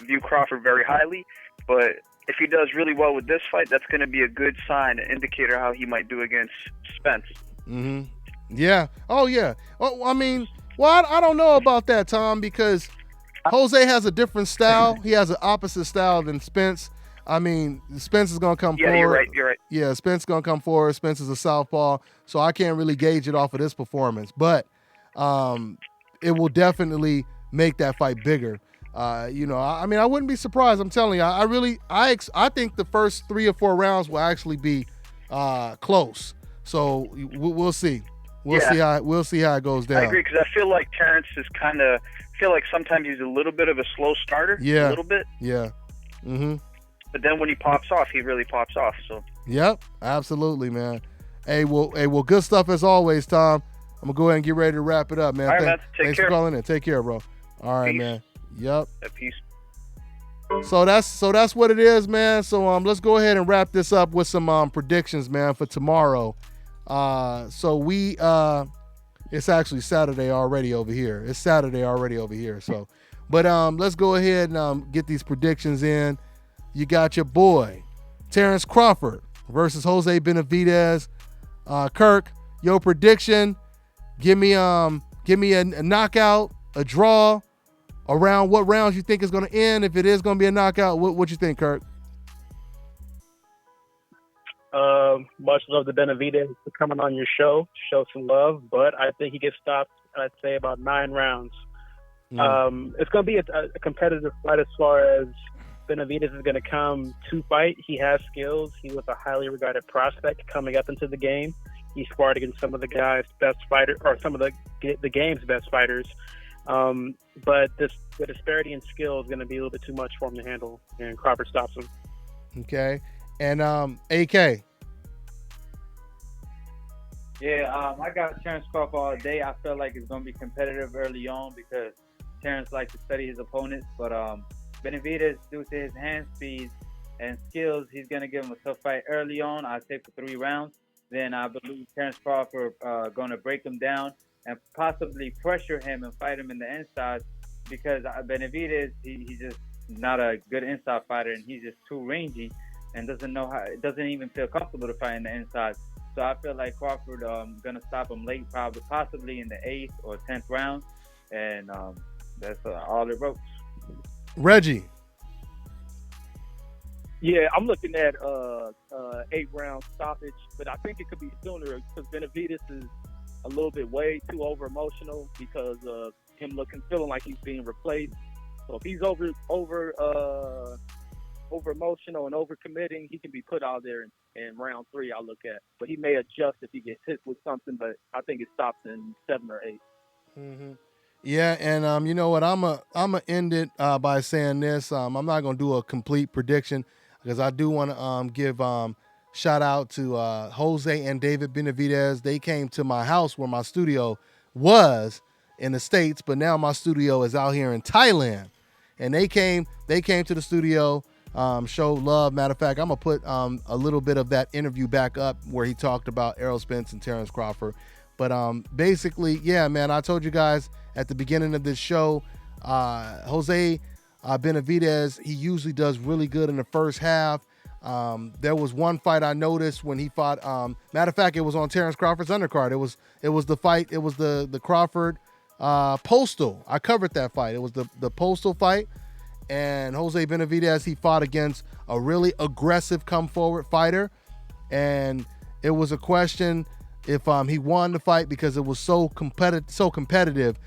view Crawford very highly, but if he does really well with this fight, that's going to be a good sign, an indicator how he might do against Spence.
Mm-hmm. Yeah. Oh, yeah. Well, I mean, I don't know about that, Tom, because Jose has a different style. He has an opposite style than Spence. I mean, Spence is going to come forward.
You're right.
Yeah, Spence is going to come forward. Spence is a southpaw, so I can't really gauge it off of this performance. But it will definitely make that fight bigger. I mean, I wouldn't be surprised. I'm telling you, I think the first 3 or 4 rounds will actually be close. So we'll see. We'll see how it goes down.
I agree because I feel like Terrence is like sometimes he's a little bit of a slow starter.
Yeah.
A little bit.
Yeah. Mm-hmm.
But then when he pops off, he really pops off. So.
Yep. Absolutely, man. Hey, well, good stuff as always, Tom. I'm gonna go ahead and get ready to wrap it up, man.
All right, man.
Thanks for calling in. Take care, bro. All right,
Peace.
man. Yep.
Peace.
So that's what it is, man. So let's go ahead and wrap this up with some predictions, man, for tomorrow. It's actually Saturday already over here. So, but let's go ahead and get these predictions in. You got your boy Terrence Crawford versus Jose Benavidez. Kirk, your prediction? Give me a knockout, a draw, around what rounds you think is going to end. If it is going to be a knockout, what you think, Kirk?
Much love to Benavidez for coming on your show. Show some love, but I think he gets stopped, I'd say, about 9 rounds. It's going to be a competitive fight as far as Benavidez is going to come to fight. He has skills. He was a highly regarded prospect coming up into the game. He sparred against some of the guys' best fighters, or some of the game's best fighters. But the disparity in skill is going to be a little bit too much for him to handle, and Crawford stops him.
Okay. And AK.
Yeah, I got Terence Crawford all day. I feel like it's going to be competitive early on because Terence likes to study his opponents. But Benavidez, due to his hand speed and skills, he's going to give him a tough fight early on. I'd say for 3 rounds. Then I believe Terence Crawford going to break him down and possibly pressure him and fight him in the inside because Benavidez, he's just not a good inside fighter, and he's just too rangy and doesn't even feel comfortable to fight in the inside. So I feel like Crawford gonna stop him late, possibly in the 8th or 10th round, and that's all it wrote.
Reggie.
Yeah, I'm looking at 8-round stoppage, but I think it could be sooner because Benavidez is a little bit way too over emotional because of him feeling like he's being replaced. So if he's over emotional and over committing, he can be put out there in round 3. I'll look at, but he may adjust if he gets hit with something. But I think it stops in 7 or 8.
Mm-hmm. Yeah, and you know what? I'm a end it by saying this. I'm not gonna do a complete prediction because I do want to give shout out to Jose and David Benavidez. They came to my house where my studio was in the States, but now my studio is out here in Thailand. And they came to the studio, showed love. Matter of fact, I'm gonna put a little bit of that interview back up where he talked about Errol Spence and Terence Crawford. But basically, yeah, man, I told you guys at the beginning of this show, Jose Benavidez, he usually does really good in the first half. There was one fight I noticed when he fought. Matter of fact, it was on Terence Crawford's undercard. It was the fight. It was the Crawford Postal. I covered that fight. It was the Postal fight, and Jose Benavidez, he fought against a really aggressive come forward fighter, and it was a question if he won the fight because it was so competitive.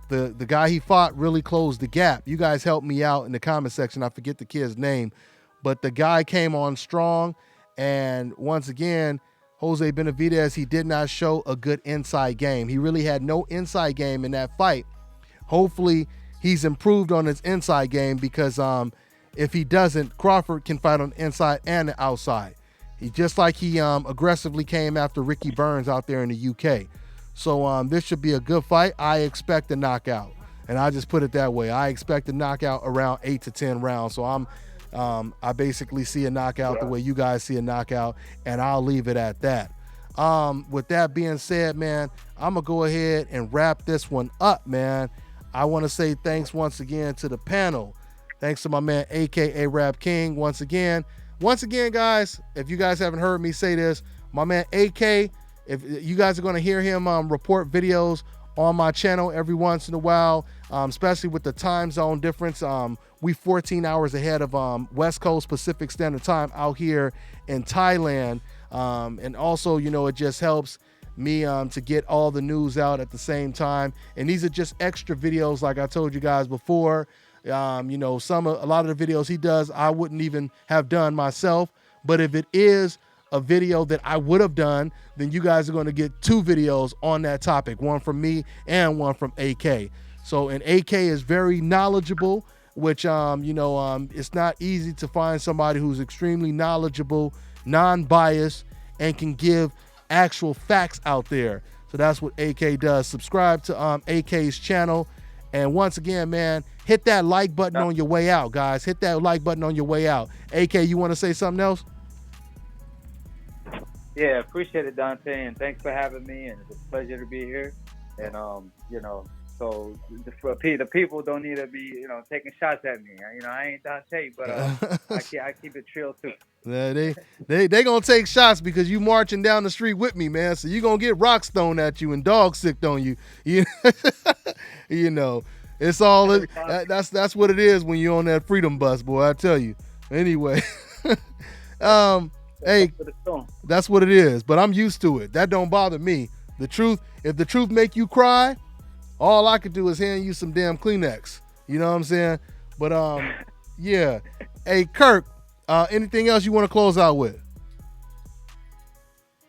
The guy he fought really closed the gap. You guys helped me out in the comment section. I forget the kid's name, but the guy came on strong. And once again, Jose Benavidez, he did not show a good inside game. He really had no inside game in that fight. Hopefully, he's improved on his inside game because if he doesn't, Crawford can fight on the inside and the outside. He just like he aggressively came after Ricky Burns out there in the UK. So this should be a good fight. I expect a knockout, and I just put it that way. I expect a knockout around 8 to 10 rounds. So I basically see a knockout the way you guys see a knockout, and I'll leave it at that. With that being said, man, I'm gonna go ahead and wrap this one up, man. I want to say thanks once again to the panel. Thanks to my man aka Rap King once again, guys. If you guys haven't heard me say this, my man AK. If you guys are going to hear him report videos on my channel every once in a while, especially with the time zone difference. We 14 hours ahead of West Coast Pacific Standard Time out here in Thailand. And also, you know, it just helps me to get all the news out at the same time. And these are just extra videos like I told you guys before. You know, a lot of the videos he does, I wouldn't even have done myself. But if it is a video that I would have done, then you guys are going to get 2 videos on that topic, one from me and one from AK. So, and AK is very knowledgeable, which, you know, it's not easy to find somebody who's extremely knowledgeable, non-biased, and can give actual facts out there. So that's what AK does. Subscribe to AK's channel. And once again, man, hit that like button on your way out, guys. Hit that like button on your way out. AK, you want to say something else?
Yeah, appreciate it, Dante, and thanks for having me, and it's a pleasure to be here. And you know, so the people don't need to be, you know, taking shots at me. You know, I ain't Dante, but I keep it chill too.
Yeah, they gonna take shots because you marching down the street with me, man. So you gonna get rocks thrown at you and dog sick on you. You know, It's all that's what it is when you're on that freedom bus, boy. I tell you. Anyway, hey, that's what it is. But I'm used to it. That don't bother me. The truth, if the truth make you cry, all I could do is hand you some damn Kleenex. You know what I'm saying? But yeah. Hey, Kirk, anything else you want to close out with?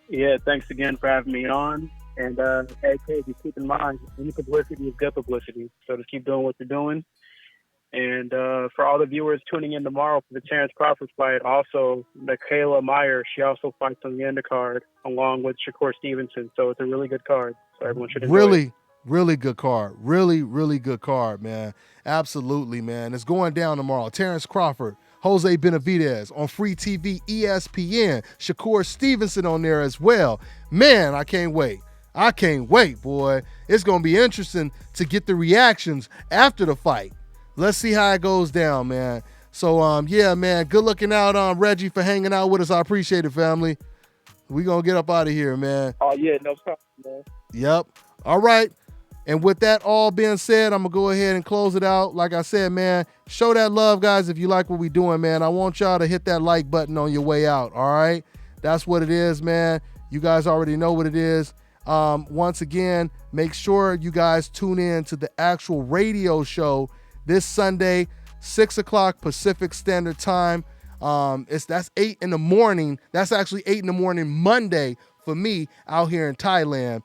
Yeah, thanks again for having me on. And hey, just keep in mind, any publicity is good publicity. So just keep doing what you're doing. And for all the viewers tuning in tomorrow for the Terrence Crawford fight, also Michaela Meyer, she also fights on the undercard along with Shakur Stevenson. So it's a really good card. So everyone should enjoy it.
Really good card. Really good card, man. Absolutely, man. It's going down tomorrow. Terrence Crawford, Jose Benavidez on Free TV, ESPN. Shakur Stevenson on there as well. Man, I can't wait. Boy. It's going to be interesting to get the reactions after the fight. Let's see how it goes down, man. So, yeah, man, good looking out on Reggie for hanging out with us. I appreciate it, family. We going to get up out of here, man.
Oh, yeah, no problem, man.
Yep. All right. And with that all being said, I'm going to go ahead and close it out. Like I said, man, show that love, guys, if you like what we're doing, man. I want y'all to hit that like button on your way out, all right? That's what it is, man. You guys already know what it is. Once again, make sure you guys tune in to the actual radio show this Sunday, 6 o'clock Pacific Standard Time. That's 8 in the morning. That's actually 8 in the morning Monday for me out here in Thailand.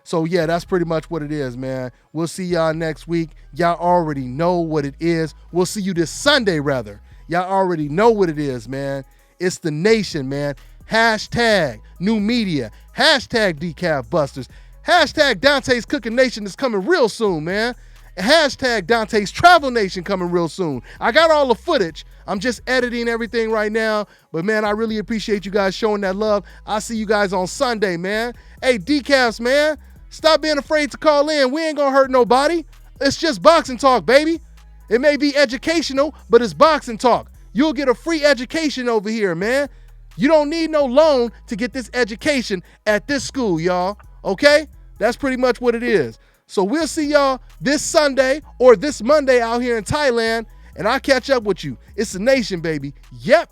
So yeah, that's pretty much what it is, man. We'll see y'all next week. Y'all already know what it is. We'll see you this Sunday, rather. Y'all already know what it is, man. It's the nation, man. Hashtag new media. Hashtag decaf busters. Hashtag Dante's Cooking Nation is coming real soon, man. Hashtag Dante's Travel Nation coming real soon. I got all the footage. I'm just editing everything right now. But, man, I really appreciate you guys showing that love. I'll see you guys on Sunday, man. Hey, decafs, man, stop being afraid to call in. We ain't going to hurt nobody. It's just boxing talk, baby. It may be educational, but it's boxing talk. You'll get a free education over here, man. You don't need no loan to get this education at this school, y'all. Okay? That's pretty much what it is. So we'll see y'all this Sunday or this Monday out here in Thailand, and I'll catch up with you. It's the nation, baby. Yep.